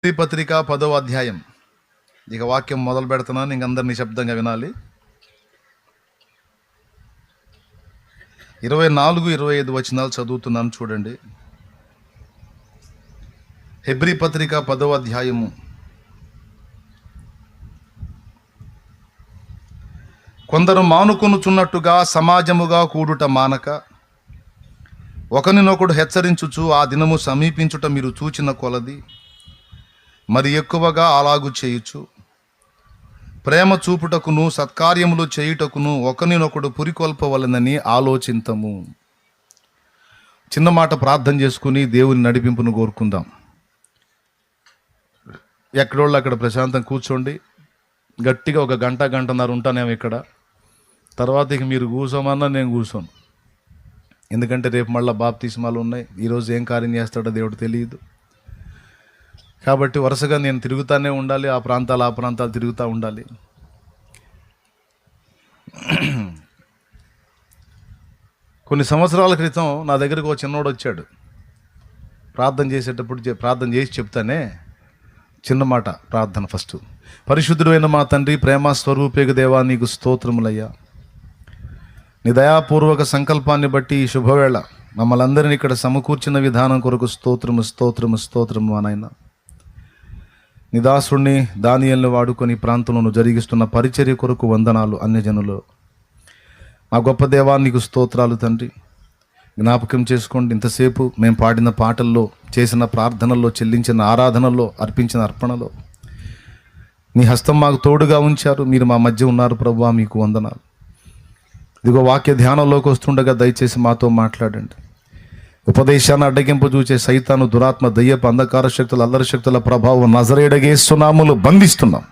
Hebrew పత్రిక 10వ అధ్యాయం. ఇక వాక్యం మొదలు పెడుతున్నాను, ఇంకందరు నిశ్శబ్దంగా వినాలి. 24-25 వచనాలు చదువుతున్నాను, చూడండి. హెబ్రీ పత్రిక 10వ అధ్యాయము. కొందరు మానుకొనుచున్నట్టుగా సమాజముగా కూడుట మానక ఒకరినొకడు హెచ్చరించుచు ఆ దినము సమీపించుట మీరు చూచిన కొలది మరి ఎక్కువగా అలాగు చేయుచు ప్రేమ చూపుటకును సత్కార్యములు చేయుటకును ఒకరినొకడు పురికొల్పవలనని ఆలోచింతము. చిన్న మాట ప్రార్థన చేసుకుని దేవుని నడిపింపును కోరుకుందాం. ఎక్కడోళ్ళు అక్కడ ప్రశాంతం కూర్చోండి. గట్టిగా ఒక గంటన్నర ఉంటానేమో ఇక్కడ. తర్వాత ఇక మీరు కూర్చోమన్నా నేను కూర్చోను, ఎందుకంటే రేపు మళ్ళీ బాప్తిస్మాలు ఉన్నాయి. ఈరోజు ఏం కార్యం చేస్తాడో దేవుడు తెలియదు. కాబట్టి వరుసగా నేను తిరుగుతూనే ఉండాలి, ఆ ప్రాంతాలు తిరుగుతూ ఉండాలి. కొన్ని సంవత్సరాల క్రితం నా దగ్గరకు ఒక చిన్నోడు వచ్చాడు. ప్రార్థన చేసేటప్పుడు ప్రార్థన చేసి చెప్తానే. చిన్న మాట ప్రార్థన ఫస్ట్. పరిశుద్ధుడు అయిన మా తండ్రి, ప్రేమ స్వరూపేగ దేవా, నీకు స్తోత్రములయ్యా. నీ దయాపూర్వక సంకల్పాన్ని బట్టి ఈ శుభవేళ మమ్మల్ని అందరినీ ఇక్కడ సమకూర్చిన విధానం కొరకు స్తోత్రము నాయన. నీ దాసుడిని దానియేలును వాడుకొని ప్రాంతంలో జరిగిస్తున్న పరిచర్య కొరకు వందనాలు. అన్యజనులు మా గొప్ప దేవా, నీకు స్తోత్రాలు తండ్రి. జ్ఞాపకం చేసుకోండి, ఇంతసేపు మేము పాడిన పాటల్లో, చేసిన ప్రార్థనల్లో, చెల్లించిన ఆరాధనల్లో, అర్పించిన అర్పణలో నీ హస్తం మాకు తోడుగా ఉంచారు. మీరు మా మధ్య ఉన్నారు ప్రభువా, మీకు వందనాలు. ఇదిగో వాక్య ధ్యానంలోకి వస్తుండగా దయచేసి మాతో మాట్లాడండి. ఉపదేశాన్ని అడ్డగింపు చూచే సైతాను, దురాత్మ, దయ్యపు, అంధకార శక్తుల, అల్లరి శక్తుల ప్రభావం నజరేయుడైన యేసు నామములో బంధిస్తున్నాం.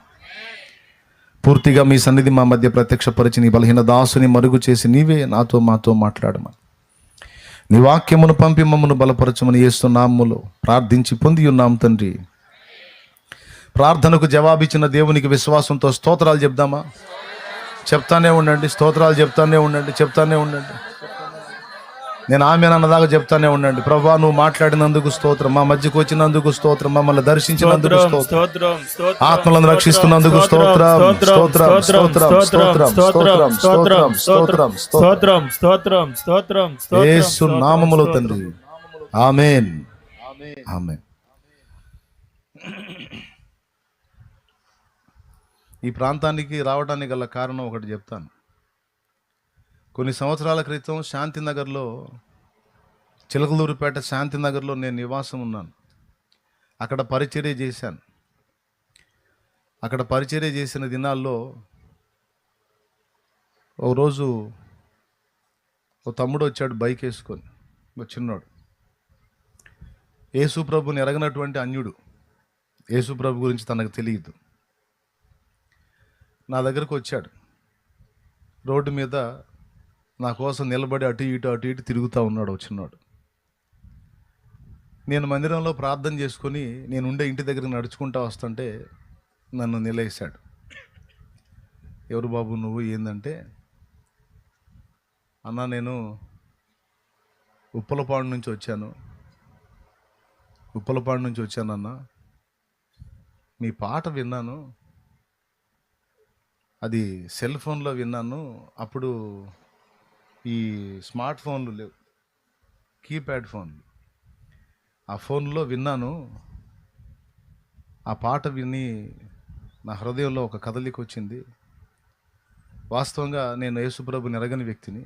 పూర్తిగా మీ సన్నిధి మా మధ్య ప్రత్యక్షపరిచి నీ బలహీన దాసుని మరుగు చేసి నీవే మాతో మాట్లాడమని, నీ వాక్యమును పంపి మమ్మను బలపరచమని యేసు నామములో ప్రార్థించి పొంది ఉన్నాం తండ్రి. ప్రార్థనకు జవాబిచ్చిన దేవునికి విశ్వాసంతో స్తోత్రాలు చెప్దామా? చెప్తానే ఉండండి, స్తోత్రాలు చెప్తానే ఉండండి. నేను ఆమె అన్నదాకా చెప్తానే ఉండండి. ప్రభువా, నువ్వు మాట్లాడినందుకు స్తోత్రం, మా మధ్యకు వచ్చినందుకు స్తోత్రం, మమ్మల్ని దర్శించినందుకు స్తోత్రం, ఆత్మలను రక్షిస్తున్నందుకు స్తోత్రం. యేసు నామములో తండ్రి, ఆమేన్. ఈ ప్రాంతానికి రావడానికి గల కారణం ఒకటి చెప్తాను. కొన్ని సంవత్సరాల క్రితం శాంతినగర్లో, చిలకలూరుపేట శాంతినగర్లో నేను నివాసం ఉన్నాను. అక్కడ పరిచర్య చేశాను. అక్కడ పరిచర్య చేసిన దినాల్లో ఒక రోజు ఒక తమ్ముడు వచ్చాడు బైక్ వేసుకొని, ఒక చిన్నోడు. యేసుప్రభుని ఎరగనటువంటి అన్యుడు, యేసుప్రభు గురించి తనకు తెలియదు. నా దగ్గరకు వచ్చాడు. రోడ్డు మీద నా కోసం నిలబడి అటు ఇటు తిరుగుతూ ఉన్నాడు వచ్చినాడు. నేను మందిరంలో ప్రార్థన చేసుకొని నేను ఉండే ఇంటి దగ్గర నడుచుకుంటూ వస్తుంటే నన్ను నిలవేశాడు. ఎవరు బాబు నువ్వు? ఏందంటే, అన్నా నేను ఉప్పలపాడు నుంచి వచ్చానన్నా, మీ పాట విన్నాను, అది సెల్ ఫోన్లో విన్నాను. అప్పుడు ఈ స్మార్ట్ ఫోన్లు లేవు, కీప్యాడ్ ఫోన్లు. ఆ ఫోన్లో విన్నాను. ఆ పాట విని నా హృదయంలో ఒక కదలిక వచ్చింది. వాస్తవంగా నేను యేసుప్రభుని ఎరగని వ్యక్తిని,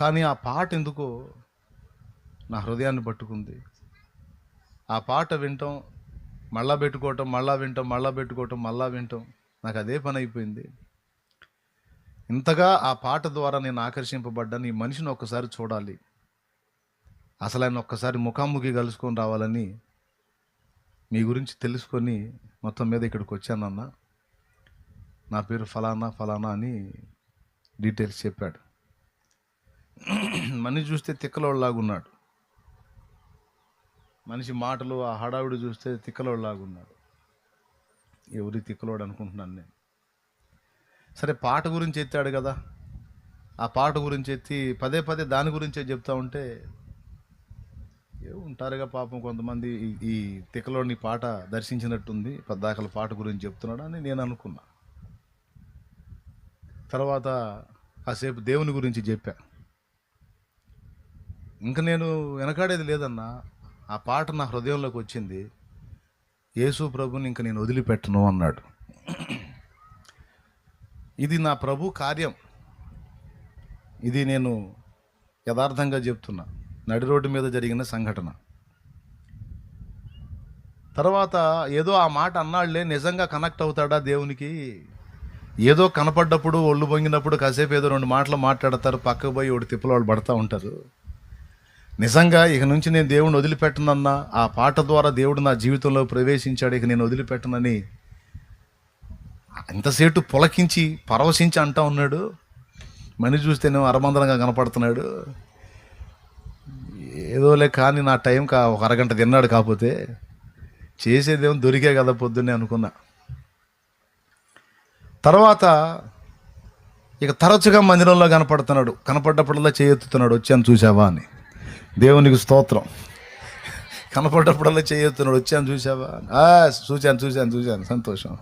కానీ ఆ పాట ఎందుకో నా హృదయాన్ని పట్టుకుంది. ఆ పాట వింటాం, మళ్ళా పెట్టుకోవటం, మళ్ళా వింటాం, నాకు అదే పని అయిపోయింది. ఇంతగా ఆ పాట ద్వారా నేను ఆకర్షింపబడ్డాను. ఈ మనిషిని ఒక్కసారి చూడాలి, అసలు ఆయన ఒక్కసారి ముఖాముఖి కలుసుకొని రావాలని, మీ గురించి తెలుసుకొని మొత్తం మీద ఇక్కడికి వచ్చానన్నా. నా పేరు ఫలానా అని డీటెయిల్స్ చెప్పాడు. మనిషి చూస్తే తిక్కలోళ్ళలాగున్నాడు. మనిషి మాటలు, ఆ హడావిడి చూస్తే తిక్కలోళ్ళలాగున్నాడు. ఎవరి తిక్కలోడు అనుకుంటున్నాను నేను. సరే, పాట గురించి ఎత్తాడు కదా, ఆ పాట గురించి ఎత్తి పదే దాని గురించే చెప్తా ఉంటే ఉంటారుగా పాపం కొంతమంది ఈ తిక్కలోని పాట దర్శించినట్టుంది, పద్దాకల పాట గురించి చెప్తున్నాడు అని నేను అనుకున్నా. తర్వాత కాసేపు దేవుని గురించి చెప్పా. ఇంకా నేను వెనకాడేది లేదన్నా. ఆ పాట నా హృదయంలోకి వచ్చింది. యేసు ప్రభుని ఇంక నేను వదిలిపెట్టను అన్నాడు. ఇది నా ప్రభు కార్యం. ఇది నేను యథార్థంగా చెప్తున్నా, నడి రోడ్డు మీద జరిగిన సంఘటన. తర్వాత ఏదో ఆ మాట అన్నాళ్లే, నిజంగా కనెక్ట్ అవుతాడా దేవునికి? ఏదో కనపడ్డప్పుడు ఒళ్ళు పొంగినప్పుడు కాసేపు ఏదో 2 మాటలు మాట్లాడతారు, పక్కకు పోయి ఒకటి తిప్పలు వాళ్ళు పడతా ఉంటారు. నిజంగా ఇక నుంచి నేను దేవుడిని వదిలిపెట్టనన్నా, ఆ పాట ద్వారా దేవుడు నా జీవితంలో ప్రవేశించాడు, ఇక నేను వదిలిపెట్టనని ఇంతసేటు పులకించి పరవశించి అంటా ఉన్నాడు. మనిషి చూస్తేనేమో అరమందరంగా కనపడుతున్నాడు. ఏదోలే కానీ నా టైం ఒక అరగంట తిన్నాడు, కాకపోతే చేసేదేమో దొరికే కదా పొద్దున్నే అనుకున్నా. తర్వాత ఇక తరచుగా మందిరంలో కనపడుతున్నాడు. కనపడ్డప్పుడల్లా చేయెత్తుతున్నాడు, వచ్చాను చూసావా అని. దేవునికి స్తోత్రం. కనపడ్డప్పుడల్లా చేయెత్తున్నాడు, వచ్చాను చూసావా? చూశాను, సంతోషం.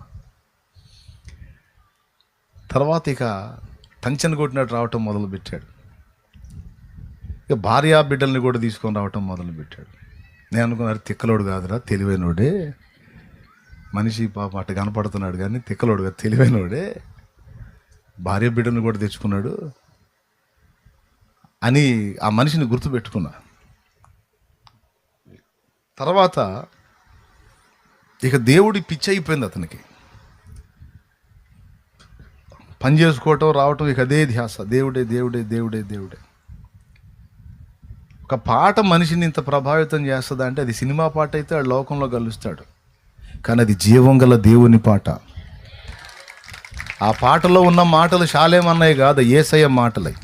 తర్వాత ఇక టెన్షన్ కొట్టినట్టు రావటం మొదలుపెట్టాడు. ఇక భార్యా బిడ్డల్ని కూడా తీసుకొని రావటం మొదలుపెట్టాడు. నేను అనుకున్నారు, తిక్కలోడు కాదురా, తెలివైనోడే. మనిషి పాపం అట్ట కనపడుతున్నాడు కానీ తిక్కలోడు కాదు, తెలివైనోడే. భార్య బిడ్డను కూడా తెచ్చుకున్నాడు అని ఆ మనిషిని గుర్తుపెట్టుకున్నా. తర్వాత ఇక దేవుడి పిచ్చి అయిపోయింది అతనికి. పని చేసుకోవటం, రావటం, ఇక అదే ధ్యాస. దేవుడే దేవుడే దేవుడే దేవుడే. ఒక పాట మనిషిని ఇంత ప్రభావితం చేస్తుంది అంటే, అది సినిమా పాట అయితే ఆ లోకంలో కలుస్తాడు, కానీ అది జీవం గల దేవుని పాట. ఆ పాటలో ఉన్న మాటలు శాలేమన్నాయి కాదు, యేసయ్య మాటలై.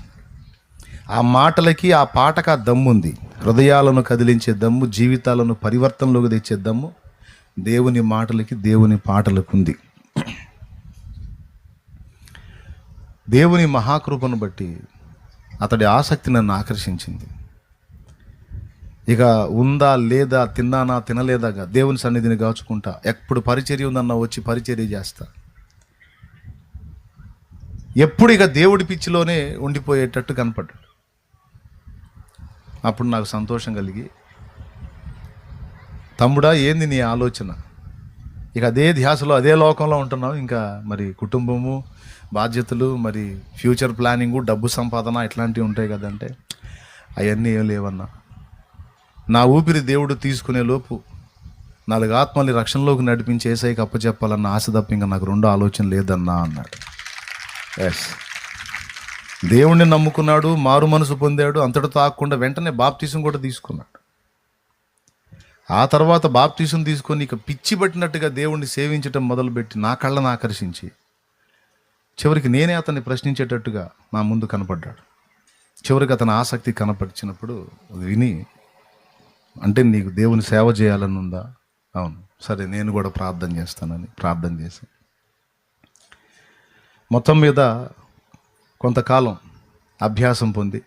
ఆ మాటలకి, ఆ పాటకు ఆ దమ్ముంది. హృదయాలను కదిలించే దమ్ము, జీవితాలను పరివర్తనలోకి తెచ్చే దమ్ము దేవుని మాటలకి, దేవుని పాటలకు ఉంది. దేవుని మహాకృపను బట్టి అతడి ఆసక్తి నన్ను ఆకర్షించింది. ఇక ఉందా లేదా, తిన్నానా తినలేదాగా, దేవుని సన్నిధిని గాచుకుంటా, ఎప్పుడు పరిచర్య ఉందన్నా వచ్చి పరిచర్య చేస్తా. ఎప్పుడు ఇక దేవుడి పిచ్చిలోనే ఉండిపోయేటట్టు కనపడ్డాడు. అప్పుడు నాకు సంతోషం కలిగి, తమ్ముడా ఏంది నీ ఆలోచన? ఇక అదే ధ్యాసలో, అదే లోకంలో ఉంటున్నావు. ఇంకా మరి కుటుంబము, బాధ్యతలు, మరి ఫ్యూచర్ ప్లానింగు, డబ్బు సంపాదన ఇట్లాంటివి ఉంటాయి కదంటే, అవన్నీ ఏం లేవన్నా. నా ఊపిరి దేవుడు తీసుకునే లోపు 4 ఆత్మల్ని రక్షణలోకి నడిపించి యేసయ్యకి అప్పచెప్పాలన్న ఆశ తప్ప ఇంకా నాకు 2 ఆలోచన లేదన్నా అన్నాడు. ఎస్, దేవుణ్ణి నమ్ముకున్నాడు, మారు మనసు పొందాడు. అంతటితో ఆగకుండా వెంటనే బాప్తీసం కూడా తీసుకున్నాడు. ఆ తర్వాత బాప్తీసం తీసుకొని ఇక పిచ్చి పట్టినట్టుగా దేవుణ్ణి సేవించటం మొదలుపెట్టి నా కళ్ళను ఆకర్షించి, చివరికి నేనే అతన్ని ప్రశ్నించేటట్టుగా నా ముందు కనపడ్డాడు. చివరికి అతని ఆసక్తి కనపరిచినప్పుడు విని, అంటే నీకు దేవుని సేవ చేయాలని ఉందా? అవును, సరే నేను కూడా ప్రార్థన చేస్తానని ప్రార్థన చేసి, మొత్తం మీద కొంతకాలం అభ్యాసం పొంది,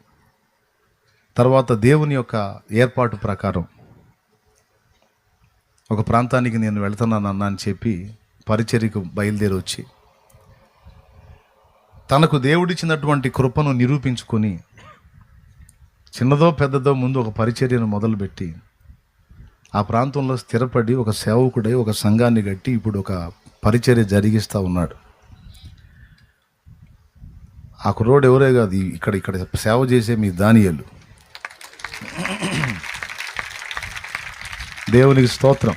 తర్వాత దేవుని యొక్క ఏర్పాటు ప్రకారం ఒక ప్రాంతానికి నేను వెళ్తున్నానన్నా అని చెప్పి పరిచర్యకు బయలుదేరి వచ్చి, తనకు దేవుడిచ్చినటువంటి కృపను నిరూపించుకొని, చిన్నదో పెద్దదో ముందు ఒక పరిచర్యను మొదలుపెట్టి, ఆ ప్రాంతంలో స్థిరపడి ఒక సేవకుడై ఒక సంఘాన్ని కట్టి ఇప్పుడు ఒక పరిచర్య జరిగిస్తూ ఉన్నాడు. ఆ కుర్రోడు ఎవరే కాదు, ఇక్కడ సేవ చేసే మీ దానియేలు. దేవునికి స్తోత్రం.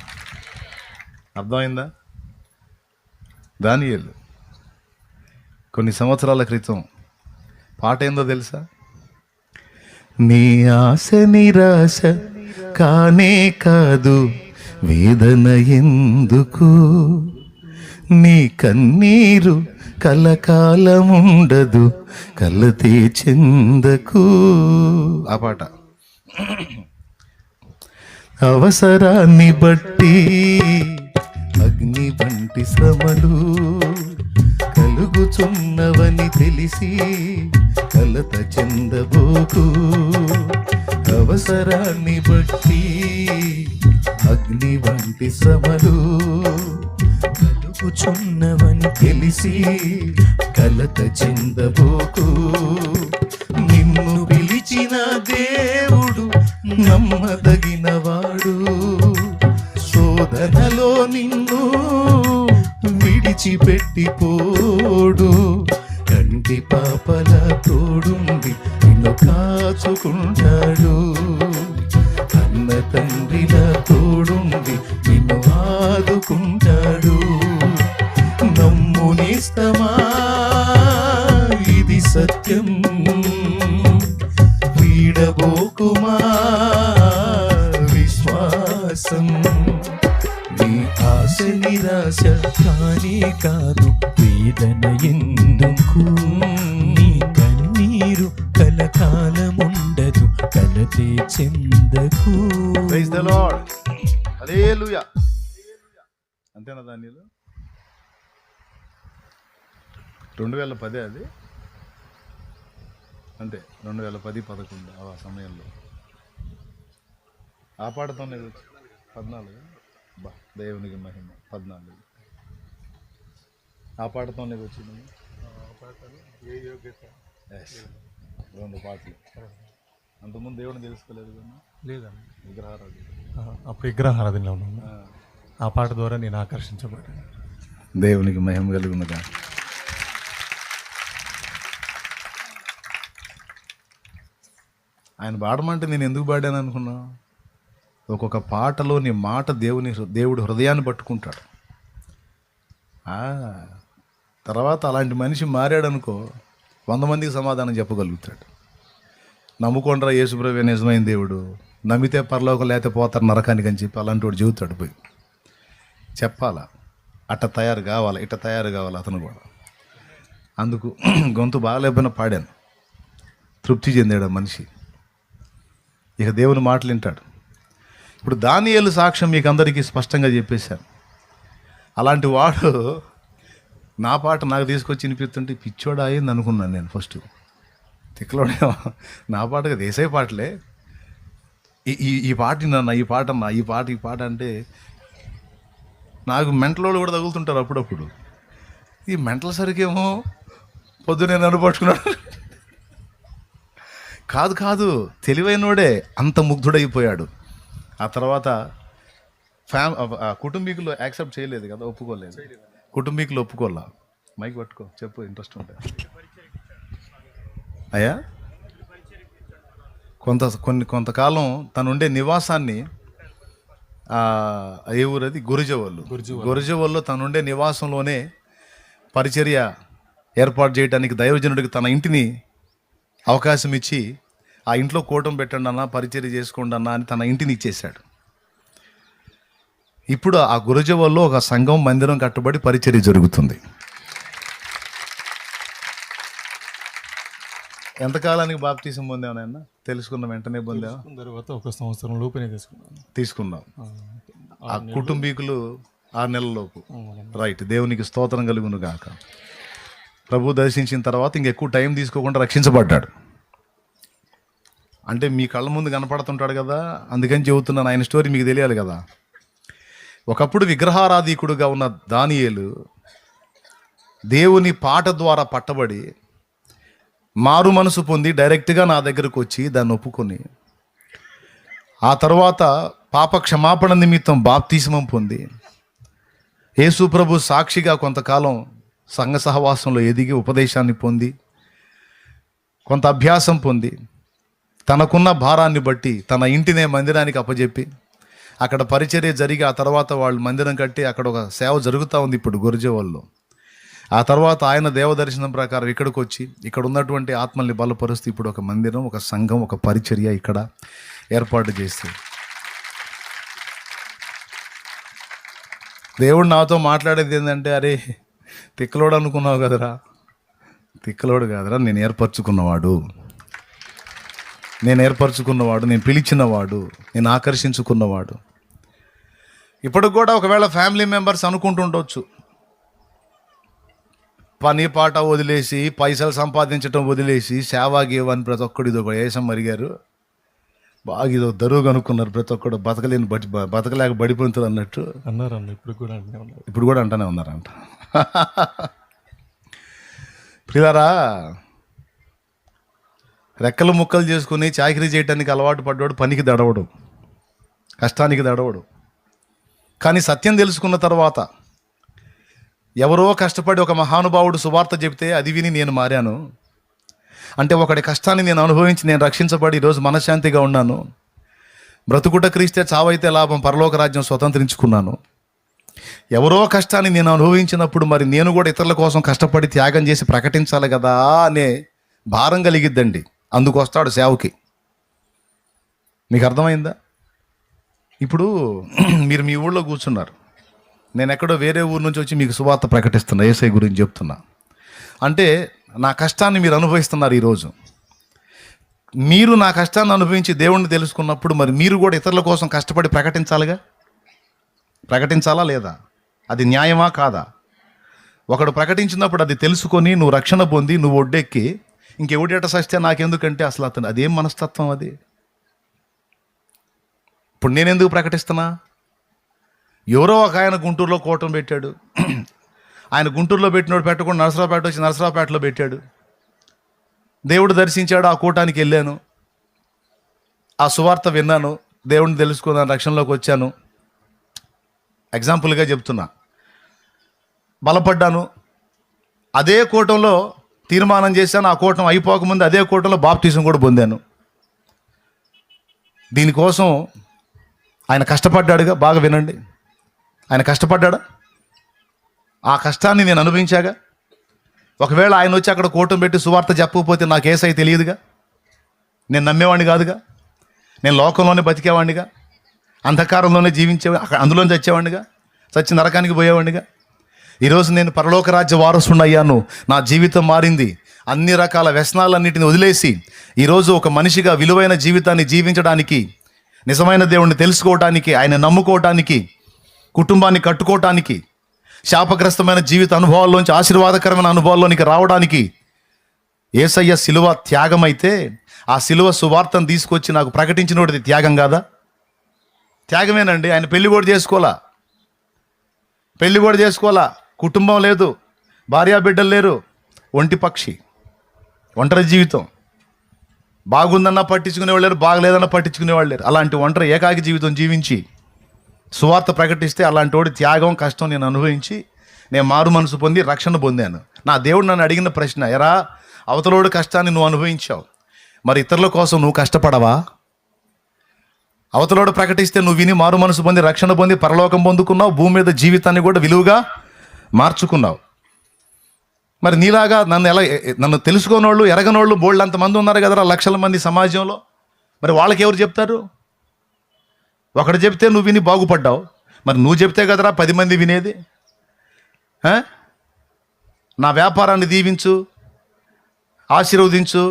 అర్థమైందా? దానియేలు కొన్ని సంవత్సరాల క్రితం పాట ఏందో తెలుసా? నీ ఆశ నిరాశ కానే కాదు, వేదన ఎందుకు, నీ కన్నీరు కలకాలముండదు, కలతే చెందకు. ఆ పాట అవసరాన్ని బట్టి అగ్ని వంటి శ్రమలు కలుగుచున్నవని తెలిసి కలత చెందబోకు, అవసరాన్ని బట్టి అగ్ని వంటి శ్రమలు కలుగుచున్నవని తెలిసి కలత చెందబోకు. నిన్ను పిలిచిన దేవుడు నమ్మదగినవాడు, శోధనలో నిన్ను విడిచిపెట్టిపోడు. కంటి పాపల తోడుండి నిన్ను కాచుకుంటాడు, అన్న తండ్రిల తోడుండి నిన్ను ఆదుకుంటాడు. నమ్ము నేస్తమా, ఇది సత్యం, వీడబోకుమా విశ్వాసం. నీ ఆశ నిరాశ కానీ కాదు వేదన ఎందుకు, నీ కన్నీరు కలకాలముండదు, కలతే చెందకు. ప్రైజ్ ది లార్డ్, హల్లెలూయా. అంతేనా దానిలో 2010 అది అంతే, 2010-11 ఆ సమయంలో ఆ పాటతోనే 14 బా దేవునికి మహిమ 14 ఆ పాటతోనే వచ్చింది. 2 పాటలు. అంతకుముందు దేవుడిని తెలుసుకోలేదు కానీ లేదండి, విగ్రహారాధన. అప్పుడు విగ్రహారాధనలో ఉన్నాను. ఆ పాట ద్వారా నేను ఆకర్షించబడ్డాను. దేవునికి మహిమ కలుగునుగా. ఆయన పాడమంటే నేను ఎందుకు పాడాను అనుకున్నా, ఒక్కొక్క పాటలోని మాట దేవుడు హృదయాన్ని పట్టుకుంటాడు. తర్వాత అలాంటి మనిషి మారాడనుకో 100 మందికి సమాధానం చెప్పగలుగుతాడు. నమ్ముకోండ్రా యేసుప్రభువే నిజమైన దేవుడు, నమ్మితే పరలోకం లేకపోతే పోతారు నరకానికి అని చెప్పి అలాంటి వాడు చెబుతాడు. పోయి చెప్పాలా, అట్ట తయారు కావాలి, ఇట్ట తయారు కావాలి అతను కూడా. అందుకు గొంతు బాగాలేకపోయినా పాడాను, తృప్తి చెందాడు మనిషి. ఇక దేవుని మాటలు వింటాడు. ఇప్పుడు దానియేలు సాక్ష్యం మీకు అందరికీ స్పష్టంగా చెప్పేశాను. అలాంటి వాడు నా పాట నాకు తీసుకొచ్చి వినిపిస్తుంటే పిచ్చోడా అయింది అనుకున్నాను నేను ఫస్ట్. తిక్కలోడే నా పాటగా దేశాయి పాటలే, ఈ పాట విన్నా, ఈ పాట అన్నా, ఈ పాట అంటే నాకు మెంటలోళ్ళు కూడా తగులుతుంటారు అప్పుడప్పుడు. ఈ మెంటల్ సరికేమో పొద్దునే నన్ను పట్టుకున్నాడు. కాదు తెలివైనోడే అంత ముగ్ధుడైపోయాడు. ఆ తర్వాత కుటుంబీకులు యాక్సెప్ట్ చేయలేదు కదా, ఒప్పుకోలేదు. కుటుంబీకులు ఒప్పుకోలా. మైక్ పట్టుకో, చెప్పు, ఇంట్రెస్ట్ ఉంటే. అయ్యా కొంతకాలం తను ఉండే నివాసాన్ని ఏ ఊరది, గురిజవల్లో తనుండే నివాసంలోనే పరిచర్య ఏర్పాటు చేయడానికి దైవజనుడికి తన ఇంటిని అవకాశం ఇచ్చి, ఆ ఇంట్లో కూటం పెట్టండి అన్న, పరిచర్య చేసుకోండి అన్న అని తన ఇంటిని ఇచ్చేశాడు. ఇప్పుడు ఆ గురజవల్లో ఒక సంఘం, మందిరం కట్టబడి పరిచర్య జరుగుతుంది. ఎంతకాలానికి బాప్తీసం పొందావు నాయన? తెలుసుకున్న వెంటనే పొందావు? తర్వాత 1 సంవత్సరం లోపునే తీసుకున్నాం. ఆ కుటుంబీకులు 6 నెలల లోపు. రైట్, దేవునికి స్తోత్రం కలుగును గాక. ప్రభు దర్శించిన తర్వాత ఇంకెక్కువ టైం తీసుకోకుండా రక్షించబడ్డాడు. అంటే మీ కళ్ళ ముందు కనపడుతుంటాడు కదా, అందుకని చెబుతున్నాను. ఆయన స్టోరీ మీకు తెలియాలి కదా. ఒకప్పుడు విగ్రహారాధికుడుగా ఉన్న దానియేలు దేవుని పాట ద్వారా పట్టబడి మారు మనసు పొంది డైరెక్ట్గా నా దగ్గరకు వచ్చి దాన్ని ఒప్పుకొని, ఆ తర్వాత పాప క్షమాపణ నిమిత్తం బాప్తిస్మం పొంది, యేసు ప్రభు సాక్షిగా కొంతకాలం సంఘ సహవాసంలో ఎదిగి ఉపదేశాన్ని పొంది, కొంత అభ్యాసం పొంది, తనకున్న భారాన్ని బట్టి తన ఇంటినే మందిరానికి అప్పజెప్పి అక్కడ పరిచర్య జరిగి, ఆ తర్వాత వాళ్ళు మందిరం కట్టి అక్కడ ఒక సేవ జరుగుతూ ఉంది ఇప్పుడు గురిజవల్లో. ఆ తర్వాత ఆయన దేవదర్శనం ప్రకారం ఇక్కడికి వచ్చి ఇక్కడ ఉన్నటువంటి ఆత్మల్ని బలపరుస్తూ ఇప్పుడు ఒక మందిరం, ఒక సంఘం, ఒక పరిచర్య ఇక్కడ ఏర్పాటు చేస్తే, దేవుడు నాతో మాట్లాడేది ఏంటంటే, అరే తిక్కలోడు అనుకున్నావు కదరా, తిక్కలోడు కాదురా, నేను ఏర్పరచుకున్నవాడు, నేను పిలిచినవాడు, నేను ఆకర్షించుకున్నవాడు. ఇప్పటికి కూడా ఒకవేళ ఫ్యామిలీ మెంబర్స్ అనుకుంటుండొచ్చు, పని పాట వదిలేసి, పైసలు సంపాదించడం వదిలేసి, సేవా గేవ్ అని ప్రతి ఒక్కడు ఇది ఒక వేషం మరిగారు, బాగా ఇదో దరువు అనుకున్నారు ప్రతి ఒక్కడు, బతకలేక బడిపోతుంది అన్నట్టు అన్నారన్న, ఇప్పుడు కూడా అంటే ఉన్నారు. ఇప్పుడు కూడా అంటానే ఉన్నారంట. ప్రియులారా, రెక్కలు ముక్కలు చేసుకుని చాకిరీ చేయడానికి అలవాటు పడ్డాడు పనికి దడవడు, కష్టానికి దడవడు. కానీ సత్యం తెలుసుకున్న తర్వాత, ఎవరో కష్టపడి ఒక మహానుభావుడు సువార్త చెబితే అది విని నేను మారాను. అంటే ఒకటి కష్టాన్ని నేను అనుభవించి నేను రక్షించబడి ఈరోజు మనశ్శాంతిగా ఉన్నాను. బ్రతుకుట క్రీస్తే చావైతే లాభం, పరలోక రాజ్యం స్వతంత్రించుకున్నాను. ఎవరో కష్టాన్ని నేను అనుభవించినప్పుడు మరి నేను కూడా ఇతరుల కోసం కష్టపడి త్యాగం చేసి ప్రకటించాలి కదా అనే భారం కలిగిద్దండి. అందుకు వస్తాడు సేవకి. మీకు అర్థమైందా? ఇప్పుడు మీరు మీ ఊళ్ళో కూర్చున్నారు, నేను ఎక్కడో వేరే ఊరు నుంచి వచ్చి మీకు సువార్త ప్రకటిస్తున్నా, యేసయ్య గురించి చెప్తున్నా. అంటే నా కష్టాన్ని మీరు అనుభవిస్తున్నారు. ఈరోజు మీరు నా కష్టాన్ని అనుభవించి దేవుణ్ణి తెలుసుకున్నప్పుడు మరి మీరు కూడా ఇతరుల కోసం కష్టపడి ప్రకటించాలా లేదా? అది న్యాయమా కాదా? ఒకడు ప్రకటించినప్పుడు అది తెలుసుకొని నువ్వు రక్షణ పొంది నువ్వు ఒడ్డెక్కి ఇంకెవడేట సస్తే నాకెందుకంటే అసలు అతను అదేం మనస్తత్వం అది? ఇప్పుడు నేనెందుకు ప్రకటిస్తున్నా? ఎవరో ఒక ఆయన గుంటూరులో కూటం పెట్టాడు, ఆయన గుంటూరులో పెట్టినోడు పెట్టకుండా నరసరావుపేట వచ్చి నరసరావుపేటలో పెట్టాడు. దేవుడు దర్శించాడు, ఆ కూటానికి వెళ్ళాను, ఆ సువార్త విన్నాను, దేవుడిని తెలుసుకున్నాను, రక్షణలోకి వచ్చాను. ఎగ్జాంపుల్గా చెప్తున్నా, బలపడ్డాను. అదే కూటంలో తీర్మానం చేశాను, ఆ కూటం అయిపోకముందు అదే కూటంలో బాప్టిజం కూడా పొందాను. దీనికోసం ఆయన కష్టపడ్డాడుగా. బాగా వినండి, ఆయన కష్టపడ్డాడా? ఆ కష్టాన్ని నేను అనుభవించాగా. ఒకవేళ ఆయన వచ్చి అక్కడ కూటం పెట్టి సువార్త చెప్పకపోతే నాకు యేసయ్య తెలియదుగా, నేను నమ్మేవాడిని కాదుగా, నేను లోకంలోనే బతికేవాడినిగా, అంధకారంలోనే అందులోనే చచ్చేవాడినిగా, చచ్చి నరకానికి పోయేవాడినిగా. ఈరోజు నేను పరలోక రాజ్య వారసుని అయ్యాను, నా జీవితం మారింది. అన్ని రకాల వ్యసనాలన్నింటిని వదిలేసి ఈరోజు ఒక మనిషిగా విలువైన జీవితాన్ని జీవించడానికి, నిజమైన దేవుణ్ణి తెలుసుకోవటానికి, ఆయన నమ్ముకోవటానికి, కుటుంబాన్ని కట్టుకోవటానికి, శాపగ్రస్తమైన జీవిత అనుభవాల్లోంచి ఆశీర్వాదకరమైన అనుభవాల్లోనికి రావడానికి యేసయ్య శిలువ త్యాగమైతే, ఆ శిలువ సువార్తను తీసుకొచ్చి నాకు ప్రకటించినోడిది త్యాగం కాదా? త్యాగమేనండి. ఆయన పెళ్లి కూడా చేసుకోవాలా, కుటుంబం లేదు, భార్యా బిడ్డలు లేరు, ఒంటి పక్షి, ఒంటరి జీవితం. బాగుందన్నా పట్టించుకునేవాళ్ళు లేరు, బాగలేదన్నా పట్టించుకునేవాళ్ళు లేరు. అలాంటి ఒంటరి ఏకాకి జీవితం జీవించి సువార్త ప్రకటిస్తే అలాంటి వాడి త్యాగం, కష్టం నేను అనుభవించి నేను మారు మనసు పొంది రక్షణ పొందాను. నా దేవుడు నన్ను అడిగిన ప్రశ్న, ఎరా అవతలోడు కష్టాన్ని నువ్వు అనుభవించావు, మరి ఇతరుల కోసం నువ్వు కష్టపడవా? అవతలోడు ప్రకటిస్తే నువ్వు విని మారు మనసు పొంది రక్షణ పొంది పరలోకం పొందుకున్నావు, భూమి మీద జీవితాన్ని కూడా విలువగా మార్చుకున్నావు. మరి నీలాగా నన్ను తెలుసుకోనోళ్ళు, ఎరగనోళ్ళు బోళ్ళు అంతమంది ఉన్నారు కదరా, లక్షల మంది సమాజంలో. మరి వాళ్ళకి ఎవరు చెప్తారు? ఒకడు చెప్తే నువ్వు విని బాగుపడ్డావు, మరి నువ్వు చెప్తే కదరా 10 మంది వినేది. నా వ్యాపారాన్ని దీవించు, ఆశీర్వదించు,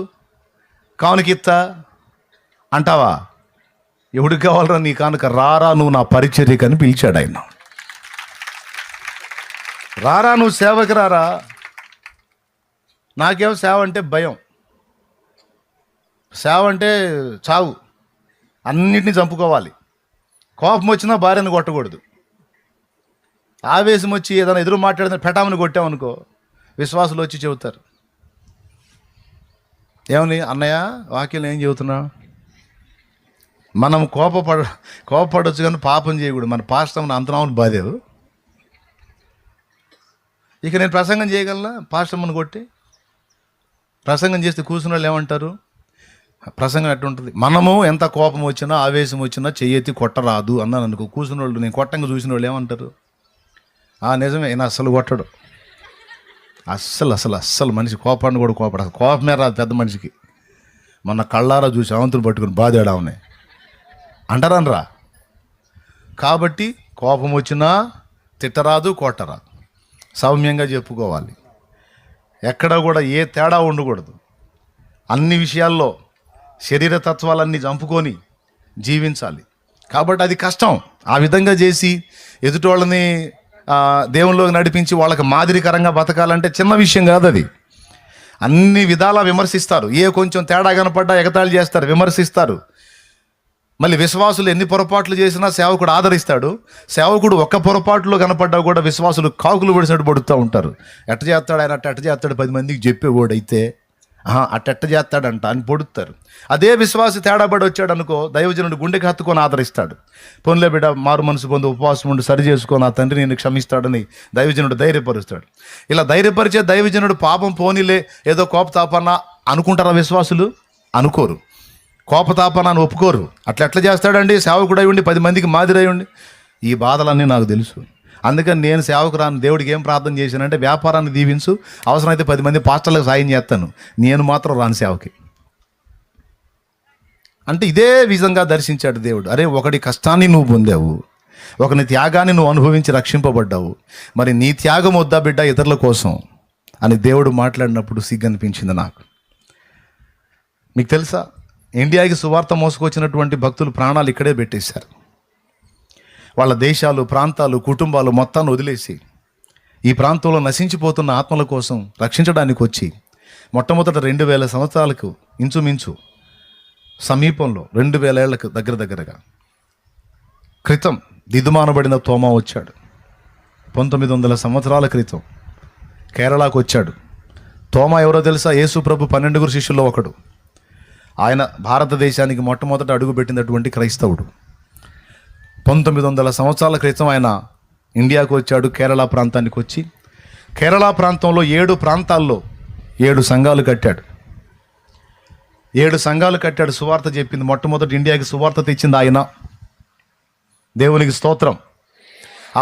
కానుకిత్తా అంటావా? ఎవడికి కావాలరా నీ కానుక? రారా నువ్వు నా పరిచర్యకని పిలిచాడు ఆయన. రారా నువ్వు సేవకి రారా. నాకేమో సేవ అంటే భయం. సేవ అంటే చావు, అన్నిటినీ చంపుకోవాలి. కోపం వచ్చినా భార్యను కొట్టకూడదు. ఆవేశం వచ్చి ఏదైనా ఎదురు మాట్లాడిన పెటామని కొట్టామనుకో, విశ్వాసులు వచ్చి చెబుతారు, ఏమని అన్నయ్య వాక్యం ఏం చెబుతున్నా? మనం కోపపడవచ్చు కానీ పాపం చేయకూడదు. మన పాస్టమ్ని అంతనామని బాధేవు. ఇక నేను ప్రసంగం చేయగలనా? పాస్టమ్మని కొట్టి ప్రసంగం చేస్తే కూర్చున్న వాళ్ళు ఏమంటారు? ప్రసంగం ఎట్టుంటుంది? మనము ఎంత కోపం వచ్చినా ఆవేశం వచ్చినా చెయ్యెత్తి కొట్టరాదు అన్నాను అనుకో, కూర్చున్న వాళ్ళు, నేను కొట్టంగా చూసిన వాళ్ళు ఏమంటారు? నిజమే, ఈయన అస్సలు కొట్టడు, అస్సలు మనిషి కోపాన్ని కూడా కోపడు, కోపమే రాదు పెద్ద మనిషికి. మొన్న కళ్ళారా చూసి అవంతులు పట్టుకుని బాధేడావునే అంటారనరా. కాబట్టి కోపం వచ్చినా తిట్టరాదు, కొట్టరాదు, సౌమ్యంగా చెప్పుకోవాలి. ఎక్కడ కూడా ఏ తేడా ఉండకూడదు. అన్ని విషయాల్లో శరీర తత్వాలన్నీ చంపుకొని జీవించాలి. కాబట్టి అది కష్టం. ఆ విధంగా చేసి ఎదుటి వాళ్ళని దేవునిలోకి నడిపించి వాళ్ళకి మాదిరికరంగా బతకాలంటే చిన్న విషయం కాదు అది. అన్ని విధాలా విమర్శిస్తారు, ఏ కొంచెం తేడా కనపడ్డా ఎగతాళి చేస్తారు, విమర్శిస్తారు. మళ్ళీ విశ్వాసులు ఎన్ని పొరపాట్లు చేసినా సేవకుడు ఆదరిస్తాడు. సేవకుడు ఒక్క పొరపాటులో కనపడ్డా కూడా విశ్వాసులు కాకులు పడిసినట్టు పడుతూ ఉంటారు. ఎట్ట చేస్తాడు ఆయన, అట్ట చేస్తాడు 10 మందికి చెప్పేవాడైతే అట్ట చేస్తాడంట అని పొడుతారు. అదే విశ్వాసి తేడాబడి వచ్చాడు అనుకో, దైవజనుడు గుండెకి హత్తుకొని ఆదరిస్తాడు. పోన్లే బిడ్డ, మారు మనసు పొంది ఉపవాసం ఉండి సరి చేసుకొని ఆ తండ్రి నేను క్షమిస్తాడని దైవజనుడు ధైర్యపరుస్తాడు. ఇలా ధైర్యపరిచే దైవజనుడు పాపం పోనీలే ఏదో కోపతాపన్న అనుకుంటారా విశ్వాసులు? అనుకోరు. కోపతాపనాన్ని ఒప్పుకోరు. ఎట్లా చేస్తాడండి? సేవకుడై ఉండి 10 మందికి మాదిరై ఉండి. ఈ బాధలన్నీ నాకు తెలుసు. అందుకని నేను సేవకురాని దేవుడికి ఏం ప్రార్థన చేశానంటే, వ్యాపారాన్ని దీవించు, అవసరమైతే 10 మంది పాస్టర్లకు సాయం చేస్తాను, నేను మాత్రం రాను సేవకి అంటే. ఇదే విధంగా దర్శించాడు దేవుడు. అరే, ఒకటి కష్టాన్ని నువ్వు పొందావు, ఒకని త్యాగాన్ని నువ్వు అనుభవించి రక్షింపబడ్డావు, మరి నీ త్యాగం వద్దా బిడ్డ ఇతరుల కోసం అని దేవుడు మాట్లాడినప్పుడు సిగ్గు అనిపించింది నాకు. మీకు తెలుసా, ఇండియాకి సువార్త మోసుకొచ్చినటువంటి భక్తులు ప్రాణాలు ఇక్కడే పెట్టేశారు. వాళ్ళ దేశాలు, ప్రాంతాలు, కుటుంబాలు మొత్తాన్ని వదిలేసి ఈ ప్రాంతంలో నశించిపోతున్న ఆత్మల కోసం రక్షించడానికి వచ్చి మొట్టమొదట 2000 సంవత్సరాలకు ఇంచుమించు సమీపంలో 2000 ఏళ్లకు దగ్గరగా క్రితం దిదుమానబడిన తోమా వచ్చాడు. 1900 సంవత్సరాల క్రితం కేరళకు వచ్చాడు. తోమా ఎవరో తెలుసా? యేసు ప్రభు 12 శిష్యుల్లో ఒకడు. ఆయన భారతదేశానికి మొట్టమొదట అడుగుపెట్టినటువంటి క్రైస్తవుడు. 1900 సంవత్సరాల క్రితం ఆయన ఇండియాకు వచ్చాడు. కేరళ ప్రాంతానికి వచ్చి కేరళ ప్రాంతంలో 7 ప్రాంతాల్లో 7 సంఘాలు కట్టాడు. 7 సంఘాలు కట్టాడు. సువార్త చెప్పింది. మొట్టమొదటి ఇండియాకి సువార్త తెచ్చింది ఆయన. దేవునికి స్తోత్రం.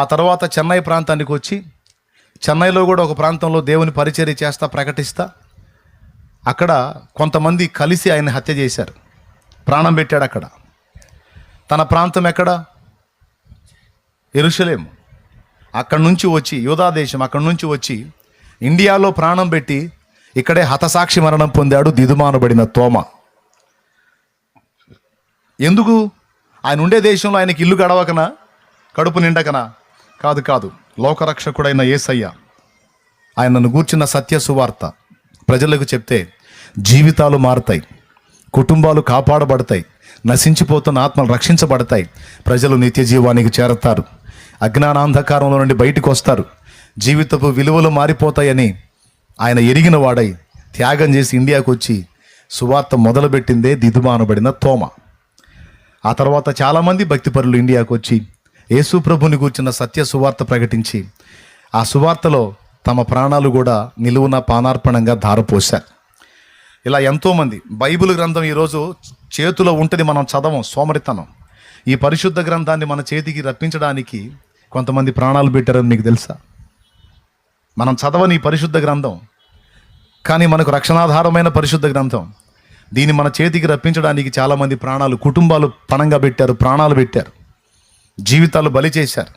ఆ తర్వాత చెన్నై ప్రాంతానికి వచ్చి చెన్నైలో కూడా ఒక ప్రాంతంలో దేవుని పరిచర్య చేస్తా ప్రకటిస్తా అక్కడ కొంతమంది కలిసి ఆయన హత్య చేశారు, ప్రాణం పెట్టాడు. అక్కడ తన ప్రాంతం ఎక్కడ? యెరూషలేము. అక్కడి నుంచి వచ్చి యూదా దేశం, అక్కడి నుంచి వచ్చి ఇండియాలో ప్రాణం పెట్టి ఇక్కడే హతసాక్షి మరణం పొందాడు దిదుమానబడిన తోమా. ఎందుకు? ఆయన ఉండే దేశంలో ఆయనకి ఇల్లు గడవకనా, కడుపు నిండకనా? కాదు. లోకరక్షకుడైన యేసయ్య ఆయనను గూర్చిన సత్య సువార్త ప్రజలకు చెప్తే జీవితాలు మారుతాయి, కుటుంబాలు కాపాడబడతాయి, నశించిపోతున్న ఆత్మలు రక్షించబడతాయి, ప్రజలు నిత్య జీవానికి చేరతారు, అజ్ఞానాంధకారంలో నుండి బయటకు వస్తారు, జీవితపు విలువలు మారిపోతాయని ఆయన ఎరిగిన వాడై త్యాగం చేసి ఇండియాకు వచ్చి సువార్త మొదలుపెట్టిందే దిదుమానబడిన తోమా. ఆ తర్వాత చాలామంది భక్తిపరులు ఇండియాకు వచ్చి యేసు ప్రభుని గూర్చిన సత్య సువార్త ప్రకటించి ఆ సువార్తలో తమ ప్రాణాలు కూడా నిలువున పానార్పణంగా ధారపోశారు. ఇలా ఎంతోమంది. బైబిల్ గ్రంథం ఈరోజు చేతిలో ఉంటుంది, మనం చదవం, సోమరితనం. ఈ పరిశుద్ధ గ్రంథాన్ని మన చేతికి రప్పించడానికి కొంతమంది ప్రాణాలు పెట్టారని మీకు తెలుసా? మనం చదవని ఈ పరిశుద్ధ గ్రంథం, కానీ మనకు రక్షణాధారమైన పరిశుద్ధ గ్రంథం, దీన్ని మన చేతికి రప్పించడానికి చాలామంది ప్రాణాలు, కుటుంబాలు పణంగా పెట్టారు, ప్రాణాలు పెట్టారు, జీవితాలు బలి చేశారు.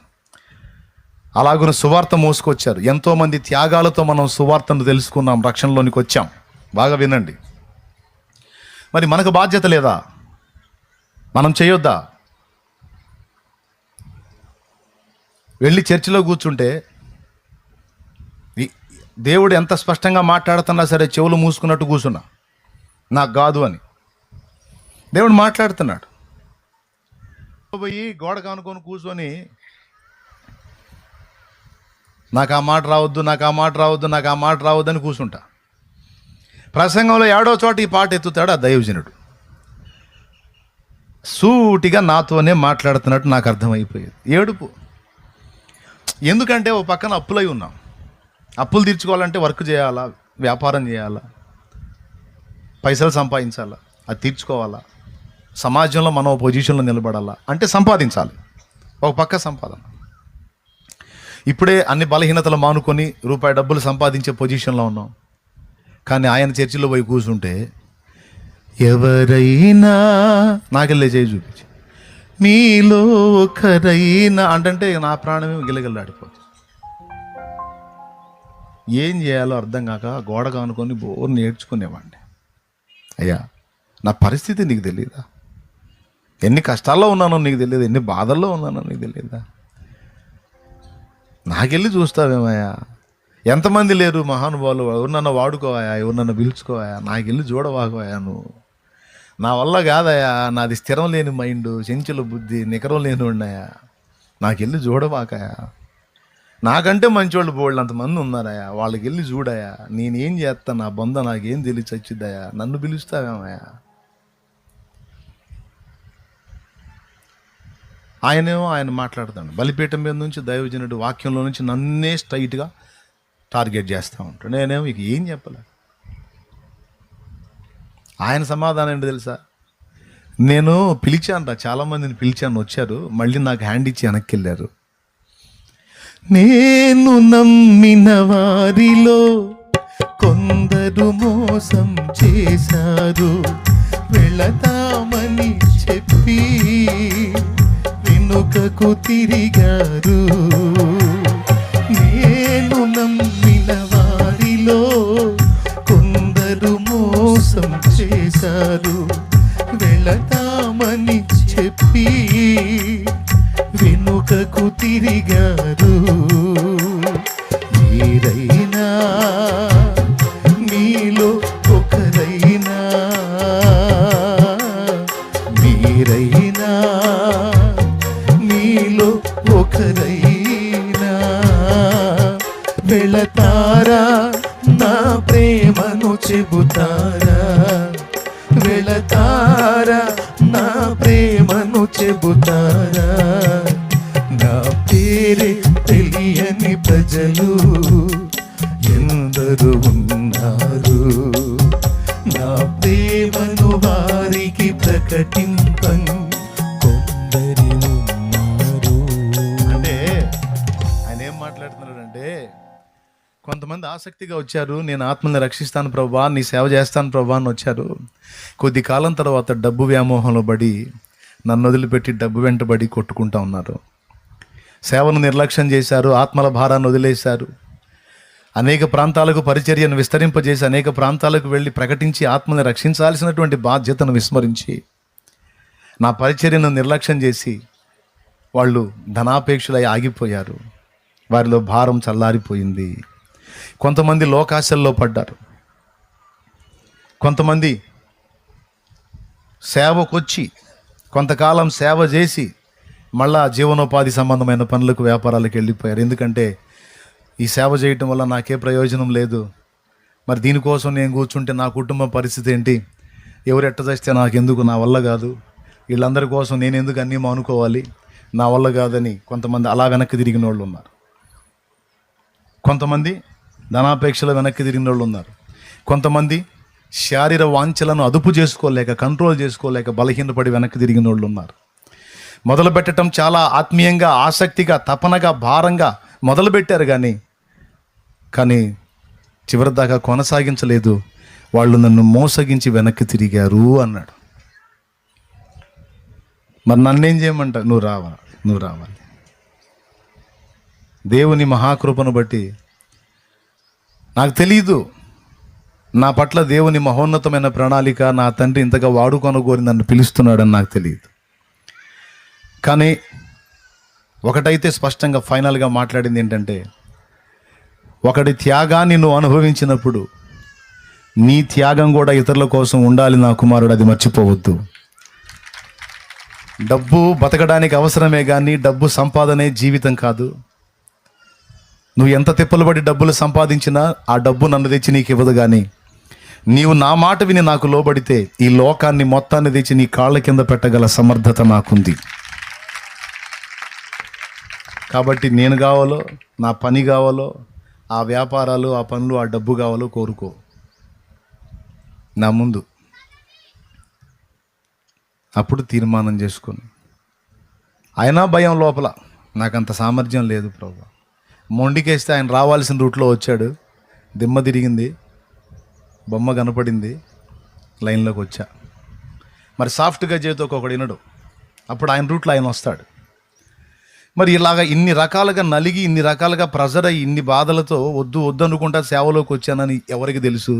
అలాగున సువార్త మోసుకొచ్చారు. ఎంతోమంది త్యాగాలతో మనం సువార్తను తెలుసుకున్నాం, రక్షణలోనికి వచ్చాం. బాగా వినండి. మరి మనకు బాధ్యత లేదా? మనం చేయొద్దా? వెళ్ళి చర్చిలో కూర్చుంటే దేవుడు ఎంత స్పష్టంగా మాట్లాడుతున్నా సరే చెవులు మూసుకున్నట్టు కూర్చున్నా, నాకు కాదు అని. దేవుడు మాట్లాడుతున్నాడు. పోయి గోడ కానుకొని కూర్చొని నాకు ఆ మాట రావద్దు, నాకు ఆ మాట రావద్దు, నాకు ఆ మాట రావద్దు అని కూర్చుంటా. ప్రసంగంలో 7వ చోట ఈ పాట ఎత్తుతాడు ఆ దైవజనుడు. సూటిగా నాతోనే మాట్లాడుతున్నట్టు నాకు అర్థమైపోయేది. ఏడుపు. ఎందుకంటే ఓ పక్కన అప్పులై ఉన్నాం. అప్పులు తీర్చుకోవాలంటే వర్క్ చేయాలా, వ్యాపారం చేయాలా, పైసలు సంపాదించాలా, అది తీర్చుకోవాలా, సమాజంలో మనం ఓ పొజిషన్లో నిలబడాలా అంటే సంపాదించాలి. ఒక పక్క సంపాదన. ఇప్పుడే అన్ని బలహీనతలు మానుకొని రూపాయి డబ్బులు సంపాదించే పొజిషన్లో ఉన్నాం. కానీ ఆయన చర్చిలో పోయి కూర్చుంటే ఎవరైనా నాకెళ్ళే చేయి చూపించి మీలో ఒకరైనా అంటే నా ప్రాణమే గిలగిల్లాడిపోతుంది. ఏం చేయాలో అర్థం కాక గోడ కానుకొని బోర్ నేర్చుకునేవాడిని. అయ్యా, నా పరిస్థితి నీకు తెలియదా? ఎన్ని కష్టాల్లో ఉన్నానో నీకు తెలియదు, ఎన్ని బాధల్లో ఉన్నానో నీకు తెలియదా? నాకెళ్ళి చూస్తావేమయ్యా? ఎంతమంది లేరు మహానుభావులు, ఎవరినన్నా వాడుకోవాయా, ఎవరినన్నా పిలుచుకోవాయా, నాకెళ్ళి చూడవాకోయా నువ్వు. నా వల్ల కాదయా, నాది స్థిరం లేని మైండ్, చెంచుల బుద్ధి, నికరం లేని ఉన్నాయా, నాకెళ్ళి చూడబాకయా. నాకంటే మంచోళ్ళు బోళ్ళు అంతమంది ఉన్నారయా, వాళ్ళకి వెళ్ళి చూడయా. నేనేం చేస్తా, నా బొంద నాకేం తెలిసి వచ్చిద్దయా, నన్ను పిలుస్తావేమయ్యా. ఆయన మాట్లాడతాడు బలిపీఠం మీద నుంచి, దైవజనుడు వాక్యంలో నుంచి నన్నే స్ట్రైట్గా టార్గెట్ చేస్తూ ఉంటాడు. నేనేమో ఇక ఏం చెప్పలే. ఆయన సమాధానం ఏంటి తెలుసా? నేను పిలిచాను, చాలామందిని పిలిచాను, వచ్చారు, మళ్ళీ నాకు హ్యాండ్ ఇచ్చి వెనక్కి వెళ్ళారు. నేను నమ్మిన వారిలో కొందరు మోసం చేశారు, వెళతామని చెప్పి వెనుకకు తిరిగారు. నేను నమ్మిన వారిలో కొందరు మోసం చేశారు, వెళతామని చెప్పి వెనుకకు తిరిగారు. మీరైనా మీలో ఒకరైనా, మీరైనా మీలో ఒకరైనా వెళతారా, నా ప్రేమను చెబుతారా, వెళతారా, నా ప్రేమను చెబుతారా. నా పేరే తెలియని ప్రజలు ఎందరు ఉన్నారు, నా ప్రేమను వారికి ప్రకటింపను కొందరి ఉన్నారు. అంటే ఆయన ఏం మాట్లాడుతున్నాడంటే, కొంతమంది ఆసక్తిగా వచ్చారు, నేను ఆత్మని రక్షిస్తాను ప్రభువా, నీ సేవ చేస్తాను ప్రభువా అని వచ్చారు. కొద్ది కాలం తర్వాత డబ్బు వ్యామోహంలో పడి నన్ను వదిలిపెట్టి డబ్బు వెంటబడి కొట్టుకుంటా ఉన్నారు. సేవను నిర్లక్ష్యం చేశారు, ఆత్మల భారాన్ని వదిలేశారు. అనేక ప్రాంతాలకు పరిచర్యను విస్తరింపజేసి అనేక ప్రాంతాలకు వెళ్ళి ప్రకటించి ఆత్మని రక్షించాల్సినటువంటి బాధ్యతను విస్మరించి నా పరిచర్యను నిర్లక్ష్యం చేసి వాళ్ళు ధనాపేక్షలై ఆగిపోయారు. వారిలో భారం చల్లారిపోయింది. కొంతమంది లోకాశల్లో పడ్డారు. కొంతమంది సేవకొచ్చి కొంతకాలం సేవ చేసి మళ్ళా జీవనోపాధి సంబంధమైన పనులకు, వ్యాపారాలకు వెళ్ళిపోయారు. ఎందుకంటే ఈ సేవ చేయటం వల్ల నాకే ప్రయోజనం లేదు, మరి దీనికోసం నేను కూర్చుంటే నా కుటుంబ పరిస్థితి ఏంటి, ఎవరు ఎట్ట చేస్తే నాకెందుకు, నా వల్ల కాదు, వీళ్ళందరి కోసం నేను ఎందుకు అన్నీ మానుకోవాలి, నా వల్ల కాదని కొంతమంది అలా వెనక్కి తిరిగిన వాళ్ళు ఉన్నారు. కొంతమంది ధనాపేక్షలు వెనక్కి తిరిగిన వాళ్ళు ఉన్నారు. కొంతమంది శారీర వాంఛలను అదుపు చేసుకోలేక, కంట్రోల్ చేసుకోలేక బలహీనపడి వెనక్కి తిరిగిన వాళ్ళు ఉన్నారు. మొదలు పెట్టడం చాలా ఆత్మీయంగా, ఆసక్తిగా, తపనగా, భారంగా మొదలుపెట్టారు, కానీ చివరి దాకా కొనసాగించలేదు. వాళ్ళు నన్ను మోసగించి వెనక్కి తిరిగారు అన్నాడు. మరి నన్నేం చేయమంటావు? నువ్వు రావాలి. దేవుని మహాకృపను బట్టి నాకు తెలియదు, నా పట్ల దేవుని మహోన్నతమైన ప్రణాళిక, నా తండ్రి ఇంతగా వాడుకొనగోరి నన్ను పిలుస్తున్నాడని నాకు తెలియదు. కానీ ఒకటైతే స్పష్టంగా ఫైనల్గా మాట్లాడింది ఏంటంటే, ఒకటి త్యాగాన్ని నువ్వు అనుభవించినప్పుడు నీ త్యాగం కూడా ఇతరుల కోసం ఉండాలి నా కుమారుడు, అది మర్చిపోవద్దు. డబ్బు బతకడానికి అవసరమే కానీ డబ్బు సంపాదనే జీవితం కాదు. నువ్వు ఎంత తిప్పలు పడి డబ్బులు సంపాదించినా ఆ డబ్బు నన్ను తెచ్చి నీకు ఇవ్వదు. కానీ నీవు నా మాట విని నాకు లోబడితే ఈ లోకాన్ని మొత్తాన్ని తెచ్చి నీ కాళ్ళ కింద పెట్టగల సమర్థత నాకుంది. కాబట్టి నేను కావాలో, నా పని కావాలో, ఆ వ్యాపారాలు, ఆ పనులు, ఆ డబ్బు కావాలో కోరుకో నా ముందు. అప్పుడు తీర్మానం చేసుకొని, అయినా భయం లోపల, నాకంత సామర్థ్యం లేదు ప్రభు. మొండికేస్తే ఆయన రావాల్సిన రూట్లో వచ్చాడు, దిమ్మ తిరిగింది, బొమ్మ కనపడింది, లైన్లోకి వచ్చా. మరి సాఫ్ట్గా చేతో ఒకడు వినడు, అప్పుడు ఆయన రూట్లో ఆయన వస్తాడు. మరి ఇలాగ ఇన్ని రకాలుగా నలిగి, ఇన్ని రకాలుగా ప్రెజర్ అయ్యి, ఇన్ని బాధలతో వద్దు అనుకుంటా సేవలోకి వచ్చానని ఎవరికి తెలుసు?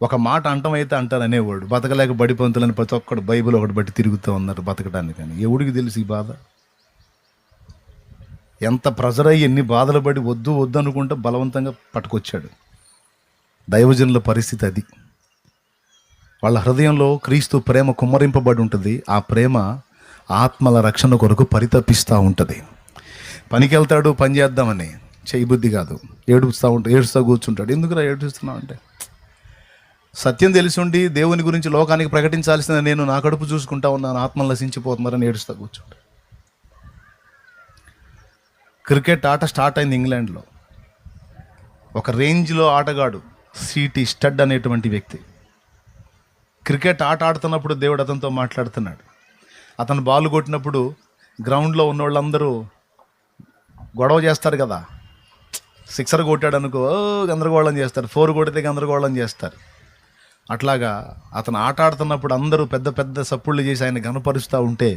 ఒక మాట అంటమైతే అంటారు అనేవాడు, బతకలేక బడి పంతులని ప్రతి ఒక్కడు బైబిల్ ఒకటి బట్టి తిరుగుతూ ఉన్నారు బతకడానికి. కానీ ఎవడికి తెలుసు ఈ బాధ? ఎంత ప్రెజర్ అయ్యి, ఎన్ని బాధలు పడి వద్దు అనుకుంటా బలవంతంగా పట్టుకొచ్చాడు. దైవజనుల పరిస్థితి అది. వాళ్ళ హృదయంలో క్రీస్తు ప్రేమ కుమ్మరింపబడి ఉంటుంది. ఆ ప్రేమ ఆత్మల రక్షణ కొరకు పరితపిస్తూ ఉంటుంది. పనికి వెళ్తాడు పని చేద్దామని, చేయబుద్ధి కాదు, ఏడుస్తూ కూర్చుంటాడు. ఎందుకురా ఏడుస్తున్నావు అంటే, సత్యం తెలిసి ఉండి దేవుని గురించి లోకానికి ప్రకటించాల్సిన నేను నా కడుపు చూసుకుంటా ఉన్నాను, ఆత్మలు నశించిపోతున్నారని ఏడుస్తూ కూర్చుంటాడు. క్రికెట్ ఆట స్టార్ట్ అయింది ఇంగ్లాండ్లో. ఒక రేంజ్లో ఆటగాడు సిటీ స్టడ్ అనేటువంటి వ్యక్తి క్రికెట్ ఆట ఆడుతున్నప్పుడు దేవుడు అతనితో మాట్లాడుతున్నాడు. అతను బాల్ కొట్టినప్పుడు గ్రౌండ్లో ఉన్న వాళ్ళందరూ గొడవ చేస్తారు కదా. సిక్సర్ కొట్టాడు అనుకో గందరగోళం చేస్తారు, 4 కొడితే గందరగోళం చేస్తారు. అట్లాగా అతను ఆట ఆడుతున్నప్పుడు అందరూ పెద్ద పెద్ద సప్పుళ్ళు చేసి ఆయన గనపరుస్తూ ఉంటే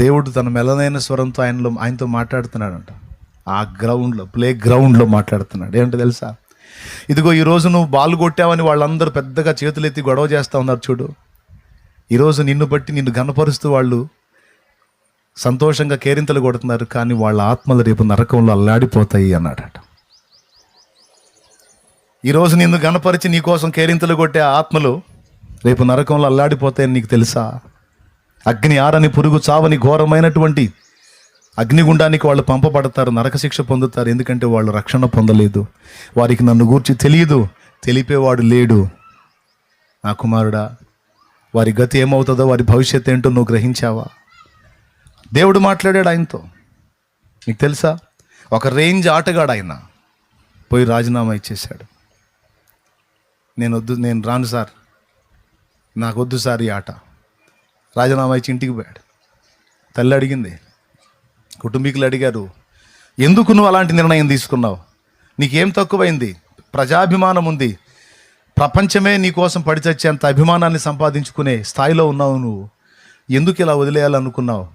దేవుడు తన మెలనైన స్వరంతో ఆయనతో మాట్లాడుతున్నాడంట. ఆ ప్లే గ్రౌండ్లో మాట్లాడుతున్నాడు. ఏంటో తెలుసా, ఇదిగో ఈరోజు నువ్వు బాల్ కొట్టావని వాళ్ళందరూ పెద్దగా చేతులెత్తి గొడవ చేస్తూ ఉన్నారు చూడు. ఈరోజు నిన్ను బట్టి నిన్ను గనపరుస్తూ వాళ్ళు సంతోషంగా కేరింతలు కొడుతున్నారు, కానీ వాళ్ళ ఆత్మలు రేపు నరకంలో అల్లాడిపోతాయి అన్నాడట. ఈరోజు నిన్ను గనపరిచి నీ కోసం కేరింతలు కొట్టే ఆత్మలు రేపు నరకంలో అల్లాడిపోతాయని నీకు తెలుసా? అగ్ని ఆరని పురుగు చావని ఘోరమైనటువంటి అగ్నిగుండానికి వాళ్ళు పంపబడతారు, నరకశిక్ష పొందుతారు. ఎందుకంటే వాళ్ళు రక్షణ పొందలేదు, వారికి నన్ను గూర్చి తెలియదు, తెలిపేవాడు లేడు. నా కుమారుడా, వారి గతి ఏమవుతుందో, వారి భవిష్యత్తు ఏంటో నువ్వు గ్రహించావా? దేవుడు మాట్లాడాడు ఆయనతో. నీకు తెలుసా, ఒక రేంజ్ ఆటగాడు ఆయన పోయి రాజీనామా ఇచ్చేశాడు. నేను రాను సార్, నాకు వద్దు సార్ ఈ ఆట. రాజీనామా ఇచ్చి ఇంటికి పోయాడు. తల్లి అడిగింది, కుటుంబీకులు అడిగారు, ఎందుకు నువ్వు అలాంటి నిర్ణయం తీసుకున్నావు? నీకేం తక్కువైంది? ప్రజాభిమానం ఉంది, ప్రపంచమే నీ కోసం పడి చచ్చేంత అభిమానాన్ని సంపాదించుకునే స్థాయిలో ఉన్నావు, నువ్వు ఎందుకు ఇలా వదిలేయాలనుకున్నావు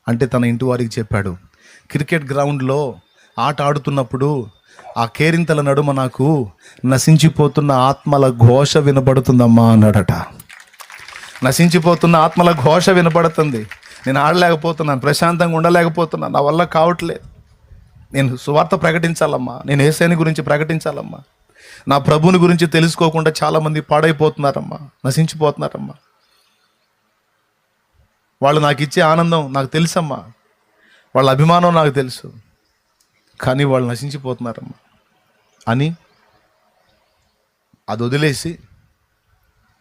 అంటే తన ఇంటి వారికి చెప్పాడు, క్రికెట్ గ్రౌండ్లో ఆట ఆడుతున్నప్పుడు ఆ కేరింతల నడుమ నాకు నశించిపోతున్న ఆత్మల ఘోష వినబడుతుందమ్మా అన్నాడట. నశించిపోతున్న ఆత్మల ఘోష వినబడుతుంది. నేను ఆడలేకపోతున్నాను, ప్రశాంతంగా ఉండలేకపోతున్నాను, నా వల్ల కావట్లేదు. నేను సువార్త ప్రకటించాలమ్మా, నేను యేసయ్యని గురించి ప్రకటించాలమ్మా. నా ప్రభువుని గురించి తెలుసుకోకుండా చాలామంది పాడైపోతున్నారమ్మా, నశించిపోతున్నారమ్మా. వాళ్ళు నాకు ఇచ్చే ఆనందం నాకు తెలుసమ్మా, వాళ్ళ అభిమానం నాకు తెలుసు, కానీ వాళ్ళు నశించిపోతున్నారమ్మా అని అది వదిలేసి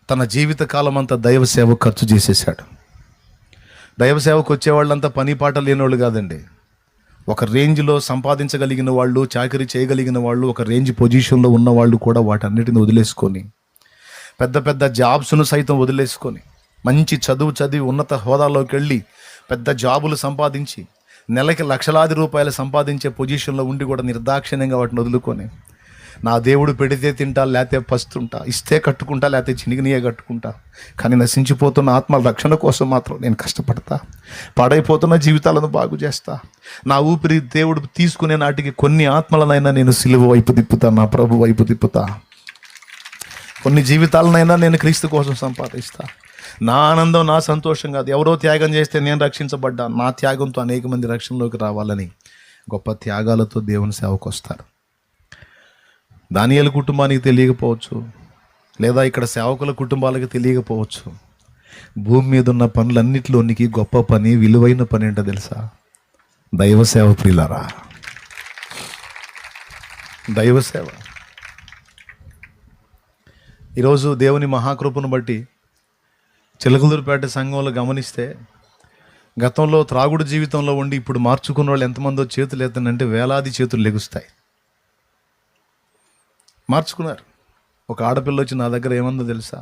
తన జీవితకాలం అంతా దైవ సేవకు ఖర్చు చేసేసాడు. దైవ సేవకు వచ్చేవాళ్ళంతా పని పాట లేనివాళ్ళు కాదండి. ఒక రేంజ్లో సంపాదించగలిగిన వాళ్ళు, చాకరీ చేయగలిగిన వాళ్ళు, ఒక రేంజ్ పొజిషన్లో ఉన్న వాళ్ళు కూడా వాటన్నిటిని వదిలేసుకొని, పెద్ద పెద్ద జాబ్స్ను సైతం వదిలేసుకొని, మంచి చదువు చదివి ఉన్నత హోదాలోకి వెళ్ళి పెద్ద జాబులు సంపాదించి నెలకి లక్షలాది రూపాయలు సంపాదించే పొజిషన్లో ఉండి కూడా నిర్దాక్షిణ్యంగా వాటిని వదులుకొని, నా దేవుడు పెడితే తింటా, లేకపోతే పస్తుంటా, ఇస్తే కట్టుకుంటా, లేకపోతే చినిగినియే కట్టుకుంటా, కానీ నశించిపోతున్న ఆత్మల రక్షణ కోసం మాత్రం నేను కష్టపడతా, పాడైపోతున్న జీవితాలను బాగు చేస్తా. నా ఊపిరి దేవుడు తీసుకునే నాటికి కొన్ని ఆత్మలనైనా నేను సిలువ వైపు తిప్పుతా, నా ప్రభు వైపు తిప్పుతా. కొన్ని జీవితాలనైనా నేను క్రీస్తు కోసం సంపాదిస్తా. నా ఆనందం, నా సంతోషం కాదు, ఎవరో త్యాగం చేస్తే నేను రక్షించబడ్డా, నా త్యాగంతో అనేక మంది రక్షణలోకి రావాలని గొప్ప త్యాగాలతో దేవుని సేవకు వస్తారు. దానియేలు కుటుంబానికి తెలియకపోవచ్చు, లేదా ఇక్కడ సేవకుల కుటుంబాలకు తెలియకపోవచ్చు, భూమి మీద ఉన్న పనులన్నిటిలోనికి గొప్ప పని, విలువైన పని ఏంటో తెలుసా? దైవ సేవ ప్రియులారా, దైవ సేవ. ఈరోజు దేవుని మహాకృపను బట్టి చిలకలూరుపేట సంఘంలో గమనిస్తే, గతంలో త్రాగుడు జీవితంలో ఉండి ఇప్పుడు మార్చుకున్న వాళ్ళు ఎంతమందో చేతులు ఎత్తనంటే వేలాది చేతులు లెగుస్తాయి. మార్చుకున్నారు. ఒక ఆడపిల్ల వచ్చి నా దగ్గర ఏమందో తెలుసా?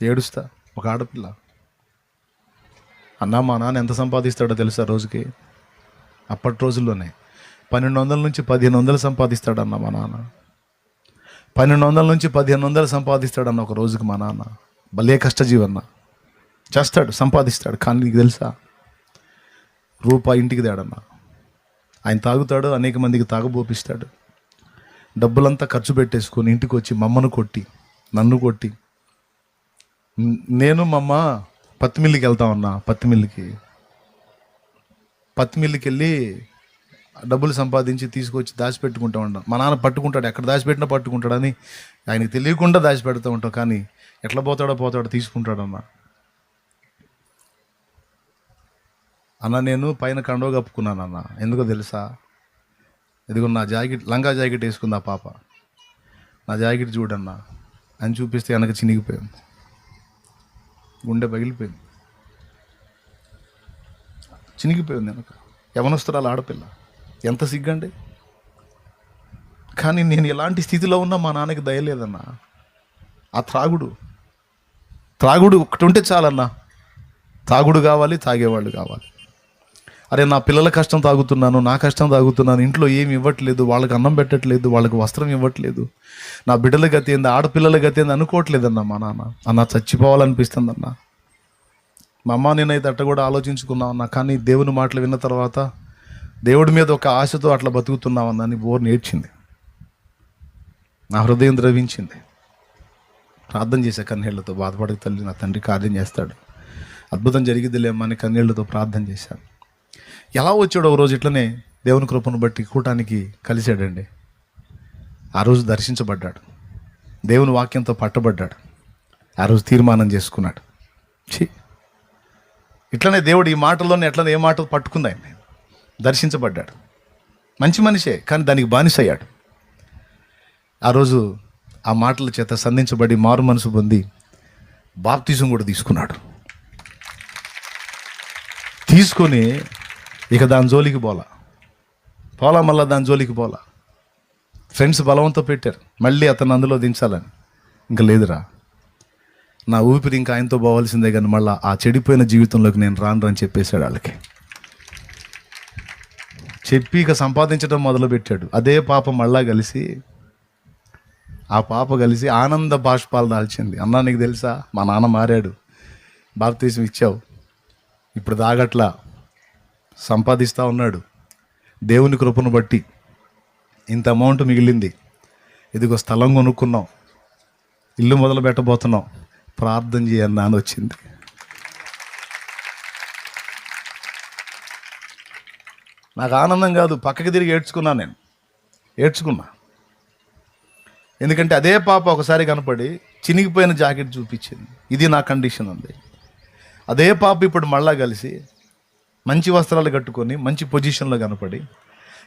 ఏడుస్తా. ఒక ఆడపిల్ల, అన్నా మా నాన్న ఎంత సంపాదిస్తాడో తెలుసా రోజుకి? అప్పటి రోజుల్లోనే 1200 నుంచి 1500 సంపాదిస్తాడన్న మా నాన్న. 1200 నుంచి 1500 సంపాదిస్తాడన్న ఒక రోజుకి మా నాన్న. భలే కష్టజీవన్న, చేస్తాడు, సంపాదిస్తాడు, కానీ నీకు తెలుసా, రూపాయి ఇంటికి తేడన్నా. ఆయన తాగుతాడు, అనేక మందికి తాగబోపిస్తాడు, డబ్బులంతా ఖర్చు పెట్టేసుకొని ఇంటికి వచ్చి మమ్మను కొట్టి, నన్ను కొట్టి, నేను మమ్మ పత్తి మిల్లుకి వెళ్తామన్నా, పత్తి మిల్లుకి వెళ్ళి డబ్బులు సంపాదించి తీసుకొచ్చి దాచిపెట్టుకుంటూ ఉంటాం. మా నాన్న పట్టుకుంటాడు, ఎక్కడ దాచిపెట్టినా పట్టుకుంటాడని ఆయనకి తెలియకుండా దాచిపెడుతూ ఉంటాం. కానీ ఎట్లా పోతాడో తీసుకుంటాడన్న. అన్న నేను పైన కండవ కప్పుకున్నానన్న, ఎందుకో తెలుసా? ఇదిగో నా జాకెట్, లంగా జాకెట్ వేసుకుంది ఆ పాప. నా జాకెట్ చూడన్నా అని చూపిస్తే వెనక చినిగిపోయింది, గుండె పగిలిపోయింది, చినిగిపోయింది వెనక. యవనస్తురాలు ఆడపిల్ల, ఎంత సిగ్గండి. కానీ నేను ఎలాంటి స్థితిలో ఉన్నా మా నాన్నకి దయలేదన్నా. ఆ త్రాగుడు ఒకటి ఉంటే చాలన్నా. తాగుడు కావాలి, తాగేవాళ్ళు కావాలి. అరే నా పిల్లల కష్టం తాగుతున్నాను, నా కష్టం తాగుతున్నాను, ఇంట్లో ఏమి ఇవ్వట్లేదు, వాళ్ళకి అన్నం పెట్టట్లేదు, వాళ్ళకి వస్త్రం ఇవ్వట్లేదు, నా బిడ్డల గతి ఏంది, ఆడపిల్లల గతి ఏంది అనుకోవట్లేదన్నా మా నాన్న. అన్న చచ్చిపోవాలనిపిస్తుందన్నా. మా అమ్మ నేనైతే అట్ట కూడా ఆలోచించుకున్నామన్నా. కానీ దేవుని మాటలు విన్న తర్వాత దేవుడి మీద ఒక ఆశతో అట్లా బతుకుతున్నామన్నా అని బోర్ నేర్చింది. నా హృదయం ద్రవించింది. ప్రార్థన చేసే కన్నీళ్లతో, బాధపడే తల్లి నా తండ్రి కార్యం చేస్తాడు, అద్భుతం జరిగిద్దిలేమ్మా అని కన్నీళ్లతో ప్రార్థన చేశాను. ఎలా వచ్చాడో ఒక రోజు ఇట్లనే దేవుని కృపను బట్టి కూటానికి కలిశాడండి. ఆ రోజు దర్శించబడ్డాడు, దేవుని వాక్యంతో పట్టబడ్డాడు. ఆ రోజు తీర్మానం చేసుకున్నాడు. ఇట్లనే దేవుడు ఈ మాటల్లోనే ఎట్లనే ఏ మాట పట్టుకుంది ఆయన. దర్శించబడ్డాడు, మంచి మనిషే, కానీ దానికి బానిసయ్యాడు. ఆ రోజు ఆ మాటల చేత సంధించబడి మారు మనసు పొంది బాప్తిజం కూడా తీసుకొని ఇక దాని జోలికి పోలా మళ్ళీ దాని జోలికి పోలా. ఫ్రెండ్స్ బలవంతం పెట్టారు మళ్ళీ అతను అందులో దించాలని. ఇంకా లేదురా, నా ఊపిరి ఇంకా ఆయనతో పోవాల్సిందే, కానీ మళ్ళీ ఆ చెడిపోయిన జీవితంలోకి నేను రాను అని చెప్పేశాడు వాళ్ళకి. చెప్పి ఇక సంపాదించడం మొదలుపెట్టాడు. అదే పాప మళ్ళా కలిసి, ఆ పాప కలిసి ఆనంద బాష్పాలు దాల్చింది. అన్నా నీకు తెలుసా, మా నాన్న మారాడు, బాప్తీసం ఇచ్చావు, ఇప్పుడు దాగట్లా సంపాదిస్తూ ఉన్నాడు, దేవుని కృపను బట్టి ఇంత అమౌంట్ మిగిలింది, ఇదిగో స్థలం కొనుక్కున్నాం, ఇల్లు మొదలు పెట్టబోతున్నాం, ప్రార్థన చేయన్నా అని వచ్చింది. నాకు ఆనందం కాదు, పక్కకి తిరిగి ఏడ్చుకున్నా. ఎందుకంటే అదే పాప ఒకసారి కనపడి చినిగిపోయిన జాకెట్ చూపించింది, ఇది నా కండిషన్ ఉంది. అదే పాప ఇప్పుడు మళ్ళా కలిసి మంచి వస్త్రాలు కట్టుకొని మంచి పొజిషన్లో కనపడి,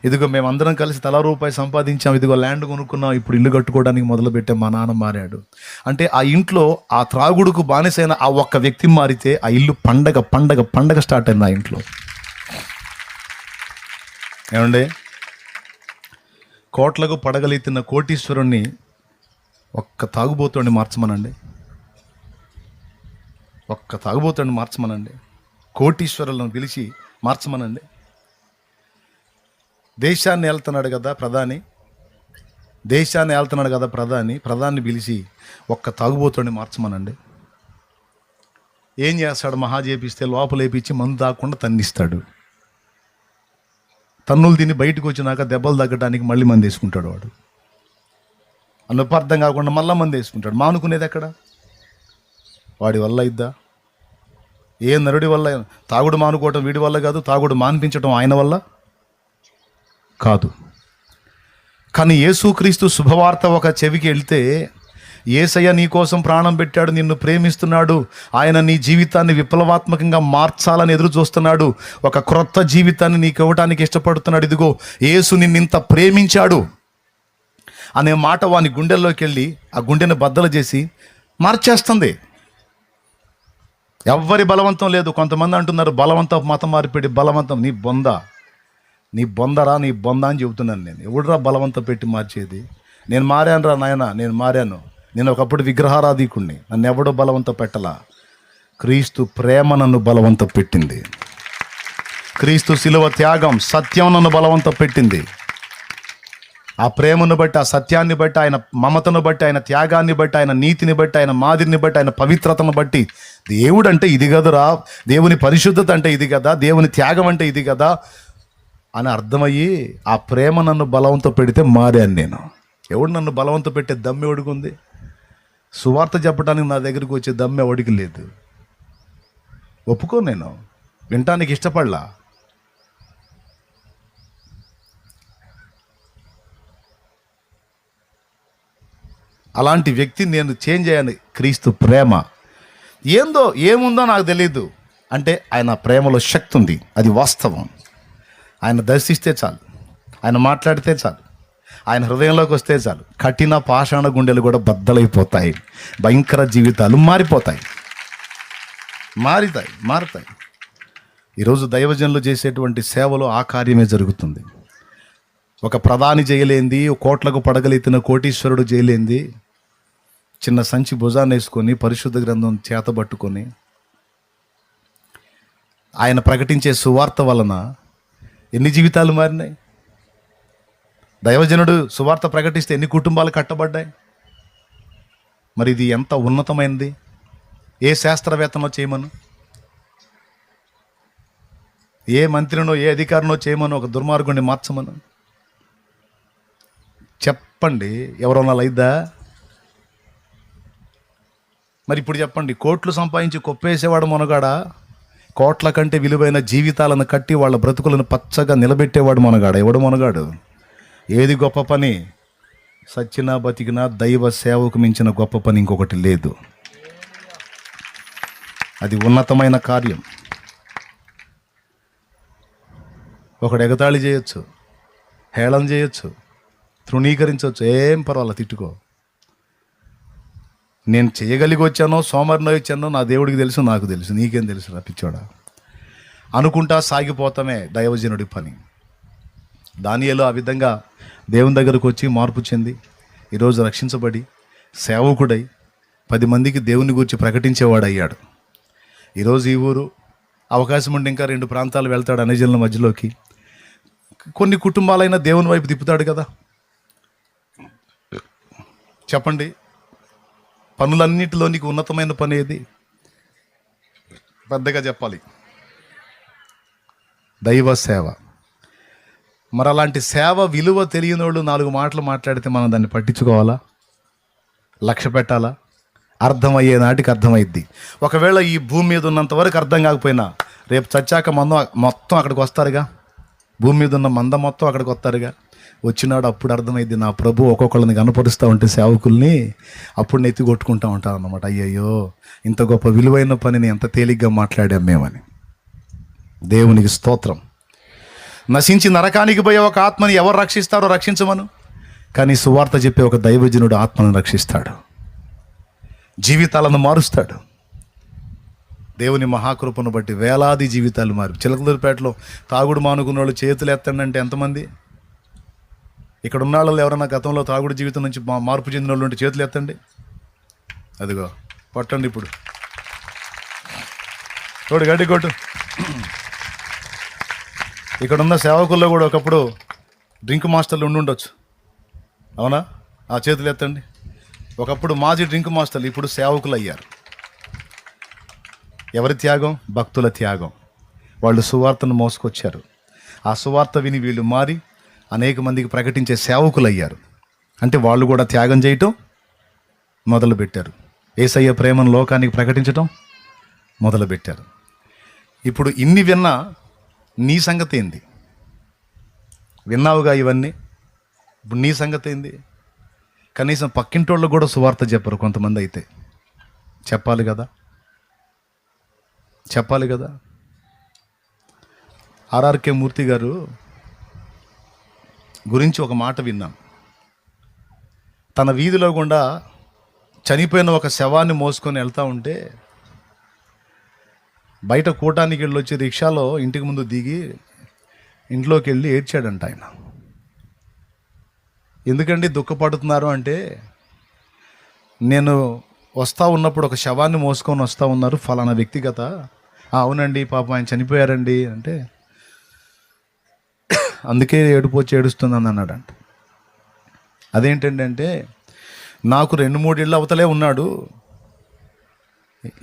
ఇదిగో మేమందరం కలిసి తలా రూపాయి సంపాదించాం, ఇదిగో ల్యాండ్ కొనుక్కున్నాం, ఇప్పుడు ఇల్లు కట్టుకోవడానికి మొదలుపెట్టాం, మా నాన్న మారాడు అంటే ఆ ఇంట్లో ఆ త్రాగుడుకు బానిసైన ఆ ఒక్క వ్యక్తి మారితే ఆ ఇల్లు పండగ స్టార్ట్ అయింది ఆ ఇంట్లో. ఏమండి, కోట్లకు పడగలెత్తిన కోటీశ్వరుణ్ణి ఒక్క తాగుబోతుని మార్చమనండి, కోటీశ్వరులను పిలిచి మార్చమనండి. దేశాన్ని ఏళ్తున్నాడు కదా ప్రధాని పిలిచి ఒక్క తాగుబోతుని మార్చమనండి. ఏం చేస్తాడు? మహా చేపిస్తే లోపలేపించి మందు తాగకుండా తన్నిస్తాడు. తన్నులు తిని బయటకు వచ్చినాక దెబ్బలు తగ్గడానికి మళ్ళీ మంది వేసుకుంటాడు వాడు. నొప్పి అర్థం కాకుండా మళ్ళీ మంది వేసుకుంటాడు. మానుకునేది ఎక్కడ? వాడి వల్ల ఇద్దా? ఏ నరుడి వల్ల? తాగుడు మానుకోవటం వీడి వల్ల కాదు, తాగుడు మాన్పించటం ఆయన వల్ల కాదు. కానీ యేసుక్రీస్తు శుభవార్త ఒక చెవికి వెళ్తే, యేసయ్య నీ కోసం ప్రాణం పెట్టాడు, నిన్ను ప్రేమిస్తున్నాడు, ఆయన నీ జీవితాన్ని విప్లవాత్మకంగా మార్చాలని ఎదురు చూస్తున్నాడు, ఒక క్రొత్త జీవితాన్ని నీకు ఇవ్వడానికి ఇష్టపడుతున్నాడు, ఇదిగో యేసు నిన్నింత ప్రేమించాడు అనే మాట వాని గుండెల్లోకి వెళ్ళి ఆ గుండెని బద్దలు చేసి మార్చేస్తుంది. ఎవ్వరి బలవంతం లేదు. కొంతమంది అంటున్నారు బలవంత మతం మార్పిడి, బలవంతం. నీ బొంద అని చెబుతున్నాను నేను. ఎవడురా బలవంతం పెట్టి మార్చేది? నేను మారాను రా నాయన, నేను ఒకప్పుడు విగ్రహారాధికుణ్ణి, నన్ను ఎవడో బలవంత పెట్టలా. క్రీస్తు ప్రేమ నన్ను బలవంత పెట్టింది. క్రీస్తు శిలువ త్యాగం, సత్యం నన్ను బలవంత పెట్టింది. ఆ ప్రేమను బట్టి, ఆ సత్యాన్ని బట్టి, ఆయన మమతను బట్టి, ఆయన త్యాగాన్ని బట్టి, ఆయన నీతిని బట్టి, ఆయన మాదిరిని బట్టి, ఆయన పవిత్రతను బట్టి, దేవుడు అంటే ఇది కదరా, దేవుని పరిశుద్ధత అంటే ఇది కదా, దేవుని త్యాగం అంటే ఇది కదా అని అర్థమయ్యి ఆ ప్రేమ నన్ను బలవంత పెడితే మారాను నేను. ఎవడు నన్ను బలవంత పెట్టే దమ్మె ఎవడికి? సువార్త చెప్పడానికి నా దగ్గరికి వచ్చే దమ్మె ఎవడికి లేదు. ఒప్పుకో, నేను వినటానికి ఇష్టపడలా. అలాంటి వ్యక్తిని నేను చేంజ్ అయ్యాను. క్రీస్తు ప్రేమ ఏముందో నాకు తెలియదు, అంటే ఆయన ప్రేమలో శక్తి ఉంది, అది వాస్తవం. ఆయన దర్శిస్తే చాలు, ఆయన మాట్లాడితే చాలు, ఆయన హృదయంలోకి వస్తే చాలు, కఠిన పాషాణ గుండెలు కూడా బద్దలైపోతాయి, భయంకర జీవితాలు మారిపోతాయి. ఈరోజు దైవజనులు చేసేటువంటి సేవలో ఆ కార్యమే జరుగుతుంది. ఒక ప్రధాని చేయలేంది, కోట్లకు పడగలెత్తిన కోటీశ్వరుడు చేయలేంది, చిన్న సంచి భుజాన్ని వేసుకొని పరిశుద్ధ గ్రంథం చేతబట్టుకొని ఆయన ప్రకటించే సువార్త వలన ఎన్ని జీవితాలు మారినాయి. దైవజనుడు సువార్త ప్రకటిస్తే ఎన్ని కుటుంబాలు కట్టబడ్డాయి. మరి ఇది ఎంత ఉన్నతమైనది. ఏ శాస్త్రవేత్తనో చేయమను, ఏ మంత్రినో ఏ అధికారినో చేయమను, ఒక దుర్మార్గుడిని మార్చమను చెప్పండి, ఎవరన్నా లైద్దా? మరి ఇప్పుడు చెప్పండి, కోట్లు సంపాదించి కొప్పేసేవాడు మొనగాడా, కోట్ల కంటే విలువైన జీవితాలను కట్టి వాళ్ళ బ్రతుకులను పచ్చగా నిలబెట్టేవాడు మొనగాడా? ఎవడు మొనగాడు? ఏది గొప్ప పని? సచ్చినా బతికినా దైవ సేవకు మించిన గొప్ప పని ఇంకొకటి లేదు. అది ఉన్నతమైన కార్యం. ఒకడు ఎగతాళి చేయొచ్చు, హేళన చేయొచ్చు, తృణీకరించవచ్చు, ఏం పర్వాలేదు, తిట్టుకో. నేను చేయగలిగి వచ్చానో సోమరినో వచ్చానో నా దేవుడికి తెలుసు, నాకు తెలుసు, నీకేం తెలుసు రా పిచ్చోడా అనుకుంటా సాగిపోతామే దైవజనుడి పని. దానియేలు ఆ విధంగా దేవుని దగ్గరకు వచ్చి మార్పు చెంది ఈరోజు రక్షించబడి సేవకుడై 10 మందికి దేవుని గురించి ప్రకటించేవాడు అయ్యాడు. ఈరోజు ఈ ఊరు అవకాశం ఉండి ఇంకా 2 ప్రాంతాలు వెళ్తాడు అనేజనుల మధ్యలోకి. కొన్ని కుటుంబాలైనా దేవుని వైపు తిప్పుతాడు కదా. చెప్పండి, పనులన్నిటిలో నీకు ఉన్నతమైన పని ఏది? పెద్దగా చెప్పాలి, దైవ సేవ. మరి అలాంటి సేవ విలువ తెలియని వాళ్ళు 4 మాటలు మాట్లాడితే మనం దాన్ని పట్టించుకోవాలా? లక్ష్య పెట్టాలా? అర్థమయ్యే నాటికి అర్థమైద్ది. ఒకవేళ ఈ భూమి మీద ఉన్నంత వరకు అర్థం కాకపోయినా రేపు చచ్చాక మొత్తం అక్కడికి వస్తారుగా. భూమి మీద ఉన్న మంద మొత్తం అక్కడికి వస్తారుగా. వచ్చినాడు అప్పుడు అర్థమైంది. నా ప్రభు ఒక్కొక్కళ్ళని కనపరుస్తూ ఉంటే సేవకుల్ని అప్పుడు నెత్తి కొట్టుకుంటూ ఉంటాను అన్నమాట. అయ్యయ్యో, ఇంత గొప్ప విలువైన పనిని ఎంత తేలిగ్గా మాట్లాడాం మేమని. దేవునికి స్తోత్రం. నశించి నరకానికి పోయే ఒక ఆత్మని ఎవరు రక్షిస్తారో రక్షించమను, కానీ సువార్త చెప్పే ఒక దైవజనుడు ఆత్మను రక్షిస్తాడు, జీవితాలను మారుస్తాడు. దేవుని మహాకృపను బట్టి వేలాది జీవితాలు మారి. చిలకలూరిపేటలో తాగుడు మానుకున్న వాళ్ళు చేతులు ఎత్తండి అంటే ఎంతమంది? ఇక్కడ ఉన్న వాళ్ళు ఎవరన్నా గతంలో తాగుడు జీవితం నుంచి మార్పు చెందిన వాళ్ళు ఉంటే చేతులు ఎత్తండి. అదిగో కొట్టండి. ఇప్పుడు తోడు గడ్డి కొట్టు. ఇక్కడ ఉన్న సేవకుల్లో కూడా ఒకప్పుడు డ్రింక్ మాస్టర్లు ఉండుండొచ్చు, అవునా? ఆ చేతులు ఎత్తండి. ఒకప్పుడు మాజీ డ్రింక్ మాస్టర్లు ఇప్పుడు సేవకులు అయ్యారు. ఎవరి త్యాగం? భక్తుల త్యాగం. వాళ్ళు సువార్తను మోసుకొచ్చారు. ఆ సువార్త విని వీళ్ళు మారి అనేక మందికి ప్రకటించే సేవకులు అయ్యారు. అంటే వాళ్ళు కూడా త్యాగం చేయటం మొదలుపెట్టారు. యేసయ్య ప్రేమను లోకానికి ప్రకటించటం మొదలుపెట్టారు. ఇప్పుడు ఇన్ని విన్నా నీ సంగతి ఏంది? విన్నావుగా ఇవన్నీ, ఇప్పుడు నీ సంగతి ఏంది? కనీసం పక్కింటోళ్ళు కూడా సువార్త చెప్పరు కొంతమంది. అయితే చెప్పాలి కదా. ఆర్ఆర్కే మూర్తి గారు గురించి ఒక మాట విన్నాం. తన వీధిలో గుండా చనిపోయిన ఒక శవాన్ని మోసుకొని వెళ్తూ ఉంటే బయట కూటానికి వెళ్ళి వచ్చి రిక్షాలో ఇంటికి ముందు దిగి ఇంట్లోకి వెళ్ళి ఏడ్చాడంట ఆయన. ఎందుకండి దుఃఖపడుతున్నారు అంటే, నేను వస్తూ ఉన్నప్పుడు ఒక శవాన్ని మోసుకొని వస్తూ ఉన్నారు ఫలానా వ్యక్తిగత. అవునండి, పాపం ఆయన చనిపోయారండి అంటే, అందుకే ఏడుపు వచ్చి ఏడుస్తుందని అన్నాడంట. అదేంటండి అంటే, నాకు 2-3 ఇళ్ళు అవతలే ఉన్నాడు,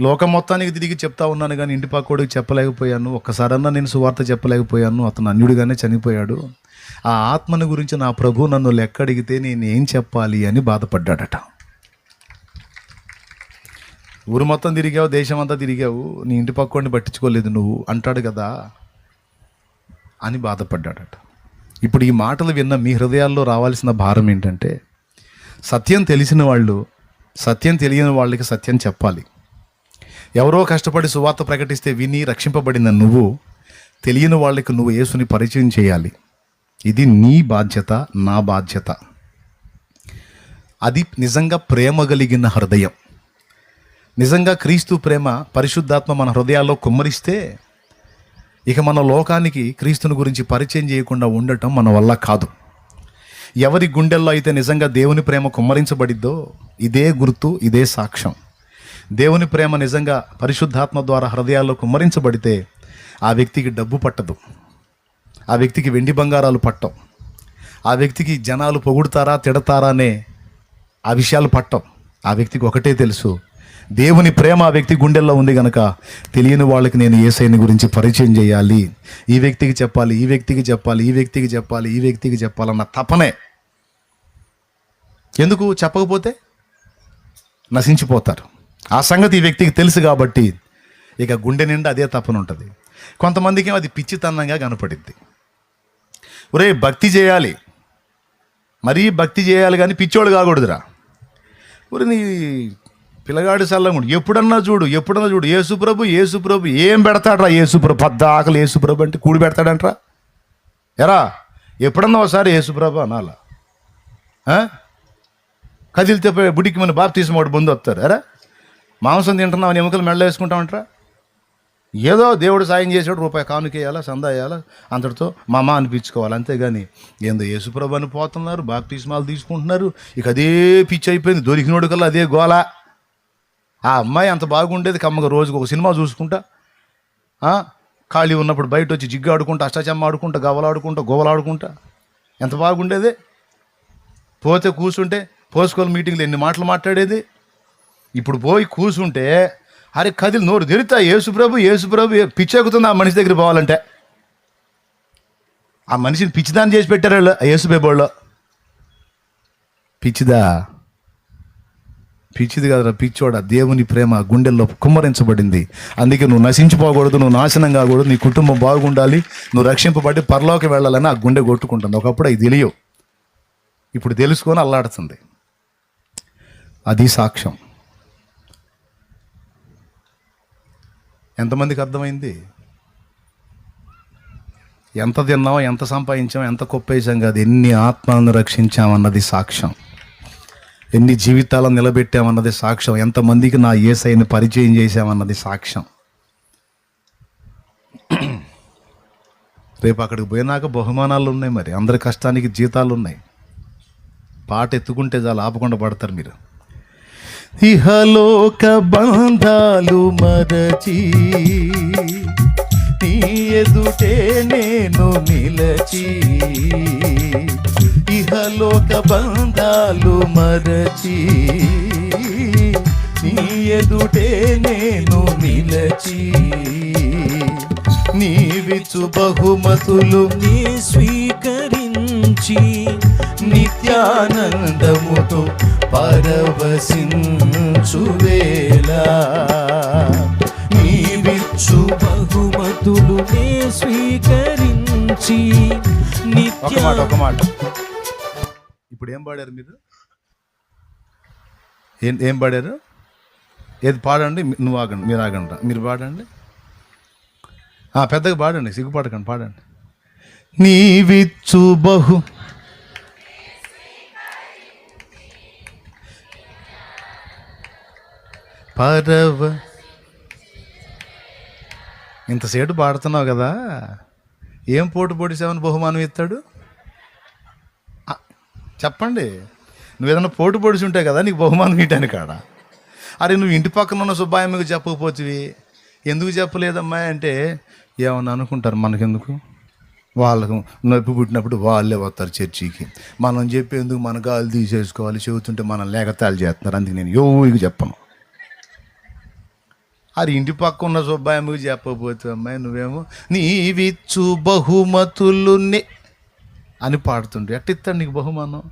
లోకం మొత్తానికి తిరిగి చెప్తా ఉన్నాను కానీ ఇంటి పక్కోడికి చెప్పలేకపోయాను, ఒక్కసారన్నా నేను సువార్త చెప్పలేకపోయాను, అతను అన్యుడిగానే చనిపోయాడు. ఆ ఆత్మని గురించి నా ప్రభు నన్ను లెక్కడిగితే నేను ఏం చెప్పాలి అని బాధపడ్డాడట. ఊరు మొత్తం తిరిగావు, దేశం అంతా తిరిగావు, నీ ఇంటి పక్కోడిని పట్టించుకోలేదు నువ్వు అంటాడు కదా అని బాధపడ్డాడట. ఇప్పుడు ఈ మాటలు విన్న మీ హృదయాల్లో రావాల్సిన భారం ఏంటంటే, సత్యం తెలిసిన వాళ్ళు సత్యం తెలియని వాళ్ళకి సత్యం చెప్పాలి. ఎవరో కష్టపడి సువార్త ప్రకటిస్తే విని రక్షింపబడిన నువ్వు తెలియని వాళ్ళకి నువ్వు యేసుని పరిచయం చేయాలి. ఇది నీ బాధ్యత, నా బాధ్యత. అది నిజంగా ప్రేమ కలిగిన హృదయం. నిజంగా క్రీస్తు ప్రేమ, పరిశుద్ధాత్మ మన హృదయాల్లో కుమ్మరిస్తే ఇక మన లోకానికి క్రీస్తుని గురించి పరిచయం చేయకుండా ఉండటం మన వల్ల కాదు. ఎవరి గుండెల్లో అయితే నిజంగా దేవుని ప్రేమ కుమ్మరించబడిద్దో ఇదే గుర్తు, ఇదే సాక్ష్యం. దేవుని ప్రేమ నిజంగా పరిశుద్ధాత్మ ద్వారా హృదయాల్లో కుమ్మరించబడితే ఆ వ్యక్తికి డబ్బు పట్టదు, ఆ వ్యక్తికి వెండి బంగారాలు పట్టవు, ఆ వ్యక్తికి జనాలు పొగుడుతారా తిడతారా అనే ఆ విషయాలు పట్టవు. ఆ వ్యక్తికి ఒకటే తెలుసు, దేవుని ప్రేమ ఆ వ్యక్తి గుండెల్లో ఉంది కనుక తెలియని వాళ్ళకి నేను యేసయ్యని గురించి పరిచయం చేయాలి, ఈ వ్యక్తికి చెప్పాలి, ఈ వ్యక్తికి చెప్పాలి, ఈ వ్యక్తికి చెప్పాలి, ఈ వ్యక్తికి చెప్పాలన్న తపనే. ఎందుకు చెప్పకపోతే నశించిపోతారు. ఆ సంగతి ఈ వ్యక్తికి తెలుసు కాబట్టి ఇక గుండె నిండా అదే తపన ఉంటుంది. కొంతమందికి అది పిచ్చితనంగా కనపడిద్ది. ఒరే భక్తి చేయాలి, మరీ భక్తి చేయాలి కానీ పిచ్చోడు కాకూడదురా. ఒరే నీ పిల్లగాడి సల్లంగుడు ఎప్పుడన్నా చూడు యేసుప్రభు ఏం పెడతాడ్రా యేసుప్రభు, పద్దాకలు యేసుప్రభు అంటే కూడి పెడతాడంట్రా. ఎరా ఎప్పుడన్నా ఒకసారి యేసుప్రభు అనాలా? కదిలితే బుడికి మన బాప్తిజం వాడు బంధు వస్తారు. ఎరా మాంసం తింటున్నావు, ఎముకలు మెళ్ళ వేసుకుంటామంటరా. ఏదో దేవుడు సాయం చేసాడు, రూపాయి కానుకేయాలా, సందా వేయాలా, అంతటితో మామ అనిపించుకోవాలి. అంతేగాని ఏందో యేసుప్రభు అని పోతున్నారు, బాప్తిస్మాలు తీసుకుంటున్నారు. ఇక అదే పిచ్చి అయిపోయింది, దొరికినోడు కల్లా అదే గోల. ఆ అమ్మాయి అంత బాగుండేది, కమ్మగా రోజుకు ఒక సినిమా చూసుకుంటా, ఖాళీ ఉన్నప్పుడు బయట వచ్చి జిగ్గు ఆడుకుంటా, అష్టాచమ్మ ఆడుకుంటా, గవ్వలాడుకుంటా, గోవలాడుకుంటా, ఎంత బాగుండేది. పోతే కూర్చుంటే పోసుకోలు మీటింగ్లో ఎన్ని మాటలు మాట్లాడేది. ఇప్పుడు పోయి కూర్చుంటే అరే కదిలి నోరు తెరితా యేసుప్రభు పిచ్చెక్కుతుంది. ఆ మనిషి దగ్గర పోవాలంటే ఆ మనిషిని పిచ్చిదాన్ని చేసి పెట్టారు వాళ్ళు యేసుబేబోళ్ళు. పిచ్చిది కదరా, పిచ్చోడా. దేవుని ప్రేమ గుండెల్లో కుమ్మరించబడింది. అందుకే నువ్వు నశించిపోకూడదు, నువ్వు నాశనం కాకూడదు, నీ కుటుంబం బాగుండాలి, నువ్వు రక్షింపబడి పరలోకి వెళ్ళాలని ఆ గుండె కొట్టుకుంటుంది. ఒకప్పుడు అది తెలియవు, ఇప్పుడు తెలుసుకొని అల్లాడుతుంది. అది సాక్ష్యం. ఎంతమందికి అర్థమైంది? ఎంత తిన్నామో, ఎంత సంపాదించామో, ఎంత కొప్పేసాం కాదు, ఎన్ని ఆత్మలను రక్షించామన్నది సాక్ష్యం, ఎన్ని జీవితాలను నిలబెట్టామన్నది సాక్ష్యం, ఎంతమందికి నా యేసయ్యని పరిచయం చేశామన్నది సాక్ష్యం. రేపు అక్కడికి పోయినాక బహుమానాలు ఉన్నాయి, మరి అందరి కష్టానికి జీతాలు ఉన్నాయి. పాట ఎత్తుకుంటే చాలు, ఆపకుండా పడతారు మీరు. ఇహలోక బంధాలు మరచి నీ ఎదుటే నేను నిలచి, ఇహలోక బంధాలు మరచి నీ ఎదుటే నేను నిలచి, నీవిచ్చు బహుమతులు నీ స్వీకరించి నిత్యానందముతో పరవశించువేళ, నీవిచ్చు బహుమతులు నే స్వీకరించి ఒక మాట ఇప్పుడు ఏం పాడారు మీరు? ఏం పాడారు? ఏది పాడండి. నువ్వు ఆగండి, మీరు ఆగండి, మీరు పాడండి. పెద్దగా పాడండి, సిగ్గుపడకండి, పాడండి. నీవిచ్చు బహు పరవ. ఇంతసేటు పాడుతున్నావు కదా, ఏం పోటు పొడిసావని బహుమానం ఇస్తాడు చెప్పండి. నువ్వు ఏదైనా పోటు పొడిచి ఉంటే కదా నీకు బహుమానం ఇటాను కాడ. అరే నువ్వు ఇంటి పక్కన ఉన్న సుబ్బాయమ్మకి చెప్పకపోతివి, ఎందుకు చెప్పలేదమ్మా అంటే ఏమన్నా అనుకుంటారు, మనకెందుకు, వాళ్ళకు నొప్పి పుట్టినప్పుడు వాళ్ళే వస్తారు చర్చికి, మనం చెప్పేందుకు మన గాలి తీసేసుకోవాలి, చెబుతుంటే మనం లేకతాలు చేస్తున్నారు, అందుకు నేను ఎవరికి చెప్పను. అది ఇంటి పక్క ఉన్న సుబ్బాయమ్మకి చెప్పకపోతే అమ్మాయి నువ్వేమో నీవిచ్చు బహుమతులు అని పాడుతుంటే ఎట్ట ఇస్తాడు నీకు బహుమానం?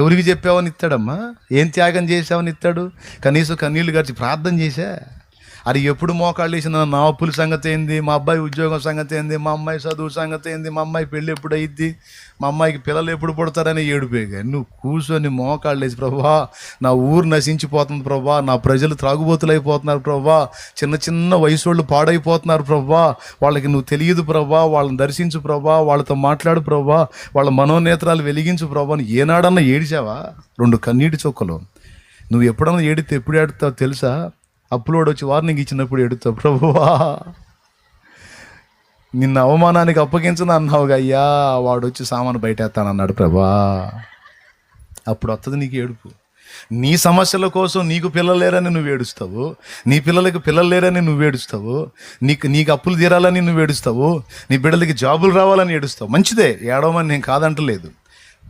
ఎవరికి చెప్పావని ఇస్తాడమ్మా? ఏం త్యాగం చేసావని ఇస్తాడు? కనీసం కన్నీళ్ళు గడిచి ప్రార్థన చేశా, అది ఎప్పుడు మోకాళ్ళు వేసిన నా అప్పుల సంగతి ఏంది, మా అబ్బాయి ఉద్యోగం సంగతి ఏంది, మా అమ్మాయి చదువు సంగతి ఏంది, మా అమ్మాయి పెళ్ళి ఎప్పుడు అయ్యిద్ది, మా అమ్మాయికి పిల్లలు ఎప్పుడు పుడతారని ఏడుపోయి నువ్వు కూర్చొని మోకాళ్ళు వేసి ప్రభా నా ఊరు నశించిపోతుంది ప్రభా, నా ప్రజలు త్రాగుబోతులు అయిపోతున్నారు ప్రభా, చిన్న చిన్న వయసు వాళ్ళు పాడైపోతున్నారు ప్రభా, వాళ్ళకి నువ్వు తెలియదు ప్రభా, వాళ్ళని దర్శించు ప్రభా, వాళ్ళతో మాట్లాడు ప్రభా, వాళ్ళ మనోనేత్రాలు వెలిగించు ప్రభా అని ఏనాడన్నా ఏడిచావా? 2 కన్నీటి చుక్కలు. నువ్వు ఎప్పుడన్నా ఏడితే ఎప్పుడు ఏడుతావు తెలుసా? అప్పులోడు వచ్చి వార్నింగ్ ఇచ్చినప్పుడు ఎడుతావు, ప్రభువా నిన్న అవమానానికి అప్పగించను అన్నావుగా అయ్యా, వాడు వచ్చి సామాను బయటేస్తానన్నాడు ప్రభా. అప్పుడు వస్తుంది నీకు ఏడుపు. నీ సమస్యల కోసం నీకు పిల్లలు లేరని నువ్వు ఏడుస్తావు, నీ పిల్లలకి పిల్లలు లేరని నువ్వు ఏడుస్తావు, నీకు అప్పులు తీరాలని నువ్వు ఏడుస్తావు, నీ బిడ్డలకి జాబులు రావాలని ఏడుస్తావు. మంచిదే, ఏడవమని నేను కాదంటలేదు.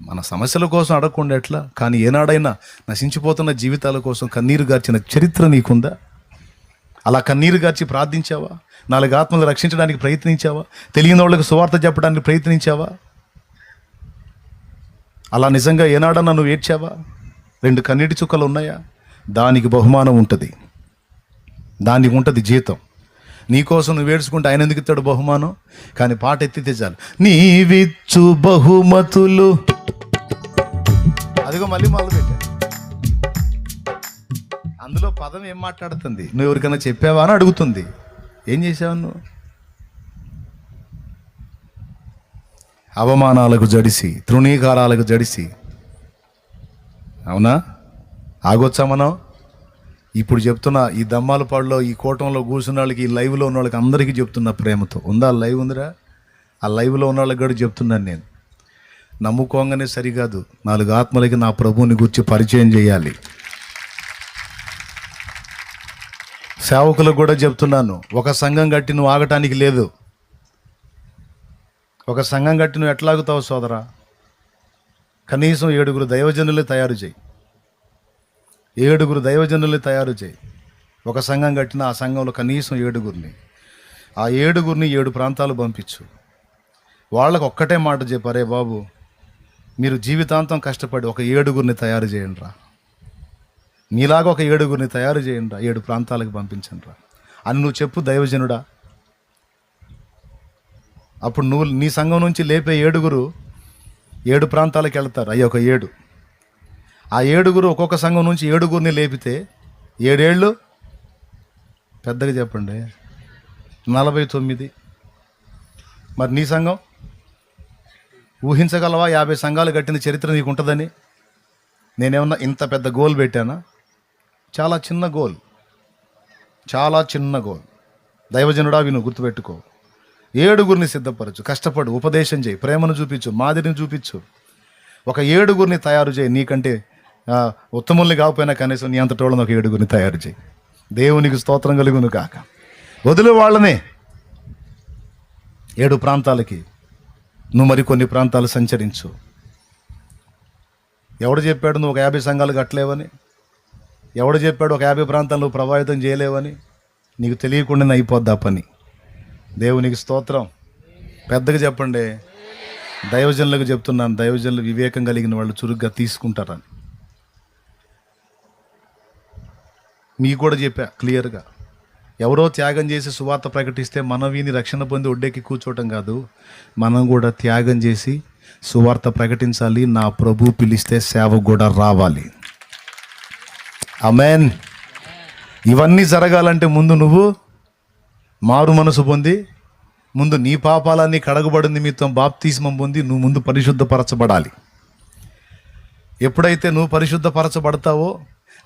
మన సమస్యల కోసం అడగకుండా ఎట్లా? కానీ ఏనాడైనా నశించిపోతున్న జీవితాల కోసం కన్నీరు గార్చిన చరిత్ర నీకుందా? అలా కన్నీరు గార్చి ప్రార్థించావా? 4 ఆత్మలు రక్షించడానికి ప్రయత్నించావా? తెలియని వాళ్ళకి సువార్త చెప్పడానికి ప్రయత్నించావా? అలా నిజంగా ఏనాడన్నా నువ్వు ఏడ్చావా? 2 కన్నీటి చుక్కలు ఉన్నాయా? దానికి బహుమానం ఉంటుంది, దానికి ఉంటుంది జీతం. నీకోసం నువ్వు ఏడ్చుకుంటే ఆయన ఎందుకు ఇస్తాడు బహుమానం? కానీ పాట ఎత్తితే చాలు, నీవిచ్చు బహుమతులు. అదిగో మళ్ళీ మొదలు పెట్టాను. అందులో పదం ఏం మాట్లాడుతుంది? నువ్వు ఎవరికైనా చెప్పావా అని అడుగుతుంది. ఏం చేసావు నువ్వు? అవమానాలకు జడిసి, తృణీకారాలకు జడిసి. అవునా? ఆగొచ్చా మనం? ఇప్పుడు చెప్తున్నా, ఈ దమ్మాలపాడులో ఈ కూటంలో కూర్చున్న వాళ్ళకి, ఈ లైవ్లో ఉన్న వాళ్ళకి అందరికీ చెప్తున్నా ప్రేమతో. ఉందా లైవ్? ఉందిరా? ఆ లైవ్లో ఉన్న వాళ్ళకి కూడా చెప్తున్నాను నేను. నమ్ముకోగానే సరికాదు, 4 ఆత్మలకి నా ప్రభువుని గురించి పరిచయం చేయాలి. సేవకులకు కూడా చెప్తున్నాను, ఒక సంఘం కట్టి నువ్వు ఆగటానికి లేదు. ఒక సంఘం కట్టి నువ్వు ఎట్లాగుతావు సోదరా? కనీసం 7 దైవజనులు తయారు చేయి. 7 దైవజనులు తయారు చేయి. ఒక సంఘం కట్టిన ఆ సంఘంలో కనీసం 7. ఆ 7 ప్రాంతాలు పంపించు. వాళ్ళకు ఒక్కటే మాట చెప్పారే బాబు, మీరు జీవితాంతం కష్టపడి ఒక 7 తయారు చేయండి రా, మీలాగా ఒక 7 తయారు చేయండి రా, 7 ప్రాంతాలకు పంపించండి రా అని నువ్వు చెప్పు దైవజనుడా. అప్పుడు నువ్వు నీ సంఘం నుంచి లేపే 7 ప్రాంతాలకు వెళ్తారు. అయ్యి ఒక 7. ఆ 7 ఒక్కొక్క సంఘం నుంచి 7 లేపితే 7 ఏళ్ళు పెద్దగా చెప్పండి 49. మరి నీ సంఘం ఊహించగలవా? 50 సంఘాలు కట్టిన చరిత్ర నీకు ఉంటుందని? నేనేమన్నా ఇంత పెద్ద గోల్ పెట్టానా? చాలా చిన్న గోల్, చాలా చిన్న గోల్. దైవజనుడా విను, గుర్తుపెట్టుకో. 7 సిద్ధపరచు, కష్టపడు, ఉపదేశం చేయి, ప్రేమను చూపించు, మాదిరిని చూపించు. ఒక 7 తయారు చేయి. నీకంటే ఉత్తముల్ని కాకపోయినా కనీసం నీ అంతటి వాళ్ళని ఒక 7 తయారు చేయి. దేవునికి స్తోత్రం కలుగును కాక. వదిలే వాళ్ళనే 7 ప్రాంతాలకి నువ్వు మరి కొన్ని ప్రాంతాలు సంచరించు. ఎవడు చెప్పాడు నువ్వు ఒక 50 సంఘాలు కట్టలేవని? ఎవడు చెప్పాడు ఒక 50 ప్రాంతాలు నువ్వు ప్రభావితం చేయలేవని? నీకు తెలియకుండానే అయిపోద్ది ఆ పని. దేవునికి స్తోత్రం. పెద్దగా చెప్పండి. దైవజనులకు చెప్తున్నాను, దైవజనులు వివేకం కలిగిన వాళ్ళు చురుగ్గా తీసుకుంటారని. మీకు కూడా చెప్పా క్లియర్గా. ఎవరో త్యాగం చేసి సువార్త ప్రకటిస్తే మనం విని రక్షణ పొంది ఒడ్డెక్కి కూర్చోవటం కాదు, మనం కూడా త్యాగం చేసి సువార్త ప్రకటించాలి. నా ప్రభు పిలిస్తే సేవ కూడా రావాలి. ఆమేన్. ఇవన్నీ జరగాలంటే ముందు నువ్వు మారు మనసు పొంది, ముందు నీ పాపాలన్నీ కడగబడి నిమిత్తం బాప్తిస్మం పొంది నువ్వు ముందు పరిశుద్ధపరచబడాలి. ఎప్పుడైతే నువ్వు పరిశుద్ధపరచబడతావో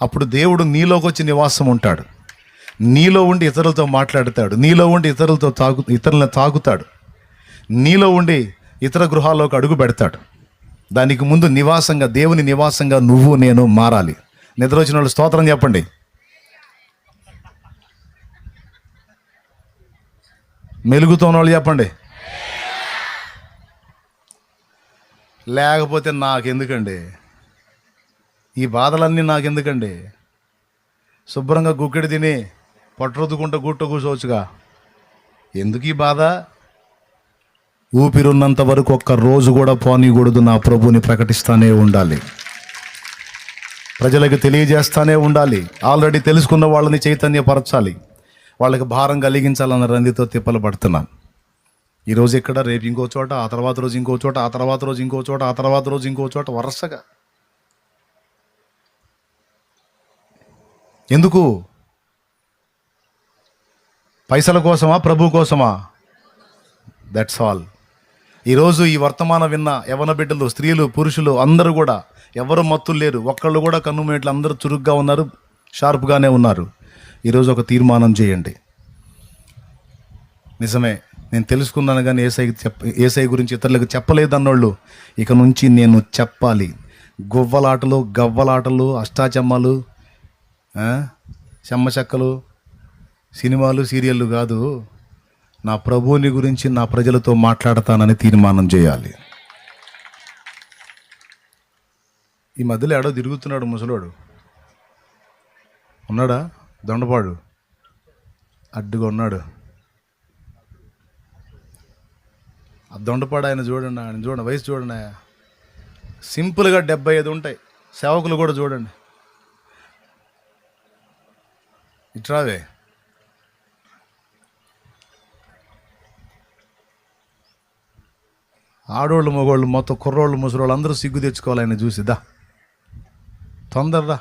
అప్పుడు దేవుడు నీలోకి వచ్చి నివాసం ఉంటాడు. నీలో ఉండి ఇతరులతో మాట్లాడతాడు, నీలో ఉండి ఇతరులను తాగుతాడు, నీలో ఉండి ఇతర గృహాల్లోకి అడుగు పెడతాడు. దానికి ముందు నివాసంగా, దేవుని నివాసంగా నువ్వు నేను మారాలి. నిద్ర వచ్చిన వాళ్ళు స్తోత్రం చెప్పండి. మెలుగుతున్న వాళ్ళు చెప్పండి. లేకపోతే నాకెందుకండి ఈ బాధలన్నీ? నాకెందుకండి? శుభ్రంగా గుక్కెడి తిని పొట్టరుద్దుకుంటూ గుట్ట కూర్చోవచ్చుగా. ఎందుకు ఈ బాధ? ఊపిరున్నంత వరకు ఒక్క రోజు కూడా పోనీకూడదు. నా ప్రభుని ప్రకటిస్తానే ఉండాలి, ప్రజలకు తెలియజేస్తానే ఉండాలి. ఆల్రెడీ తెలుసుకున్న వాళ్ళని చైతన్యపరచాలి. వాళ్ళకి భారం కలిగించాలన్న రందితో తిప్పలు పడుతున్నాను. ఈరోజు ఇక్కడ, రేపు ఇంకో చోట, ఆ తర్వాత రోజు ఇంకో చోట, ఆ తర్వాత రోజు ఇంకో చోట, ఆ తర్వాత రోజు ఇంకో చోట, వరుసగా. ఎందుకు? పైసల కోసమా, ప్రభు కోసమా? That's all. ఈరోజు ఈ వర్తమానం విన్న యవన బిడ్డలు, స్త్రీలు, పురుషులు అందరూ కూడా ఎవరు మత్తులు లేరు. ఒక్కళ్ళు కూడా కన్నుమేట్లు, అందరూ చురుగ్గా ఉన్నారు, షార్ప్గానే ఉన్నారు. ఈరోజు ఒక తీర్మానం చేయండి. నిజమే, నేను తెలుసుకున్నాను కానీ ఏసై గురించి ఇతరులకు చెప్పలేదు అన్నోళ్ళు ఇక నుంచి నేను చెప్పాలి. గువ్వలాటలు, గవ్వలాటలు, అష్టాచమ్మలు, చెమ్మచక్కలు, సినిమాలు, సీరియళ్ళు కాదు, నా ప్రభువుని గురించి నా ప్రజలతో మాట్లాడతానని తీర్మానం చేయాలి. ఈ మధ్యలో ఎడో తిరుగుతున్నాడు ముసలోడు, ఉన్నాడా? దొండపాడు అడ్డుగా ఉన్నాడు. ఆ దొండపాడు ఆయన చూడండి, ఆయన చూడండి, వయసు చూడండి. సింపుల్గా 75 ఉంటాయి. సేవకులు కూడా చూడండి. ఇట్రావే. ఆడోళ్ళు, మగోళ్ళు, మొత్తం కుర్రోళ్ళు, ముసలోళ్ళు అందరూ సిగ్గు తెచ్చుకోవాలి ఆయన చూసిదా. తొందరరా.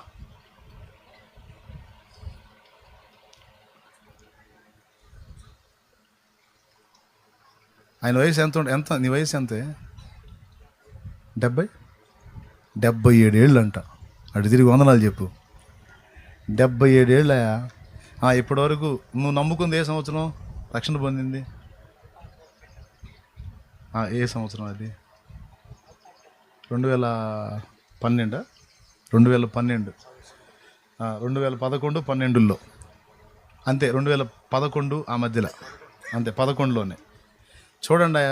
ఆయన వయసు ఎంత నీ వయసు ఎంతే? 77 ఏళ్ళు అంట. అటు తిరిగి వందనాలు చెప్పు. 77 ఏళ్ళయా? ఇప్పటివరకు నువ్వు నమ్ముకుంది ఏ సంవత్సరం? రక్షణ పొందింది ఏ సంవత్సరం? అది 2012, 2012, 2011, 12లో అంతే. 2011 ఆ మధ్యలో అంతే, 11లోనే. చూడండి,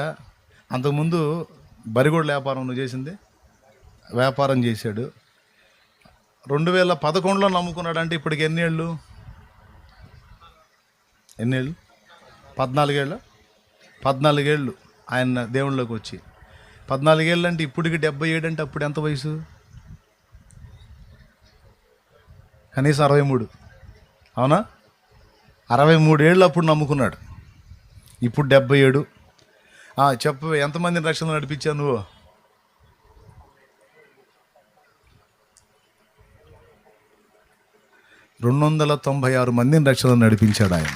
అంతకుముందు బరిగోడ్ల వ్యాపారం నువ్వు చేసింది, వ్యాపారం చేశాడు. 2011లో నమ్ముకున్నాడు అంటే ఇప్పటికి ఎన్ని ఏళ్ళు? 14 ఏళ్ళు. 14 ఏళ్ళు ఆయన దేవుళ్ళలోకి వచ్చి. 14 ఏళ్ళు అంటే ఇప్పటికి 77 అంటే అప్పుడు ఎంత వయసు? కనీసం 63. అవునా? 63 ఏళ్ళు అప్పుడు నమ్ముకున్నాడు, ఇప్పుడు 77. చెప్పు, ఎంతమందిని రక్షణ నడిపించావు నువ్వు? 296 మందిని రక్షణ నడిపించాడు ఆయన.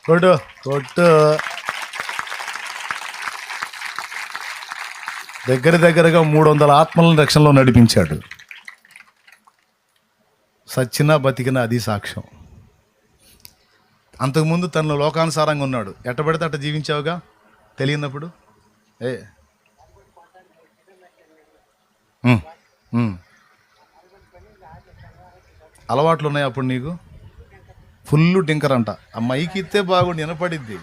కొట్టు. దగ్గరగా 300 ఆత్మలను రక్షణలో నడిపించాడు. సచ్చినా బతికినా అది సాక్ష్యం. అంతకుముందు తనలో లోకానుసారంగా ఉన్నాడు. ఎట్టబడితే అట్ట జీవించావుగా తెలియనప్పుడు. అలవాట్లు ఉన్నాయి అప్పుడు నీకు. ఫుల్ డింకర్ అంట. ఆ మైకి ఇస్తే బాగుండి వినపడిద్ది.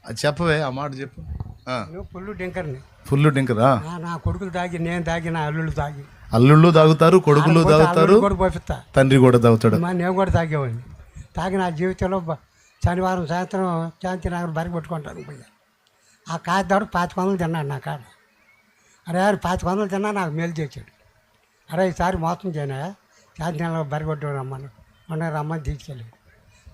అది చెప్పవే, ఆ మాట చెప్పు. ఫుల్ డింకరా? నా కొడుకులు తాగి, నేను తాగి, నా అల్లుళ్ళు తాగుతారు, కొడుకులు తాగుతారు, తండ్రి కూడా తాగుతాడు. నేను కూడా తాగేవాడిని. తాగి నా జీవితంలో శనివారం సాయంత్రం శాంతినగర్ బరికి పెట్టుకుంటాను పోయా. ఆ కాగితాడు 2500 తిన్నాడు నా కాడ. అరే 2500 తిన్నా నాకు మేలు చేశాడు. అరే ఈసారి మోసం చేయనా, శాంతినగర్ బరికి కొట్టు రమ్మని తీసుకెళ్ళి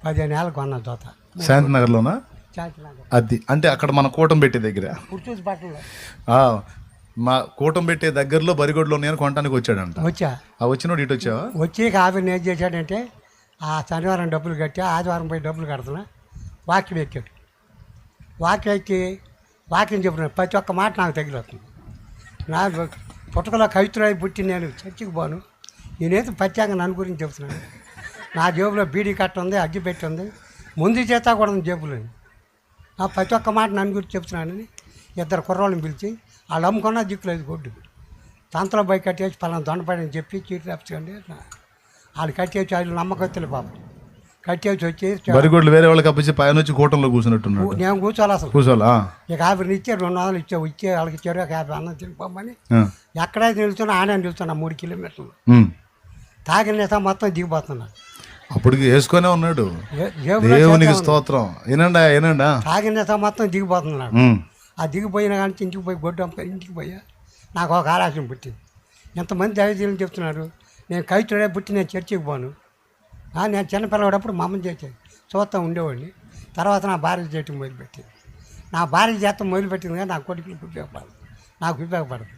15 ఏళ్ళకి కొన్నాను తోత. శాంతినగర్లోనా? శాంతినగర్. అది అంటే అక్కడ మన కూటం పెట్టే దగ్గర, పుట్టూరు పట్టణంలో. మా కూటం పెట్టే దగ్గరలో బరిగొడ్లో నేను కొనడానికి వచ్చాడంట. వచ్చినోడు ఇటు వచ్చావా? వచ్చి కాఫీ ఏం చేశాడంటే, ఆ శనివారం డబ్బులు కట్టి ఆదివారం పోయి డబ్బులు కడుతున్నా వాక్యం ఎక్కాడు. వాక్యం ఎక్కి వాక్యం చెప్పిన ప్రతి ఒక్క మాట నాకు తగిలవుతుంది. నా పుట్టకలో కవిత్రాయి పుట్టి నేను చర్చికి పోను, నేనేదో ప్రత్యేకంగా నన్ను గురించి చెప్తున్నాను. నా జేబులో బీడీ కట్ట ఉంది, అగ్గి పెట్టి ఉంది, ముందు చేత కూడా ఉంది జేబులో. నా ప్రతి ఒక్క మాట నన్ను గురించి చెప్తున్నానని 2 కుర్రోళ్ళని పిలిచి వాళ్ళు అమ్ముకున్నా దిక్కులేదు గొడ్డు. తంతలో పోయి కట్టేసి పలానా దొండపడని చెప్పి చీటీ రాపించండి. వాళ్ళు కట్టేసి వాళ్ళు నమ్మకత్తులు పాపం కట్టేసి వచ్చి బరిగొడ్లు వేరే వాళ్ళకి అప్పచ్చి పైన వచ్చి కూటంలో కూర్చున్నట్టున్నాడు. నేను కూర్చోవాలి అసలు. కూర్చోాలా? ఇక 50 ఇచ్చారు, 200 ఇచ్చే వాళ్ళకి ఇచ్చారు. 50 అన్నం తినిపోమని ఎక్కడైతే నిలుస్తున్నా ఆనే నిలుస్తున్నా 3 కిలోమీటర్లు. తాగిన నేత మొత్తం దిగిపోతున్నాడు. అప్పటికి వేసుకొనే ఉన్నాడు. దేవునికి స్తోత్రం. ఏనండా తాగిన నేత మొత్తం దిగిపోతున్నాడు. ఆ దిగిపోయిన కానీ ఇంటికి పోయి గొడ్డు అమ్ముకొని ఇంటికి పోయా. నాకు ఒక ఆలోచన పుట్టింది, ఎంతమంది దైవజనులు చెప్తున్నారు, నేను కవితుడే పుట్టి నేను చర్చికి పోను. నేను చిన్నపిల్లవాడప్పుడు మా అమ్మని చేసేది చూస్తూ ఉండేవాడిని. తర్వాత నా భార్య చేయటం మొదలుపెట్టింది. నా భార్య చేత మొదలుపెట్టింది కానీ నా కొడుకులకు ఉపయోగపడదు, నాకు ఉపయోగపడదు.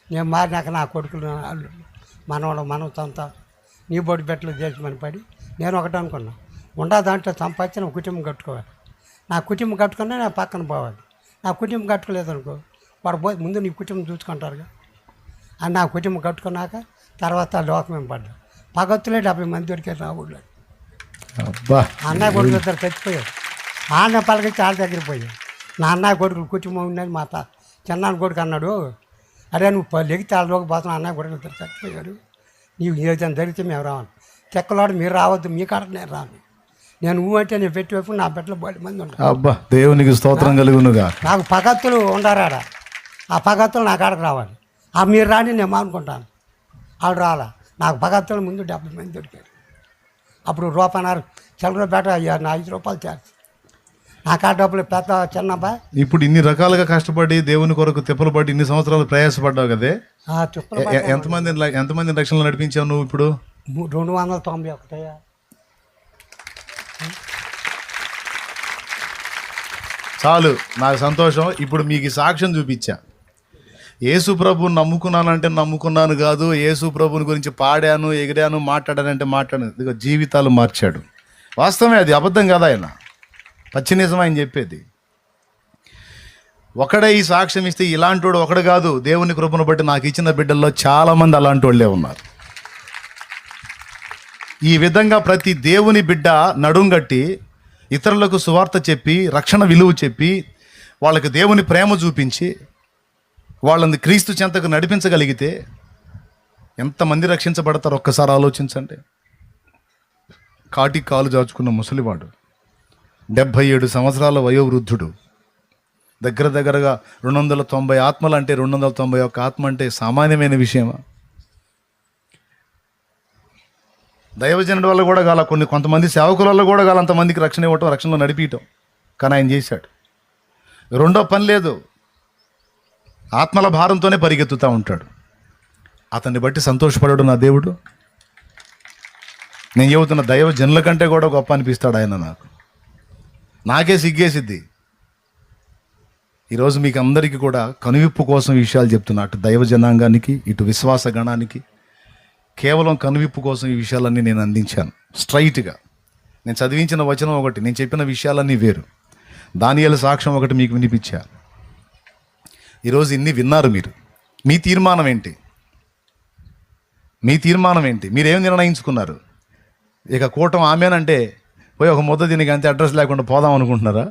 నేను మారినాక నా కొడుకులు అల్లుళ్ళు మనవాళ్ళు మనవతంతా నీ బొడ్డు బెట్టలు చేసి పడి నేను ఒకటి అనుకున్నా, దాంట్లో సంపాదించి నా కుటుంబం కట్టుకోవాలి. నా కుటుంబం కట్టుకున్నా నా పక్కన పోవాలి. నా కుటుంబం కట్టుకోలేదు అనుకో, వాడు పోయి ముందు నీ కుటుంబం చూసుకుంటారుగా అని నా కుటుంబం కట్టుకున్నాక తర్వాత లోకమేం పడ్డా. పగత్తులే 70 మంది దొరికారు నా ఊళ్ళో. అన్నయ్య కొడుకు ఇద్దరు చచ్చిపోయారు. ఆ అన్న పలకొచ్చి వాళ్ళ దగ్గర పోయాడు. నా అన్నయ్య కొడుకు కుటుంబం ఉన్నది. మా చిన్నాన్న కొడుకు అన్నాడు, అరే నువ్వు లెగితే వాళ్ళలోకి పోతున్నా, అన్నయ్య కొడుకు ఇద్దరు చచ్చిపోయాడు, నీవు ఏదైనా జరిగితే మేము రావాలి. చెక్కలోడు మీరు రావద్దు, మీ కాడ నేను రాను. నేను అంటే నేను పెట్టి వైపు నా బిడ్డలు 10 మంది ఉంటారు. అబ్బా, దేవునికి స్తోత్రం కలుగునుగా. నాకు పగత్తులు ఉండరాడ, ఆ పగత్తులు నా కాడకు రావాలి. మీరు రాని నేను మానుకుంటాను. వాళ్ళు రాలా. నాకు పగత్తులు ముందు 70 మంది దొరికారు. అప్పుడు రూపాయన్నారు చిల్లరపేట 5 రూపాయలు చార్జ్. నా కాడ డబ్బులు పెద్ద చిన్నబ్బా. ఇప్పుడు ఇన్ని రకాలుగా కష్టపడి దేవుని కొరకు తిప్పలు పడి ఇన్ని సంవత్సరాలు ప్రయాసపడ్డావు కదే, ఎంతమంది రక్షణలు నడిపించావు నువ్వు ఇప్పుడు? 291. చాలు, నాకు సంతోషం. ఇప్పుడు మీకు ఈ సాక్ష్యం చూపించా. యేసు ప్రభుని నమ్ముకున్నానంటే నమ్ముకున్నాను కాదు, యేసు ప్రభుని గురించి పాడాను, ఎగిరాను, మాట్లాడానంటే మాట్లాడాను. ఇదిగో జీవితాలు మార్చాడు. వాస్తవమే, అది అబద్ధం కాదు, ఆయన పచ్చి నిజం ఆయన చెప్పేది. ఒకడే ఈ సాక్ష్యం ఇస్తే ఇలాంటి వాడు ఒకడు కాదు. దేవుని కృపను బట్టి నాకు ఇచ్చిన బిడ్డల్లో చాలామంది అలాంటి వాళ్ళే ఉన్నారు. ఈ విధంగా ప్రతి దేవుని బిడ్డ నడుంగట్టి ఇతరులకు సువార్త చెప్పి, రక్షణ విలువ చెప్పి, వాళ్ళకి దేవుని ప్రేమ చూపించి వాళ్ళని క్రీస్తు చెంతకు నడిపించగలిగితే ఎంతమంది రక్షించబడతారు ఒక్కసారి ఆలోచించండి. కాటి కాలు జాచుకున్న ముసలివాడు, 77 సంవత్సరాల వయోవృద్ధుడు, దగ్గరగా 290 ఆత్మలు అంటే 291 ఆత్మ అంటే సామాన్యమైన విషయమా? దైవజనుడి వల్ల కూడా కాల, కొంతమంది సేవకుల వల్ల కూడా కాల అంతమందికి రక్షణ ఇవ్వటం, రక్షణలో నడిపించటం. కానీ ఆయన చేశాడు. రెండో పని లేదు, ఆత్మల భారంతోనే పరిగెత్తుతూ ఉంటాడు. అతన్ని బట్టి సంతోషపడాడు నా దేవుడు. నేను చెబుతున్న దైవజనుల కంటే కూడా గొప్ప అనిపిస్తాడు ఆయన. నాకే సిగ్గేసిద్ది. ఈరోజు మీకు అందరికీ కూడా కనువిప్పు కోసం ఈ విషయాలు చెప్తున్నా. అటు దైవ జనాంగానికి, ఇటు విశ్వాస గణానికి కేవలం కనువిప్పు కోసం ఈ విషయాలన్నీ నేను అందించాను. స్ట్రైట్గా నేను చదివించిన వచనం ఒకటి, నేను చెప్పిన విషయాలన్నీ వేరు. దానియేలు సాక్ష్యం ఒకటి మీకు వినిపించా. ఈరోజు ఇన్ని విన్నారు మీరు. మీ తీర్మానం ఏంటి? మీ తీర్మానం ఏంటి? మీరేం నిర్ణయించుకున్నారు? ఇక కూటం ఆమెనంటే పోయి ఒక ముద్ద దీనికి అంతే అడ్రస్ లేకుండా పోదాం అనుకుంటున్నారా?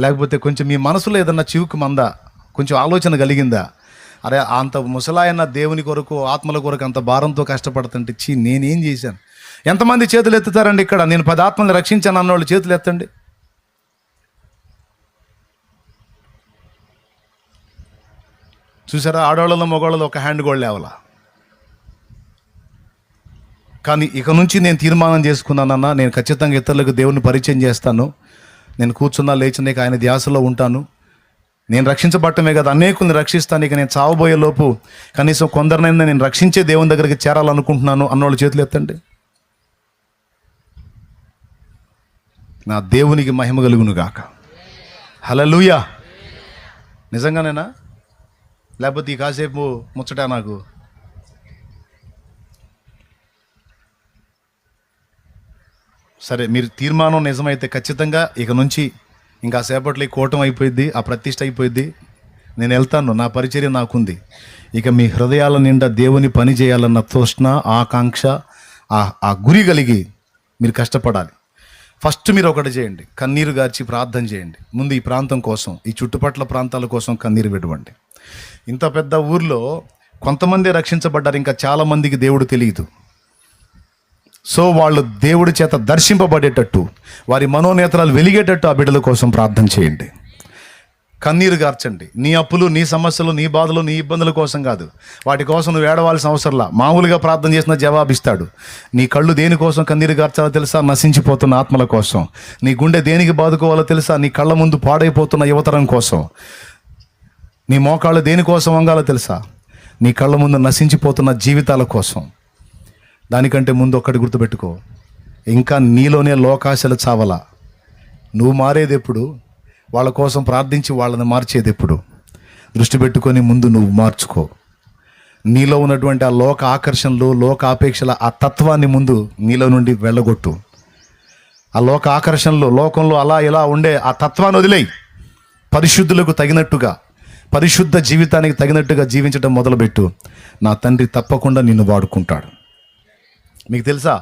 లేకపోతే కొంచెం మీ మనసులో ఏదన్నా చివుకు మందా, కొంచెం ఆలోచన కలిగిందా? అరే అంత ముసలాయన దేవుని కొరకు, ఆత్మల కొరకు అంత భారంతో కష్టపడుతుంటే నేనేం చేశాను? ఎంతమంది చేతులు ఎత్తుతారండి ఇక్కడ? నేను 10 ఆత్మల్ని రక్షించాను అన్నవాళ్ళు చేతులు ఎత్తండి. చూసారా, ఆడవాళ్ళలో మగవాళ్ళలో ఒక హ్యాండ్ కూడా లేవలా. కానీ ఇక నుంచి నేను తీర్మానం చేసుకున్నానన్నా, నేను ఖచ్చితంగా ఇతరులకు దేవుని పరిచయం చేస్తాను. నేను కూర్చున్నా లేచినాక ఆయన ధ్యాసలో ఉంటాను. నేను రక్షించబట్టమే కదా, అనేకుల్ని రక్షిస్తాను. ఇక నేను చావబోయే లోపు కనీసం కొందరినైనా నేను రక్షించే దేవుని దగ్గరికి చేరాలనుకుంటున్నాను అన్నోళ్ళు చేతులు ఎత్తండి. నా దేవునికి మహిమ కలుగును గాక. హల్లెలూయా. నిజంగానేనా? లేకపోతే ఈ కాసేపు ముచ్చట నాకు? సరే, మీరు తీర్మానం నిజమైతే ఖచ్చితంగా ఇక నుంచి ఇంకా సేపట్లో కూటం అయిపోయింది, ఆ ప్రతిష్ట అయిపోయింది. నేను వెళ్తాను, నా పరిచర్య నాకుంది. ఇక మీ హృదయాల నిండా దేవుని పని చేయాలన్న తృష్ణ, ఆకాంక్ష, ఆ గురి కలిగి మీరు కష్టపడాలి. ఫస్ట్ మీరు ఒకటి చేయండి, కన్నీరు గార్చి ప్రార్థన చేయండి. ముందు ఈ ప్రాంతం కోసం, ఈ చుట్టుపక్కల ప్రాంతాల కోసం కన్నీరు విడవండి. ఇంత పెద్ద ఊర్లో కొంతమంది రక్షించబడ్డారు, ఇంకా చాలామందికి దేవుడు తెలియదు. సో వాళ్ళు దేవుడి చేత దర్శింపబడేటట్టు, వారి మనోనేత్రాలు వెలిగేటట్టు ఆ బిడ్డల కోసం ప్రార్థన చేయండి. కన్నీరు గార్చండి. నీ అప్పులు, నీ సమస్యలు, నీ బాధలు, నీ ఇబ్బందుల కోసం కాదు. వాటి కోసం నువ్వు ఏడవాల్సిన అవసరంలా. మామూలుగా ప్రార్థన చేసిన జవాబిస్తాడు. నీ కళ్ళు దేనికోసం కన్నీరు గార్చాలో తెలుసా? నశించిపోతున్న ఆత్మల కోసం. నీ గుండె దేనికి బాదుకోవాలో తెలుసా? నీ కళ్ళ ముందు పాడైపోతున్న యువతరం కోసం. నీ మోకాళ్ళు దేనికోసం వంగాలో తెలుసా? నీ కళ్ళ ముందు నశించిపోతున్న జీవితాల కోసం. దానికంటే ముందు ఒక్కటి గుర్తుపెట్టుకో, ఇంకా నీలోనే లోకాశలు చావలా. నువ్వు మారేది ఎప్పుడు? వాళ్ళ కోసం ప్రార్థించి వాళ్ళని మార్చేది ఎప్పుడు? దృష్టి పెట్టుకొని ముందు నువ్వు మార్చుకో. నీలో ఉన్నటువంటి ఆ లోక ఆకర్షణలు, లోక ఆపేక్షల ఆ తత్వాన్ని ముందు నీలో నుండి వెళ్ళగొట్టు. ఆ లోక ఆకర్షణలు, లోకంలో అలా ఇలా ఉండే ఆ తత్వాన్ని వదిలేయి. పరిశుద్ధులకు తగినట్టుగా, పరిశుద్ధ జీవితానికి తగినట్టుగా జీవించడం మొదలుపెట్టు. నా తండ్రి తప్పకుండా నిన్ను వాడుకుంటాడు. మీకు తెలుసా,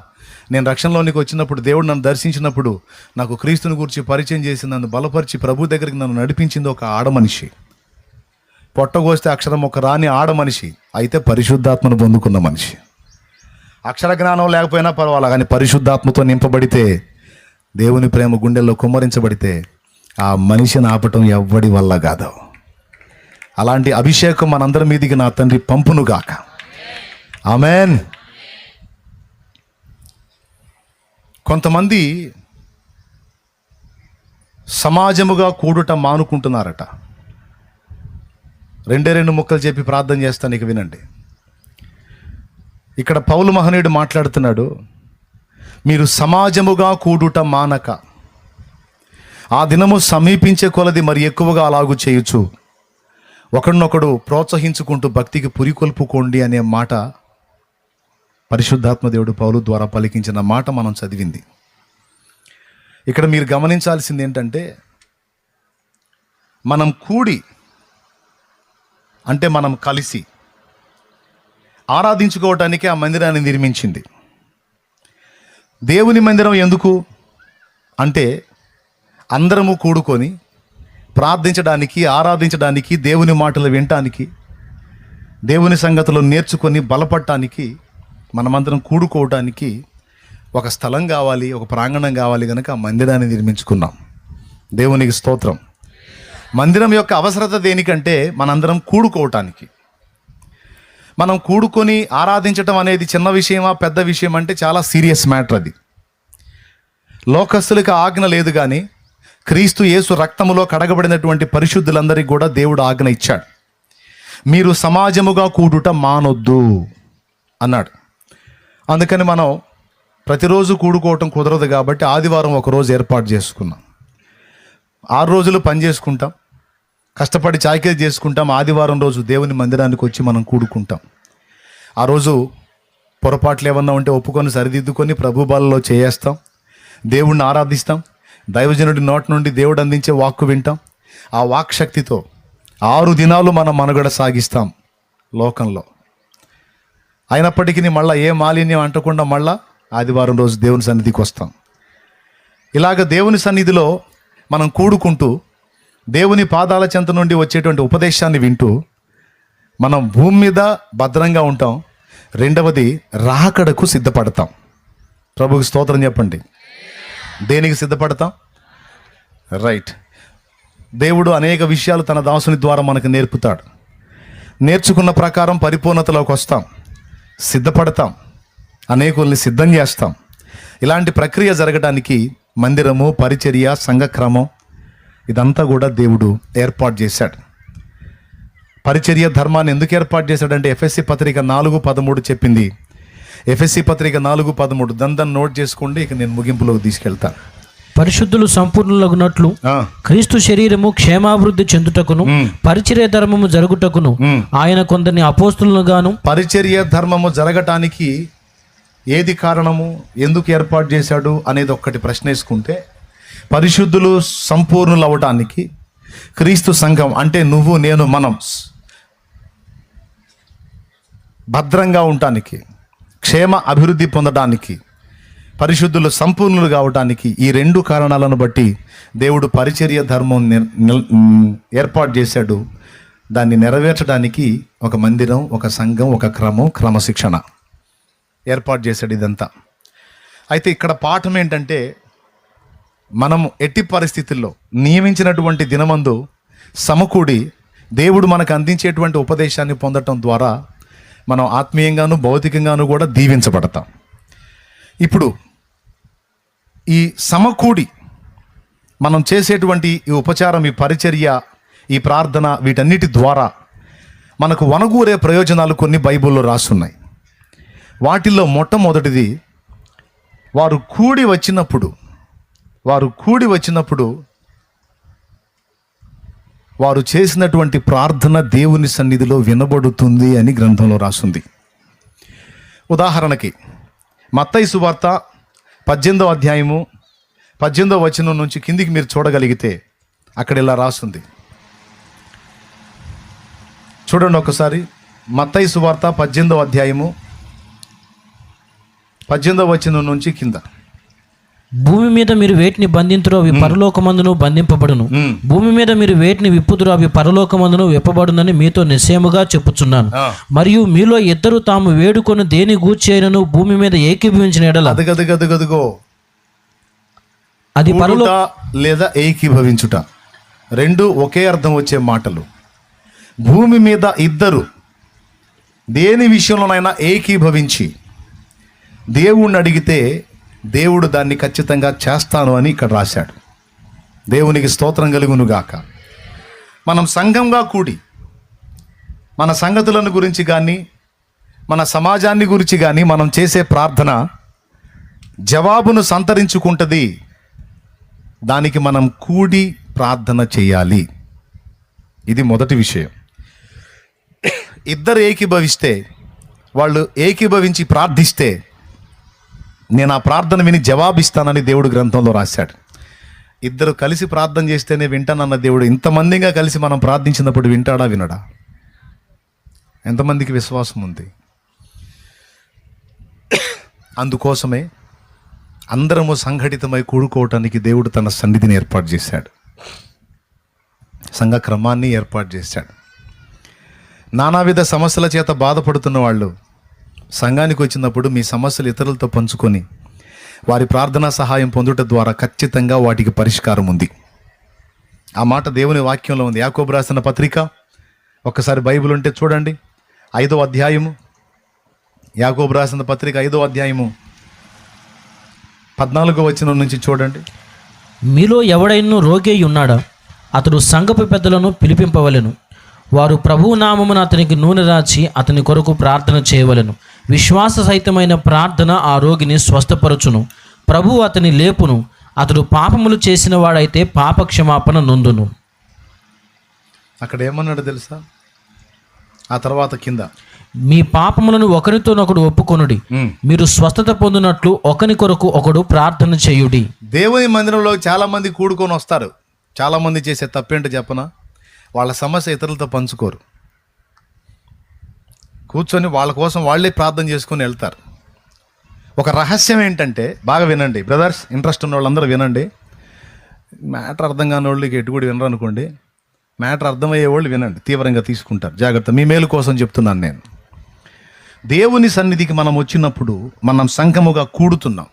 నేను రక్షణలోనికి వచ్చినప్పుడు, దేవుడు నన్ను దర్శించినప్పుడు, నాకు క్రీస్తుని గురించి పరిచయం చేసి నన్ను బలపరిచి ప్రభు దగ్గరికి నన్ను నడిపించింది ఒక ఆడమనిషి. పొట్టగోస్తే అక్షరం ఒక రాని ఆడమనిషి, అయితే పరిశుద్ధాత్మను పొందుకున్న మనిషి. అక్షర జ్ఞానం లేకపోయినా పర్వాలా, కానీ పరిశుద్ధాత్మతో నింపబడితే, దేవుని ప్రేమ గుండెల్లో కుమ్మరించబడితే ఆ మనిషిని ఆపటం ఎవ్వడి వల్ల కాదు. అలాంటి అభిషేకం మనందరి మీదికి నా తండ్రి పంపునుగాక. ఆమెన్. కొంతమంది సమాజముగా కూడుట మానుకుంటున్నారట. రెండు ముక్కలు చెప్పి ప్రార్థన చేస్తాను, ఇక వినండి. ఇక్కడ పౌలు మహనీయుడు మాట్లాడుతున్నాడు, మీరు సమాజముగా కూడుట మానక ఆ దినము సమీపించే కొలది మరి ఎక్కువగా అలాగూ చేయొచ్చు, ఒకడినొకడు ప్రోత్సహించుకుంటూ భక్తికి పురికొల్పుకోండి అనే మాట పరిశుద్ధాత్మ దేవుడు పౌలు ద్వారా పలికించిన మాట మనం చదివింది. ఇక్కడ మీరు గమనించాల్సింది ఏంటంటే, మనం కూడి అంటే మనం కలిసి ఆరాధించుకోవటానికి ఆ మందిరాన్ని నిర్మించింది. దేవుని మందిరం ఎందుకు అంటే, అందరము కూడుకొని ప్రార్థించడానికి, ఆరాధించడానికి, దేవుని మాటలు వినటానికి, దేవుని సంగతులు నేర్చుకొని బలపడటానికి, మనమందరం కూడుకోవటానికి ఒక స్థలం కావాలి, ఒక ప్రాంగణం కావాలి. కనుక ఆ మందిరాన్ని నిర్మించుకున్నాం. దేవునికి స్తోత్రం. మందిరం యొక్క అవసరత దేనికంటే, మనందరం కూడుకోవటానికి. మనం కూడుకొని ఆరాధించటం అనేది చిన్న విషయమా పెద్ద విషయం అంటే చాలా సీరియస్ మ్యాటర్ అది. లోకస్తులకు ఆజ్ఞ లేదు, కానీ క్రీస్తు యేసు రక్తములో కడగబడినటువంటి పరిశుద్ధులందరికీ కూడా దేవుడు ఆజ్ఞ ఇచ్చాడు. మీరు సమాజముగా కూడుట మానొద్దు అన్నాడు. అందుకని మనం ప్రతిరోజు కూడుకోవటం కుదరదు కాబట్టి ఆదివారం ఒకరోజు ఏర్పాటు చేసుకున్నాం. 6 రోజులు పని చేసుకుంటాం, కష్టపడి చాకిరీ చేసుకుంటాం. ఆదివారం రోజు దేవుని మందిరానికి వచ్చి మనం కూడుకుంటాం. ఆ రోజు పొరపాట్లు ఏమన్నా ఉంటే ఒప్పుకొని సరిదిద్దుకొని ప్రభు బలలో చేయేస్తాం, దేవుణ్ణి ఆరాధిస్తాం, దైవజనుడి నోటి నుండి దేవుడు అందించే వాక్కు వింటాం. ఆ వాక్ శక్తితో 6 దినాలు మనం మనుగడ సాగిస్తాం లోకంలో. అయినప్పటికీ మళ్ళీ ఏ మాలిన్యం అంటకుండా మళ్ళా ఆదివారం రోజు దేవుని సన్నిధికి వస్తాం. ఇలాగ దేవుని సన్నిధిలో మనం కూడుకుంటూ దేవుని పాదాల చెంత నుండి వచ్చేటువంటి ఉపదేశాన్ని వింటూ మనం భూమి మీద భద్రంగా ఉంటాం. రెండవది, రాకడకు సిద్ధపడతాం. ప్రభుకి స్తోత్రం చెప్పండి. దేనికి సిద్ధపడతాం? రైట్. దేవుడు అనేక విషయాలు తన దాసుని ద్వారా మనకు నేర్పుతాడు. నేర్చుకున్న ప్రకారం పరిపూర్ణతలోకి వస్తాం, సిద్ధపడతాం, అనేకుల్ని సిద్ధం చేస్తాం. ఇలాంటి ప్రక్రియ జరగడానికి మందిరము, పరిచర్య, సంఘక్రమం ఇదంతా కూడా దేవుడు ఏర్పాటు చేశాడు. పరిచర్య ధర్మాన్ని ఎందుకు ఏర్పాటు చేశాడంటే, ఎఫెసీ పత్రిక 4:13 చెప్పింది. ఎఫెసీ పత్రిక 4:13 దందని నోట్ చేసుకోండి, ఇక నేను ముగింపులోకి తీసుకెళ్తాను. పరిశుద్ధులు సంపూర్ణులగునట్లు క్రీస్తు శరీరము క్షేమాభివృద్ధి చెందుటకును పరిచర్య ధర్మము జరుగుటకును ఆయన కొందరిని అపోస్తులను గాను. పరిచర్య ధర్మము జరగటానికి ఏది కారణము, ఎందుకు ఏర్పాటు చేశాడు అనేది ఒక్కటి ప్రశ్న వేసుకుంటే, పరిశుద్ధులు సంపూర్ణులు అవ్వటానికి, క్రీస్తు సంఘం అంటే నువ్వు నేను మనం భద్రంగా ఉండటానికి, క్షేమ అభివృద్ధి పొందడానికి, పరిశుద్ధులు సంపూర్ణులు కావటానికి, ఈ 2 కారణాలను బట్టి దేవుడు పరిచర్య ధర్మం ఏర్పాటు చేశాడు. దాన్ని నెరవేర్చడానికి ఒక మందిరం, ఒక సంఘం, ఒక క్రమశిక్షణ ఏర్పాటు చేశాడు. ఇదంతా అయితే ఇక్కడ పాఠం ఏంటంటే, మనం ఎట్టి పరిస్థితుల్లో నియమించినటువంటి దినమందు సమకూడి దేవుడు మనకు అందించేటువంటి ఉపదేశాన్ని పొందటం ద్వారా మనం ఆత్మీయంగాను భౌతికంగాను కూడా దీవించబడతాం. ఇప్పుడు ఈ సమకూడి మనం చేసేటువంటి ఈ ఉపచారం, ఈ పరిచర్య, ఈ ప్రార్థన, వీటన్నిటి ద్వారా మనకు వనగూరే ప్రయోజనాలు కొన్ని బైబిల్లో రాసున్నాయి. వాటిల్లో మొట్టమొదటిది, వారు కూడి వచ్చినప్పుడు వారు చేసినటువంటి ప్రార్థన దేవుని సన్నిధిలో వినబడుతుంది అని గ్రంథంలో రాసుంది. ఉదాహరణకి మత్తయి సువార్త 18వ అధ్యాయము 18వ వచనం నుంచి కిందికి మీరు చూడగలిగితే అక్కడ ఇలా రాసుంది. చూడండి ఒకసారి. మత్తయి సువార్త 18వ అధ్యాయము 18వ వచనం నుంచి కింద. భూమి మీద మీరు వేటిని బంధింతురో అవి పరలోకమందును బంధింపబడును, భూమి మీద మీరు వేటిని విప్పుదురో అవి పరలోకమందును విప్పబడునని మీతో నిశ్చయముగా చెప్పుచున్నాను. మరియు మీలో ఇద్దరు తాము వేడుకొని దేని గూర్చేయనను భూమి మీద ఏకీభవించిన ఎడల అది పరలోక లేదా ఏకీభవించుట, రెండు ఒకే అర్థం వచ్చే మాటలు. భూమి మీద ఇద్దరు దేని విషయంలోనైనా ఏకీభవించి దేవుణ్ణి అడిగితే దేవుడు దాన్ని ఖచ్చితంగా చేస్తాను అని ఇక్కడ రాశాడు. దేవునికి స్తోత్రం కలుగునుగాక. మనం సంఘంగా కూడి మన సంగతులను గురించి కానీ మన సమాజాన్ని గురించి కానీ మనం చేసే ప్రార్థన జవాబును సంతరించుకుంటుంది. దానికి మనం కూడి ప్రార్థన చేయాలి. ఇది మొదటి విషయం. ఇద్దరు ఏకీభవిస్తే, వాళ్ళు ఏకీభవించి ప్రార్థిస్తే నేను ఆ ప్రార్థన విని జవాబిస్తానని దేవుడు గ్రంథంలో రాశాడు. ఇద్దరు కలిసి ప్రార్థన చేస్తేనే వింటానన్న దేవుడు ఇంతమందిగా కలిసి మనం ప్రార్థించినప్పుడు వింటాడా వినడా? ఎంతమందికి విశ్వాసం ఉంది? అందుకోసమే అందరము సంఘటితమై కూడుకోవటానికి దేవుడు తన సన్నిధిని ఏర్పాటు చేశాడు, సంఘ క్రమాన్ని ఏర్పాటు చేశాడు. నానావిధ సమస్యల చేత బాధపడుతున్న వాళ్ళు సంఘానికి వచ్చినప్పుడు మీ సమస్యలు ఇతరులతో పంచుకొని వారి ప్రార్థనా సహాయం పొందుట ద్వారా ఖచ్చితంగా వాటికి పరిష్కారం ఉంది. ఆ మాట దేవుని వాక్యంలో ఉంది. యాకోబు రాసిన పత్రిక, ఒక్కసారి బైబిల్ ఉంటే చూడండి, 5వ అధ్యాయము. యాకోబు రాసిన పత్రిక 5వ అధ్యాయము 14వ వచనం నుంచి చూడండి. మీలో ఎవడైనా రోగి అయి ఉన్నాడా? అతడు సంఘపు పెద్దలను పిలిపింపవలెను. వారు ప్రభువు నామమున అతనికి నూనె రాచి అతని కొరకు ప్రార్థన చేయవలెను. విశ్వాస సహితమైన ప్రార్థన ఆ రోగిని స్వస్థపరచును. ప్రభువు అతని లేపును. అతడు పాపములు చేసిన వాడైతే పాప క్షమాపణ నొందును. అక్కడ ఏమన్నాడు తెలుసా? ఆ తర్వాత కింద, మీ పాపములను ఒకరితోనొకడు ఒప్పుకొనుడి, మీరు స్వస్థత పొందినట్లు ఒకని కొరకు ఒకడు ప్రార్థన చేయుడి. దేవుని మందిరంలో చాలా మంది కూడుకొని వస్తారు. చాలా మంది చేసే తప్పేంటో చెప్పనా? వాళ్ళ సమస్య ఇతరులతో పంచుకోరు. కూర్చొని వాళ్ళ కోసం వాళ్ళే ప్రార్థన చేసుకొని వెళ్తారు. ఒక రహస్యం ఏంటంటే, బాగా వినండి బ్రదర్స్, ఇంట్రెస్ట్ ఉన్న వాళ్ళందరూ వినండి. మ్యాటర్ అర్థం కాని వాళ్ళకి ఎటు కూడా వినరు అనుకోండి. మ్యాటర్ అర్థమయ్యే వాళ్ళు వినండి, తీవ్రంగా తీసుకుంటారు. జాగ్రత్త, మీ మేలు కోసం చెప్తున్నాను నేను. దేవుని సన్నిధికి మనం వచ్చినప్పుడు మనం సంఘముగా కూడుతున్నాం.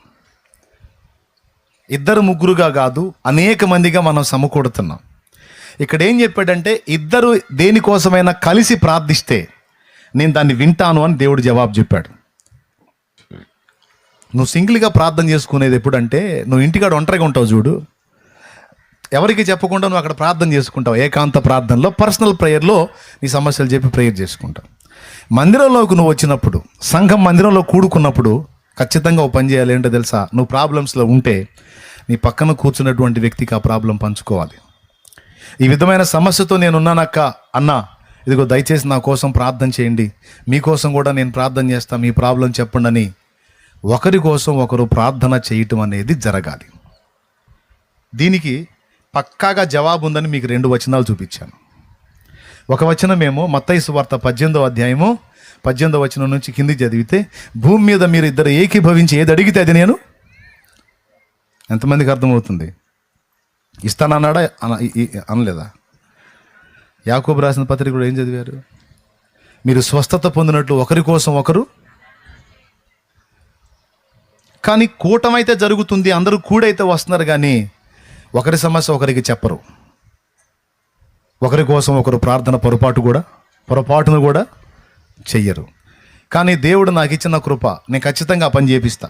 ఇద్దరు ముగ్గురుగా కాదు, అనేక మందిగా మనం సమకూడుతున్నాం. ఇక్కడ ఏం చెప్పాడంటే, ఇద్దరు దేనికోసమైనా కలిసి ప్రార్థిస్తే నేను దాన్ని వింటాను అని దేవుడు జవాబు చెప్పాడు. నువ్వు సింగిల్గా ప్రార్థన చేసుకునేది ఎప్పుడంటే, నువ్వు ఇంటికాడ ఒంటరిగా ఉంటావు చూడు, ఎవరికి చెప్పకుండా నువ్వు అక్కడ ప్రార్థన చేసుకుంటావు. ఏకాంత ప్రార్థనలో, పర్సనల్ ప్రేయర్లో నీ సమస్యలు చెప్పి ప్రేయర్ చేసుకుంటావు. మందిరంలోకి నువ్వు వచ్చినప్పుడు, సంఘం మందిరంలో కూడుకున్నప్పుడు ఖచ్చితంగా ఒక పని చేయాలి. ఏంటో తెలుసా? నువ్వు ప్రాబ్లమ్స్లో ఉంటే నీ పక్కన కూర్చున్నటువంటి వ్యక్తికి ఆ ప్రాబ్లం పంచుకోవాలి. ఈ విధమైన సమస్యతో నేనున్నానక్క అన్నా, ఇదిగో దయచేసి నా కోసం ప్రార్థన చేయండి, మీకోసం కూడా నేను ప్రార్థన చేస్తాను, మీ ప్రాబ్లం చెప్పండి అని ఒకరి కోసం ఒకరు ప్రార్థన చేయటం అనేది జరగాలి. దీనికి పక్కాగా జవాబు ఉందని మీకు 2 వచనాలు చూపించాను. ఒక వచనమేమో మత్తయి సువార్త 18వ అధ్యాయము 18వ వచనం నుంచి కిందికి చదివితే, భూమి మీద మీరు ఇద్దరు ఏకీభవించి ఏది అడిగితే అది నేను. ఎంతమందికి అర్థమవుతుంది? ఇస్తానన్నాడా అనలేదా? యాకోబు రాసిన పత్రిక కూడా ఏం చదివారు? మీరు స్వస్థత పొందినట్లు ఒకరి కోసం ఒకరు. కానీ కూటమైతే జరుగుతుంది, అందరూ కూడైతే వస్తున్నారు, కానీ ఒకరి సమస్య ఒకరికి చెప్పరు. ఒకరి కోసం ఒకరు ప్రార్థన పొరపాటును కూడా చెయ్యరు. కానీ దేవుడు నాకు ఇచ్చిన కృప, నేను ఖచ్చితంగా పని చేపిస్తా.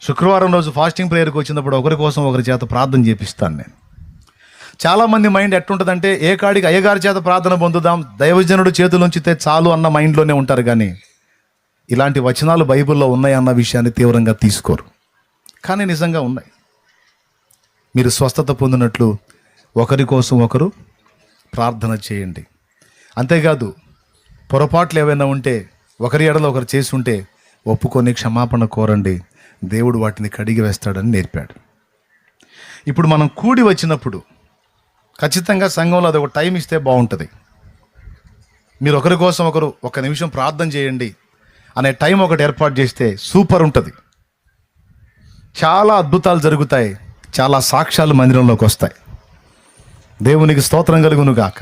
శుక్రవారం రోజు ఫాస్టింగ్ ప్రేయర్కి వచ్చినప్పుడు ఒకరి కోసం ఒకరి చేత ప్రార్థన చేపిస్తాను నేను. చాలామంది మైండ్ ఎట్టుంటుందంటే ఏ కాడికి అయ్యగారి చేత ప్రార్థన పొందుదాం, దైవజనుడు చేతులు ఉంచితే చాలు అన్న మైండ్లోనే ఉంటారు. కానీ ఇలాంటి వచనాలు బైబిల్లో ఉన్నాయన్న విషయాన్ని తీవ్రంగా తీసుకోరు. కానీ నిజంగా ఉన్నాయి. మీరు స్వస్థత పొందినట్లు ఒకరి కోసం ఒకరు ప్రార్థన చేయండి. అంతేకాదు, పొరపాట్లు ఏవైనా ఉంటే ఒకరి ఎడలో ఒకరు చేసి ఉంటే ఒప్పుకొని క్షమాపణ కోరండి, దేవుడు వాటిని కడిగి వేస్తాడని నేర్పాడు. ఇప్పుడు మనం కూడి వచ్చినప్పుడు ఖచ్చితంగా సంఘంలో అది ఒక టైం ఇస్తే బాగుంటుంది. మీరు ఒకరి కోసం ఒకరు 1 నిమిషం ప్రార్థన చేయండి అనే టైం ఒకటి ఏర్పాటు చేస్తే సూపర్ ఉంటుంది. చాలా అద్భుతాలు జరుగుతాయి, చాలా సాక్ష్యాలు మందిరంలోకి వస్తాయి. దేవునికి స్తోత్రం కలుగును గాక.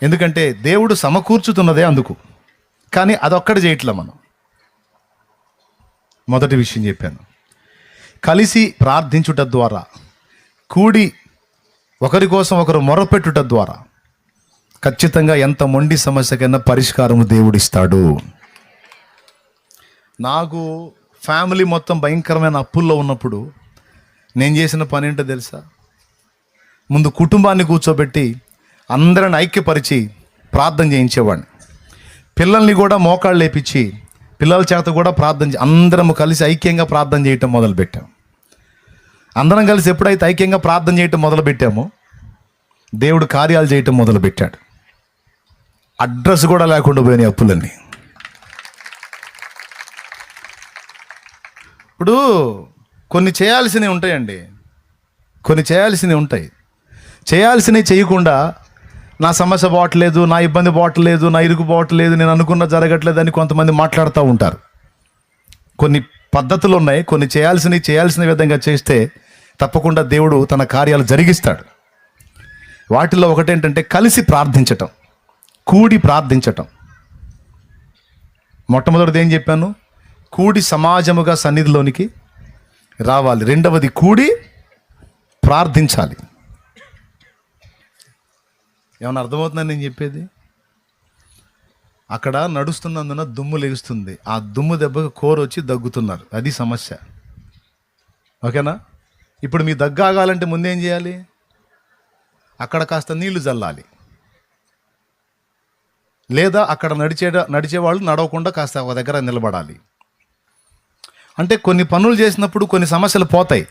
ఎందుకంటే దేవుడు సమకూర్చుతున్నదే అందుకు. కానీ అదొక్కటి చేయట్లే. మనం మొదటి విషయం చెప్పాను, కలిసి ప్రార్థించుట ద్వారా, కూడి ఒకరి కోసం ఒకరు మొరపెట్టుట ద్వారా ఖచ్చితంగా ఎంత మొండి సమస్యకైనా పరిష్కారము దేవుడిస్తాడు. నాకు ఫ్యామిలీ మొత్తం భయంకరమైన అప్పుల్లో ఉన్నప్పుడు నేను చేసిన పని ఏంటో తెలుసా? ముందు కుటుంబాన్ని కూర్చోబెట్టి అందరిని ఐక్యపరిచి ప్రార్థన చేయించేవాడిని. పిల్లల్ని కూడా మోకాళ్ళు లేపించి పిల్లల చేత కూడా అందరము కలిసి ఐక్యంగా ప్రార్థన చేయటం మొదలుపెట్టాం. అందరం కలిసి ఎప్పుడైతే ఐక్యంగా ప్రార్థన చేయటం మొదలుపెట్టామో దేవుడు కార్యాలు చేయటం మొదలుపెట్టాడు. అడ్రస్ కూడా లేకుండా పోయినాయి అప్పులన్నీ. ఇప్పుడు కొన్ని చేయాల్సినవి ఉంటాయండి, కొన్ని చేయాల్సినవి ఉంటాయి. చేయాల్సినవి చేయకుండా నా సమస్య పోవట్లేదు, నా ఇబ్బంది పోవట్లేదు, నా ఇరుకు పోవట్లేదు, నేను అనుకున్న జరగట్లేదు అని కొంతమంది మాట్లాడుతూ ఉంటారు. కొన్ని పద్ధతులు ఉన్నాయి, కొన్ని చేయాల్సిన విధంగా చేస్తే తప్పకుండా దేవుడు తన కార్యాలు జరిగిస్తాడు. వాటిల్లో ఒకటేంటంటే కలిసి ప్రార్థించటం, కూడి ప్రార్థించటం. మొట్టమొదటిది ఏం చెప్పాను? కూడి సమాజముగా సన్నిధిలోనికి రావాలి. రెండవది కూడి ప్రార్థించాలి. ఏమన్నా అర్థమవుతుందని నేను చెప్పేది? అక్కడ నడుస్తున్నందున దుమ్ము లేస్తుంది, ఆ దుమ్ము దెబ్బకు కోరొచ్చి దగ్గుతున్నారు, అది సమస్య. ఓకేనా? ఇప్పుడు మీ దగ్గు ఆగాలంటే ముందేం చేయాలి? అక్కడ కాస్త నీళ్లు చల్లాలి, లేదా అక్కడ నడిచేవాళ్ళు నడవకుండా కాస్త ఒక దగ్గర నిలబడాలి. అంటే కొన్ని పనులు చేసినప్పుడు కొన్ని సమస్యలు పోతాయి.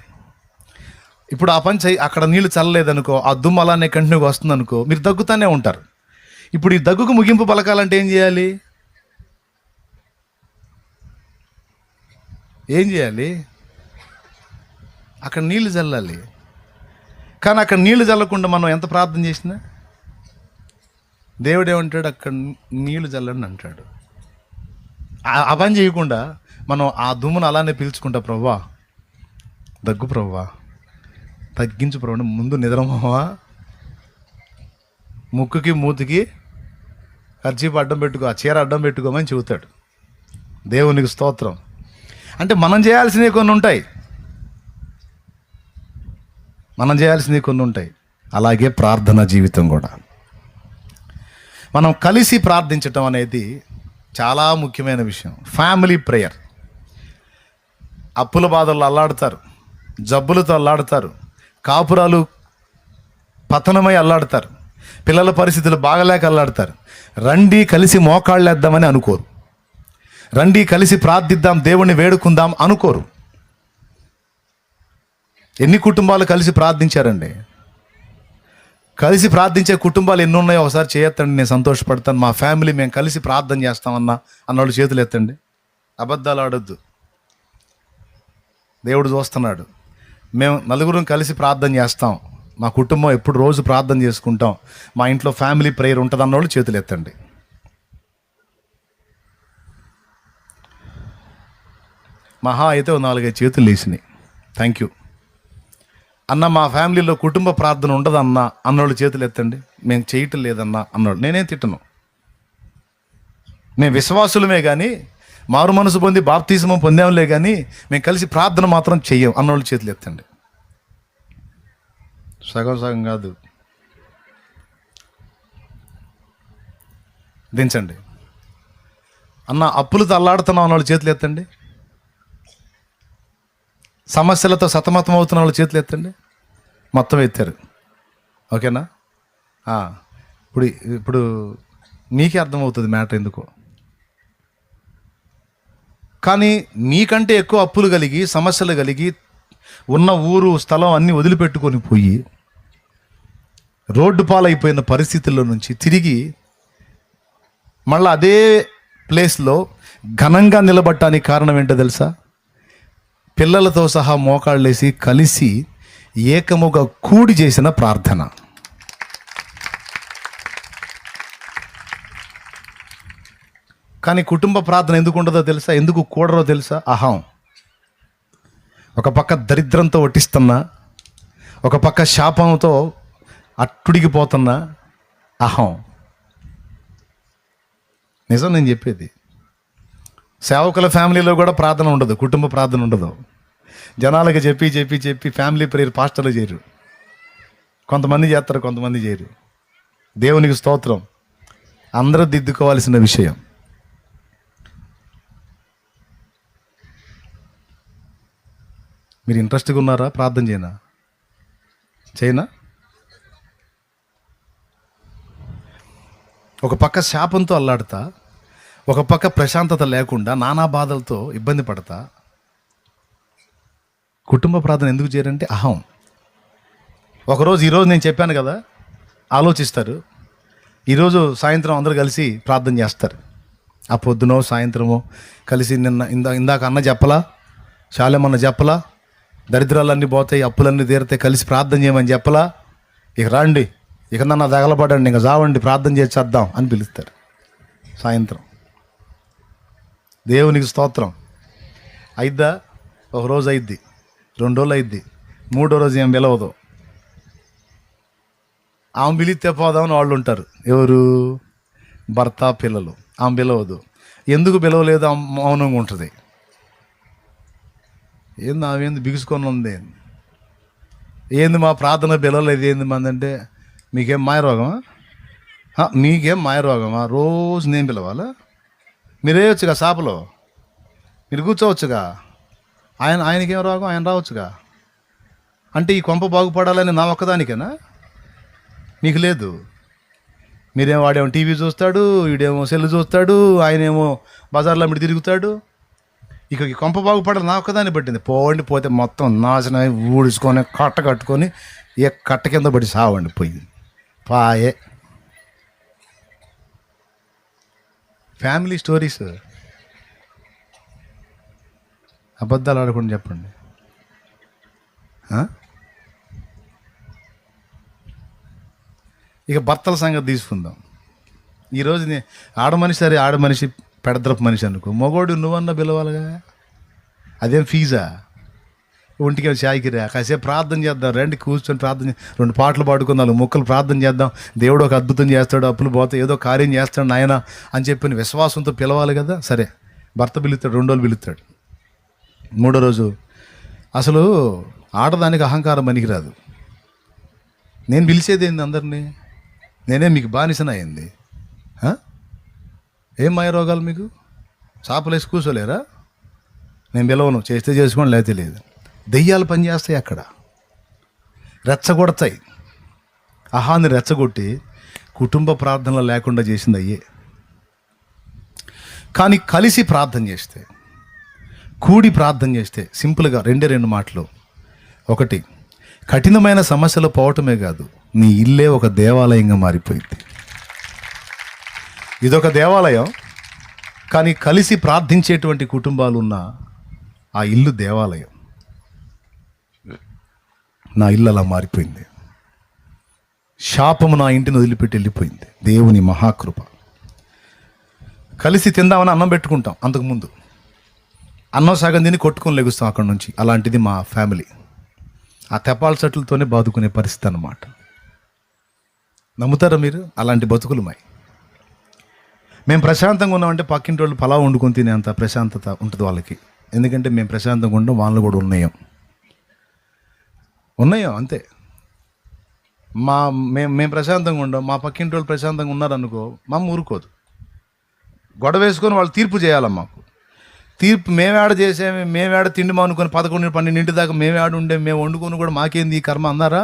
ఇప్పుడు ఆ పని అక్కడ నీళ్లు చల్లలేదనుకో, ఆ దుమ్ము అలానే కంటిన్యూగా వస్తుందనుకో, మీరు దగ్గుతానే ఉంటారు. ఇప్పుడు ఈ దగ్గుకు ముగింపు పలకాలంటే ఏం చేయాలి? అక్కడ నీళ్లు చల్లాలి. కానీ అక్కడ నీళ్లు చల్లకుండా మనం ఎంత ప్రార్థన చేసినా దేవుడు ఏమంటాడు? అక్కడ నీళ్లు చల్లండి అంటాడు. ఆ పని చేయకుండా మనం ఆ దుమ్మును అలానే పీల్చుకుంటా, ప్రభువా దగ్గు, ప్రభువా తగ్గించు, ప్రభు ముందు నిద్రమోవా, ముక్కుకి మూతికి కర్చీపు అడ్డం పెట్టుకో, ఆ చీర అడ్డం పెట్టుకోమని చెబుతాడు. దేవునికి స్తోత్రం. అంటే మనం చేయాల్సినవి కొన్ని ఉంటాయి. అలాగే ప్రార్థన జీవితం కూడా. మనం కలిసి ప్రార్థించటం అనేది చాలా ముఖ్యమైన విషయం. Family prayer. అప్పుల బాధల్లో అల్లాడతారు, జబ్బులతో అల్లాడతారు, కాపురాలు పతనమై అల్లాడతారు, పిల్లల పరిస్థితులు బాగలేక అల్లాడతారు. రండి కలిసి మోకాళ్ళేద్దామని అనుకోరు, రండి కలిసి ప్రార్థిద్దాం, దేవుణ్ణి వేడుకుందాం అనుకోరు. ఎన్ని కుటుంబాలు కలిసి ప్రార్థించారండి? కలిసి ప్రార్థించే కుటుంబాలు ఎన్ని ఉన్నాయో ఒకసారి చేయొద్దండి, నేను సంతోషపడతాను. మా ఫ్యామిలీ మేము కలిసి ప్రార్థన చేస్తామన్నా అన్నోళ్ళు చేతులు ఎత్తండి. అబద్ధాలు ఆడొద్దు, దేవుడు చూస్తున్నాడు. మేము నలుగురం కలిసి ప్రార్థన చేస్తాం, మా కుటుంబం ఎప్పుడు రోజు ప్రార్థన చేసుకుంటాం, మా ఇంట్లో ఫ్యామిలీ ప్రేయర్ ఉంటుంది అన్నోళ్ళు చేతులు ఎత్తండి. మహా అయితే 4-5 చేతులు వేసినాయి. థ్యాంక్ యూ అన్న. మా ఫ్యామిలీలో కుటుంబ ప్రార్థన ఉండదన్నా అన్నోళ్ళు చేతులు ఎత్తండి. మేము చేయటం లేదన్నా అన్నోళ్ళు. నేనేం తిట్టను, మేము విశ్వాసులమే కానీ, మారు మనసు పొంది బాప్తిజం పొందాంలే కానీ మేము కలిసి ప్రార్థన మాత్రం చెయ్యం అన్నోళ్ళు చేతులు ఎత్తండి. సగం కాదు, దించండి. అన్న అప్పులతో అల్లాడుతున్నాం అన్నోళ్ళు చేతులు ఎత్తండి. సమస్యలతో సతమతం అవుతున్న వాళ్ళు చేతులు ఎత్తండి. మొత్తం ఎత్తారు. ఓకేనా? ఇప్పుడు ఇప్పుడు మీకే అర్థమవుతుంది మ్యాటర్ ఎందుకో. కానీ మీకంటే ఎక్కువ అప్పులు కలిగి, సమస్యలు కలిగి, ఉన్న ఊరు స్థలం అన్నీ వదిలిపెట్టుకొని పోయి రోడ్డు పాలైపోయిన పరిస్థితుల్లో నుంచి తిరిగి మళ్ళీ అదే ప్లేస్లో ఘనంగా నిలబడటానికి కారణం ఏంటో తెలుసా? పిల్లలతో సహా మోకాళ్ళేసి కలిసి ఏకముగా కూడి చేసిన ప్రార్థన. కానీ కుటుంబ ప్రార్థన ఎందుకు ఉండదో తెలుసా? ఎందుకు కూడరో తెలుసా? అహం. ఒక పక్క దరిద్రంతో వటిస్తున్నా, ఒక పక్క శాపంతో అట్టుడిగిపోతున్నా అహం. నిజం నేను చెప్పేది. సేవకుల ఫ్యామిలీలో కూడా ప్రార్థన ఉండదు, కుటుంబ ప్రార్థన ఉండదు. జనాలకి చెప్పి చెప్పి చెప్పి ఫ్యామిలీ ప్రేయర్ పాస్టర్లు చేయరు. కొంతమంది చేస్తారు, కొంతమంది చేయరు. దేవునికి స్తోత్రం. అందరూ దిద్దుకోవాల్సిన విషయం. మీరు ఇంట్రెస్ట్గా ఉన్నారా? ప్రార్థన చేయనా? ఒక పక్క శాపంతో అల్లాడుతా, ఒక పక్క ప్రశాంతత లేకుండా నానా బాధలతో ఇబ్బంది పడతా. కుటుంబ ప్రార్థన ఎందుకు చేయరంటే అహం. ఈరోజు నేను చెప్పాను కదా, ఆలోచిస్తారు. ఈరోజు సాయంత్రం అందరూ కలిసి ప్రార్థన చేస్తారు. ఆ పొద్దునో సాయంత్రమో కలిసి ఇందాక అన్న చెప్పలా, శాలేమన్న చెప్పలా, దరిద్రాలన్నీ పోతాయి, అప్పులన్నీ తీరితే కలిసి ప్రార్థన చేయమని చెప్పలా, ఇక రండి, ఇక నన్ను తగలబడండి, ఇంకా చావండి, ప్రార్థన చేసేద్దాం అని పిలుస్తారు సాయంత్రం. దేవునికి స్తోత్రం. అయిద్దా? ఒక రోజు అయిద్ది, 2 రోజులు అయిద్ది, 3వ రోజు ఏం పిలవదు. ఆమె పిలిస్తే పోదామని వాళ్ళు ఉంటారు. ఎవరు? భర్త, పిల్లలు. ఆమె పిలవదు. ఎందుకు పిలవలేదు? మౌనంగా ఉంటుంది. ఏంది ఆమె బిగుసుకొని ఉంది? ఏంది మా ప్రార్థన పిలవలేదు ఏంది మందంటే, మీకేం మాయరోగమా? మీకేం మాయరోగమా? రోజు నేను పిలవాలా? మీరేయొచ్చుగా షాపులో, మీరు కూర్చోవచ్చుగా. ఆయనకేం రోగం? ఆయన రావచ్చుగా. అంటే ఈ కొంప బాగుపడాలని నా ఒక్కదానికేనా? మీకు లేదు. వాడేమో టీవీ చూస్తాడు, వీడేమో సెల్ చూస్తాడు, ఆయనేమో బజార్లో మీరు తిరుగుతాడు. ఇక ఈ కొంప బాగుపడాలి నా ఒక్కదాన్ని పట్టింది. పోతే మొత్తం నాశనమై ఊడ్చుకొని కట్ట కట్టుకొని ఏ కట్ట కింద పడి సావండి పోయి పాయే. Family stories. అబద్ధాలు ఆడకుండా చెప్పండి. ఇక భర్తల సంగతి తీసుకుందాం. ఈరోజు ఆడమనిషి పెడద్రపు మనిషి అనుకో, మగోడు నువ్వన్నా పిలవాలిగా. అదేం ఫీజా? ఒంటికి చాయ్కి రా, కాసేపు ప్రార్థన చేద్దాం, రండి కూర్చొని ప్రార్థన 2 పాటలు పాడుకుందాం, 4 ముక్కలు ప్రార్థన చేద్దాం, దేవుడు ఒక అద్భుతం చేస్తాడు, అప్పులు పోతాయి, ఏదో కార్యం చేస్తాడు నాయన అని చెప్పి విశ్వాసంతో పిలవాలి కదా. సరే, భర్త పిలుస్తాడు, 2 రోజులు పిలుస్తాడు, 3వ రోజు అసలు ఆడదానికి అహంకారం పనికిరాదు. నేను పిలిచేది ఏంది అందరినీ? నేనే మీకు బానిసనయింది? ఏం మాయ రోగాలు మీకు? చాపలేసి కూర్చోలేరా? నేను పిలవను, చేస్తే చేసుకోండి, లేకపోతే లేదు. దెయ్యాలు పనిచేస్తాయి అక్కడ, రెచ్చగొడతాయి. అహాన్ని రెచ్చగొట్టి కుటుంబ ప్రార్థనలు లేకుండా చేసింది అయ్యే. కానీ కలిసి ప్రార్థన చేస్తే, కూడి ప్రార్థన చేస్తే సింపుల్గా 2 మాటలు. 1, కఠినమైన సమస్యలు పోవటమే కాదు, నీ ఇల్లే ఒక దేవాలయంగా మారిపోయింది. ఇదొక దేవాలయం, కానీ కలిసి ప్రార్థించేటువంటి కుటుంబాలు ఉన్న ఆ ఇల్లు దేవాలయం. నా ఇల్లు అలా మారిపోయింది. శాపము నా ఇంటిని వదిలిపెట్టి వెళ్ళిపోయింది. దేవుని మహాకృప. కలిసి తిందామని అన్నం పెట్టుకుంటాం, అంతకుముందు అన్నం సగం తిని కొట్టుకొని లెగుస్తాం అక్కడి నుంచి. అలాంటిది మా ఫ్యామిలీ. ఆ తెపాల చెట్లతోనే బాదుకునే పరిస్థితి అన్నమాట. నమ్ముతారా మీరు? అలాంటి బతుకులు మాయి. మేము ప్రశాంతంగా ఉన్నామంటే పక్కింటి వాళ్ళు పలావ్ వండుకొని తినేంత ప్రశాంతత ఉంటుంది వాళ్ళకి. ఎందుకంటే మేము ప్రశాంతంగా ఉండడం, వాళ్ళు కూడా ఉన్నాయం అంతే. మేము ప్రశాంతంగా ఉండం, మా పక్కింటి వాళ్ళు ప్రశాంతంగా ఉన్నారనుకో, మా ఊరుకోదు. గొడవ వేసుకొని వాళ్ళు తీర్పు చేయాలమ్మ. మాకు తీర్పు మేమేడ తిండి మానుకొని 11, 12 దాకా మేమేడ ఉండే, మేము వండుకొని కూడా మాకేంది ఈ కర్మ అన్నారా?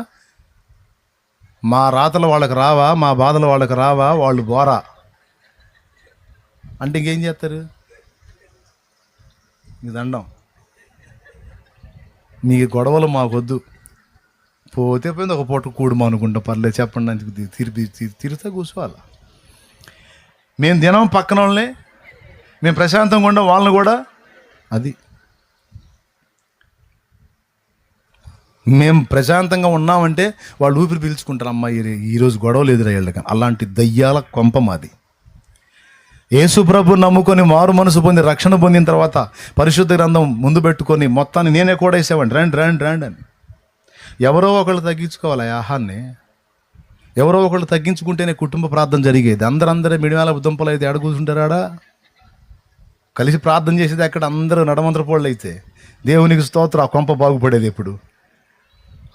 మా రాతలు వాళ్ళకి రావా, మా బాధలు వాళ్ళకి రావా, వాళ్ళు బోరా అంటే ఇంకేం చేస్తారు? మీ దండం, మీ గొడవలు మాకొద్దు, పోతే పోయింది, ఒక పూట కూడము అనుకుంటాం, పర్లేదు చెప్పండి అని తిరిగితే కూర్చోవాలి. మేము దినం పక్కన వాళ్ళని, మేము ప్రశాంతంగా ఉండం వాళ్ళని కూడా. అది మేము ప్రశాంతంగా ఉన్నామంటే వాళ్ళు ఊపిరి పీల్చుకుంటారు, అమ్మ ఈరోజు గొడవలు ఎదురయ్యాళ్ళు. కానీ అలాంటి దయ్యాల కొంప మాది. యేసు ప్రభు నమ్ముకొని మారు మనసు పొంది రక్షణ పొందిన తర్వాత పరిశుద్ధ గ్రంథం ముందు పెట్టుకొని మొత్తాన్ని నేనే కూడా వేసేవాడిని, రండి రండి రండి అని. ఎవరో ఒకళ్ళు తగ్గించుకోవాలి ఆ ఆహాన్ని. ఎవరో ఒకళ్ళు తగ్గించుకుంటేనే కుటుంబ ప్రార్థన జరిగేది. అందరే మిడియాల దుంపలు అయితే ఎడ కూర్చుంటారాడా? కలిసి ప్రార్థన చేసేది అక్కడ అందరూ నడమంత్రపోళ్ళు అయితే దేవునికి స్తోత్రం, ఆ కొంప బాగుపడేది. ఎప్పుడు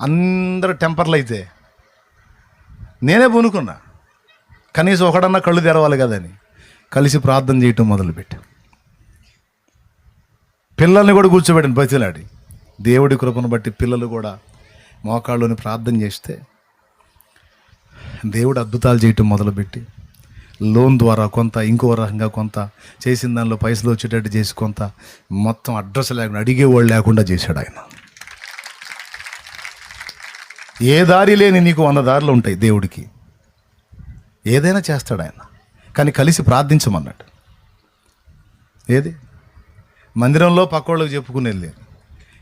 అందరూ టెంపర్లు అయితే నేనే పూనుకున్నా, కనీసం ఒకడన్నా కళ్ళు తెరవాలి కదని కలిసి ప్రార్థన చేయటం మొదలుపెట్టి పిల్లల్ని కూడా కూర్చోబెట్టిన బతిలాడి. దేవుడి కృపను బట్టి పిల్లలు కూడా మోకాళ్ళని ప్రార్థన చేస్తే దేవుడు అద్భుతాలు చేయటం మొదలుపెట్టి లోన్ ద్వారా కొంత, ఇంకో రకంగా కొంత, చేసిన దానిలో పైసలు వచ్చేటట్టు చేసి కొంత, మొత్తం అడ్రస్ లేకుండా, అడిగేవాళ్ళు లేకుండా చేశాడు ఆయన. ఏ దారి లేని నీకు 100 దారులు ఉంటాయి దేవుడికి, ఏదైనా చేస్తాడు ఆయన. కానీ కలిసి ప్రార్థించమన్నాడు. ఏది మందిరంలో పక్కోళ్ళకి చెప్పుకునేది లేదు,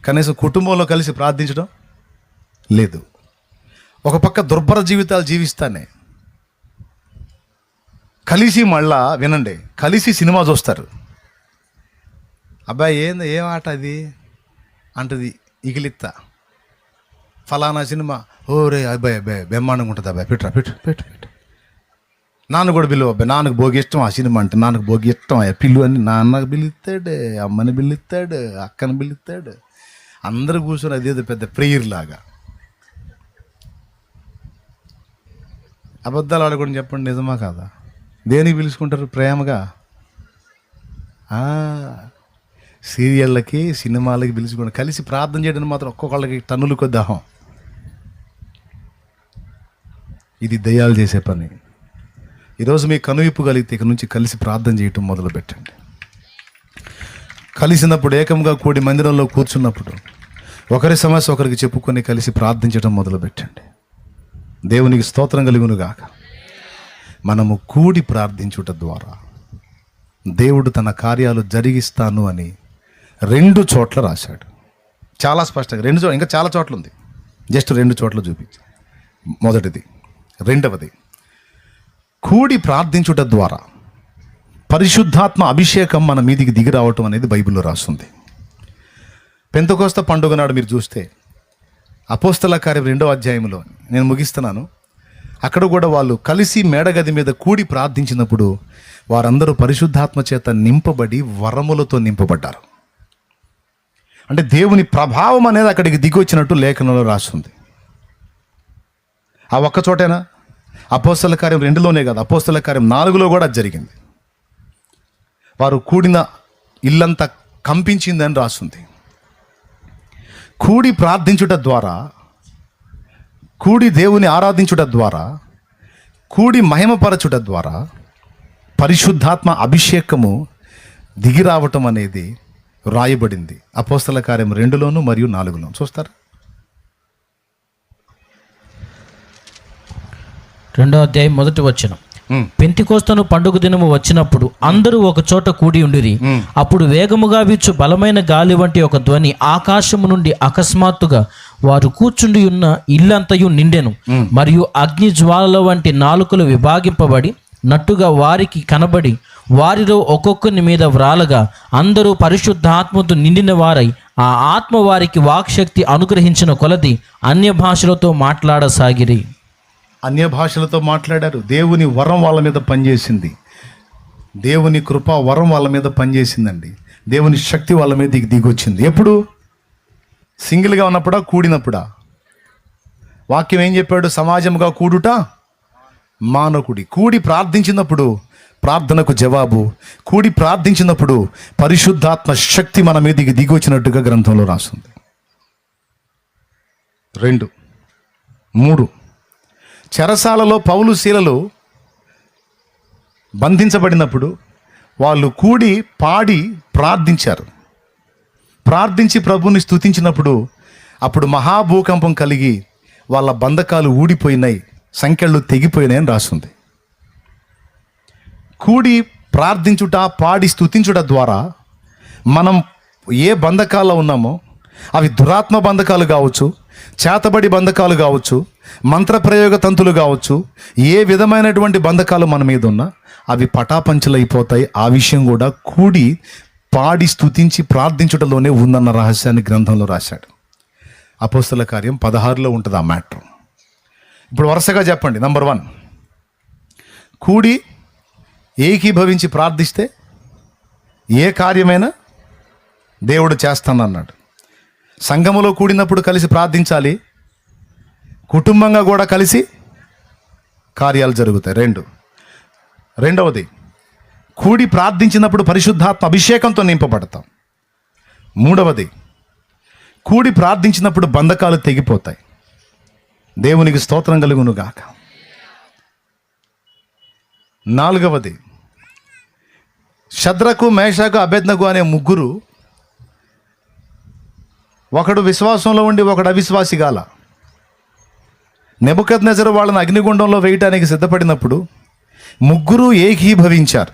కనీసం కుటుంబంలో కలిసి ప్రార్థించడం లేదు. ఒక పక్క దుర్భర జీవితాలు జీవిస్తానే కలిసి, మళ్ళా వినండి, కలిసి సినిమా చూస్తారు. అబ్బాయి ఏం ఆట అది అంటది ఇగిలిత్తా, ఫలానా సినిమా, ఓరే అబ్బాయి బ్రహ్మాండంగా ఉంటుంది అబ్బాయి, పెట్టరా పెట్టు నాన్న కూడా పిలువ అబ్బాయి, నాన్నకు భోగి ఇష్టం ఆ సినిమా అంటే, నాన్నకు భోగి ఇష్టం పిల్లు అని నాన్నకు పిలుస్తాడు, అమ్మని పిలుస్తాడు, అక్కని పిలుస్తాడు, అందరూ కూర్చొని అదేదో పెద్ద ప్రేయర్ లాగా. అబద్ధాలు ఆడకూడదు చెప్పండి, నిజమా కాదా? దేనికి పిలుచుకుంటారు ప్రేమగా? సీరియళ్ళకి, సినిమాలకి పిలుచుకుంటారు. కలిసి ప్రార్థన చేయడానికి మాత్రం ఒక్కొక్కళ్ళకి టన్నులు కొద్ది దాహం. ఇది దయ్యాలు చేసే పని. ఈరోజు మీ కనువిప్పు కలిగితే ఇక నుంచి కలిసి ప్రార్థన చేయటం మొదలు పెట్టండి. కలిసినప్పుడు, ఏకంగా కూడి మందిరంలో కూర్చున్నప్పుడు ఒకరి సమస్య ఒకరికి చెప్పుకొని కలిసి ప్రార్థించడం మొదలు పెట్టండి. దేవునికి స్తోత్రం కలుగునుగాక. మనము కూడి ప్రార్థించుట ద్వారా దేవుడు తన కార్యాలు జరిగిస్తాను అని 2 చోట్ల రాశాడు. చాలా స్పష్టంగా 2 చోట్ల, ఇంకా చాలా చోట్ల ఉంది, జస్ట్ 2 చోట్ల చూపించి. మొదటిది, రెండవది, కూడి ప్రార్థించుట ద్వారా పరిశుద్ధాత్మ అభిషేకం మన మీదికి దిగి రావటం అనేది బైబిల్లో రాస్తుంది. పెంతెకోస్తు పండుగ నాడు మీరు చూస్తే అపోస్తల కార్యం 2వ అధ్యాయంలో, నేను ముగిస్తున్నాను, అక్కడ కూడా వాళ్ళు కలిసి మేడగది మీద కూడి ప్రార్థించినప్పుడు వారందరూ పరిశుద్ధాత్మ చేత నింపబడి వరములతో నింపబడ్డారు. అంటే దేవుని ప్రభావం అనేది అక్కడికి దిగి వచ్చినట్టు లేఖనంలో రాస్తుంది. ఆ ఒక్క చోటేనా? అపోస్తల కార్యం 2లోనే కాదు, అపోస్తల కార్యం 4లో కూడా జరిగింది. వారు కూడిన ఇల్లంతా కంపించిందని రాస్తుంది. కూడి ప్రార్థించుట ద్వారా, కూడి దేవుని ఆరాధించుట ద్వారా, కూడి మహిమపరచుట ద్వారా పరిశుద్ధాత్మ అభిషేకము దిగి రావటం అనేది రాయబడింది అపోస్తల కార్యం 2లోను మరియు 4లోను. చూస్తారా? 2వ అధ్యాయం 1వ వచనం. పెంతెకోస్తు పండుగ దినము వచ్చినప్పుడు అందరూ ఒక చోట కూడి ఉండిరి. అప్పుడు వేగముగా వీచు బలమైన గాలి వంటి ఒక ధ్వని ఆకాశము నుండి అకస్మాత్తుగా వారు కూర్చుండి ఉన్న ఇల్లంతయు నిండెను. మరియు అగ్ని జ్వాలల వంటి నాలుకలు విభాగింపబడి నట్టుగా వారికి కనబడి వారిలో ఒక్కొక్కని మీద వ్రాలగా అందరూ పరిశుద్ధాత్మతో నిండిన వారై ఆ ఆత్మ వారికి వాక్శక్తి అనుగ్రహించిన కొలది అన్య భాషలతో మాట్లాడసాగిరి. అన్య భాషలతో మాట్లాడారు. దేవుని వరం వాళ్ళ మీద పనిచేసింది. దేవుని కృపా వరం వాళ్ళ మీద పనిచేసిందండి. దేవుని శక్తి వాళ్ళ మీద దిగొచ్చింది. ఎప్పుడు? సింగిల్గా ఉన్నప్పుడా, కూడినప్పుడా? వాక్యం ఏం చెప్పాడు? సమాజంగా కూడుట మానకుడి. కూడి ప్రార్థించినప్పుడు ప్రార్థనకు జవాబు, కూడి ప్రార్థించినప్పుడు పరిశుద్ధాత్మ శక్తి మన మీదకి దిగొచ్చినట్టుగా గ్రంథంలో రాస్తుంది. 2, 3 చెరసాలలో పౌలు శీలలు బంధించబడినప్పుడు వాళ్ళు కూడి పాడి ప్రార్థించారు. ప్రార్థించి ప్రభుని స్తుతించినప్పుడు అప్పుడు మహాభూకంపం కలిగి వాళ్ళ బంధకాలు ఊడిపోయినాయి, సంఖ్యలు తెగిపోయినాయని రాస్తుంది. కూడి ప్రార్థించుట, పాడి స్తుతించుట ద్వారా మనం ఏ బంధకాల్లో ఉన్నామో అవి దురాత్మ బంధకాలు కావచ్చు, చేతబడి బంధకాలు కావచ్చు, మంత్రప్రయోగ తంతులు కావచ్చు, ఏ విధమైనటువంటి బంధకాలు మన మీద ఉన్నా అవి పటాపంచలైపోతాయి. ఆ విషయం కూడా కూడి పాడి స్తుతించి ప్రార్థించుటలోనే ఉందన్న రహస్యాన్ని గ్రంథంలో రాశాడు. అపోస్తల కార్యం 16లో ఉంటుంది ఆ మ్యాటర్. ఇప్పుడు వరుసగా చెప్పండి. నంబర్ 1, కూడి ఏకీభవించి ప్రార్థిస్తే ఏ కార్యమైనా దేవుడు చేస్తానన్నాడు. సంఘములో కూడినప్పుడు కలిసి ప్రార్థించాలి, కుటుంబంగా కూడా కలిసి కార్యాలు జరుగుతాయి. రెండవది, కూడి ప్రార్థించినప్పుడు పరిశుద్ధాత్మ అభిషేకంతో నింపబడతాం. మూడవది, కూడి ప్రార్థించినప్పుడు బంధకాలు తెగిపోతాయి. దేవునికి స్తోత్రం కలుగును గాక. నాలుగవది, షద్రకు, మేషకు, అబేద్నెగో అనే ముగ్గురు, ఒకడు విశ్వాసంలో ఉండి ఒకడు అవిశ్వాసి గాల. నెబుకద్నెజరు వాళ్ళని అగ్నిగుండంలో వేయటానికి సిద్ధపడినప్పుడు ముగ్గురు ఏకీభవించారు.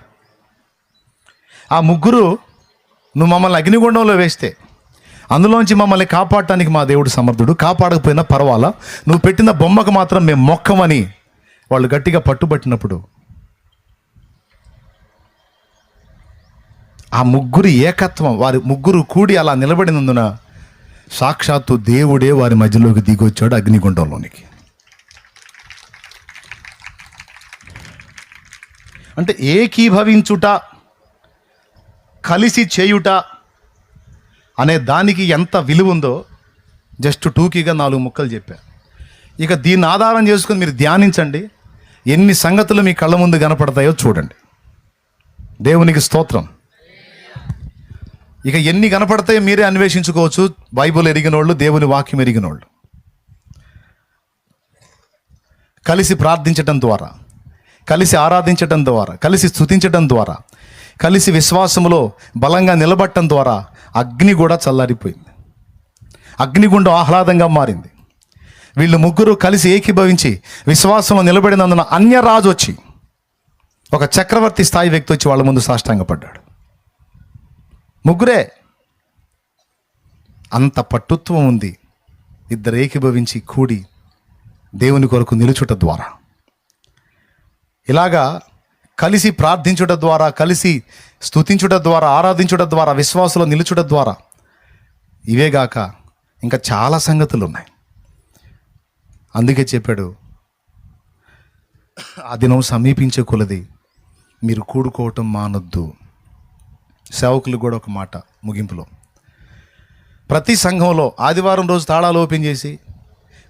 ఆ ముగ్గురు, నువ్వు మమ్మల్ని అగ్నిగుండంలో వేస్తే అందులోంచి మమ్మల్ని కాపాడటానికి మా దేవుడు సమర్థుడు, కాపాడకపోయినా పర్వాలా, నువ్వు పెట్టిన బొమ్మకు మాత్రం మేము మొక్కమని వాళ్ళు గట్టిగా పట్టుబట్టినప్పుడు ఆ ముగ్గురు ఏకత్వం, వారి ముగ్గురు కూడి అలా నిలబడినందున సాక్షాత్తు దేవుడే వారి మధ్యలోకి దిగొచ్చాడు అగ్నిగుండంలోనికి. అంటే ఏకీభవించుట, కలిసి చేయుట అనే దానికి ఎంత విలువ ఉందో జస్ట్ టూకీగా 4 ముక్కలు చెప్పారు. ఇక దీన్ని ఆధారం చేసుకుని మీరు ధ్యానించండి, ఎన్ని సంగతులు మీ కళ్ళ ముందు కనపడతాయో చూడండి. దేవునికి స్తోత్రం. ఇక ఎన్ని కనపడతాయో మీరే అన్వేషించుకోవచ్చు. బైబిల్ ఎరిగినోళ్ళు, దేవుని వాక్యం ఎరిగినోళ్ళు. కలిసి ప్రార్థించటం ద్వారా, కలిసి ఆరాధించటం ద్వారా, కలిసి స్తుతించటం ద్వారా, కలిసి విశ్వాసములో బలంగా నిలబడటం ద్వారా అగ్ని కూడా చల్లారిపోయింది. అగ్నిగుండం ఆహ్లాదంగా మారింది. వీళ్ళు ముగ్గురు కలిసి ఏకీభవించి విశ్వాసంలో నిలబడినందున అన్యరాజు వచ్చి, ఒక చక్రవర్తి స్థాయి వ్యక్తి వచ్చి వాళ్ళ ముందు సాష్టాంగపడ్డాడు. ముగ్గురే. అంత పట్టుత్వం ఉంది ఇద్దరు ఏకీభవించి కూడి దేవుని కొరకు నిలుచుట ద్వారా. ఇలాగా కలిసి ప్రార్థించుట ద్వారా, కలిసి స్తుతించుట ద్వారా, ఆరాధించుట ద్వారా, విశ్వాసంలో నిలుచుట ద్వారా, ఇవేగాక ఇంకా చాలా సంగతులు ఉన్నాయి. అందుకే చెప్పాడు, ఆ దినం సమీపించే కొలది మీరు కూడుకోవటం మానొద్దు. సేవకులు కూడా ఒక మాట ముగింపులో, ప్రతి సంఘంలో ఆదివారం రోజు తాళాలు ఓపెన్ చేసి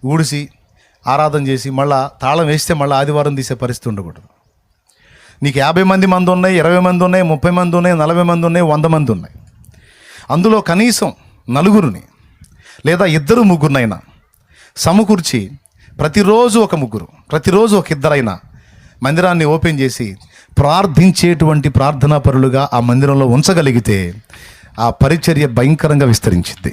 ఊడిసి ఆరాధన చేసి మళ్ళా తాళం వేస్తే మళ్ళీ ఆదివారం తీసే పరిస్థితి ఉండకూడదు. నీకు 50 మంది ఉన్నాయి, 20 మంది ఉన్నాయి, 30 మంది ఉన్నాయి, 40 మంది ఉన్నాయి, 100 మంది ఉన్నాయి. అందులో కనీసం 4 లేదా 2-3 సమకూర్చి ప్రతిరోజు ఒక 3, ప్రతిరోజు ఒక 2 మందిరాన్ని ఓపెన్ చేసి ప్రార్థించేటువంటి ప్రార్థనా పరులుగా ఆ మందిరంలో ఉంచగలిగితే ఆ పరిచర్య భయంకరంగా విస్తరించింది.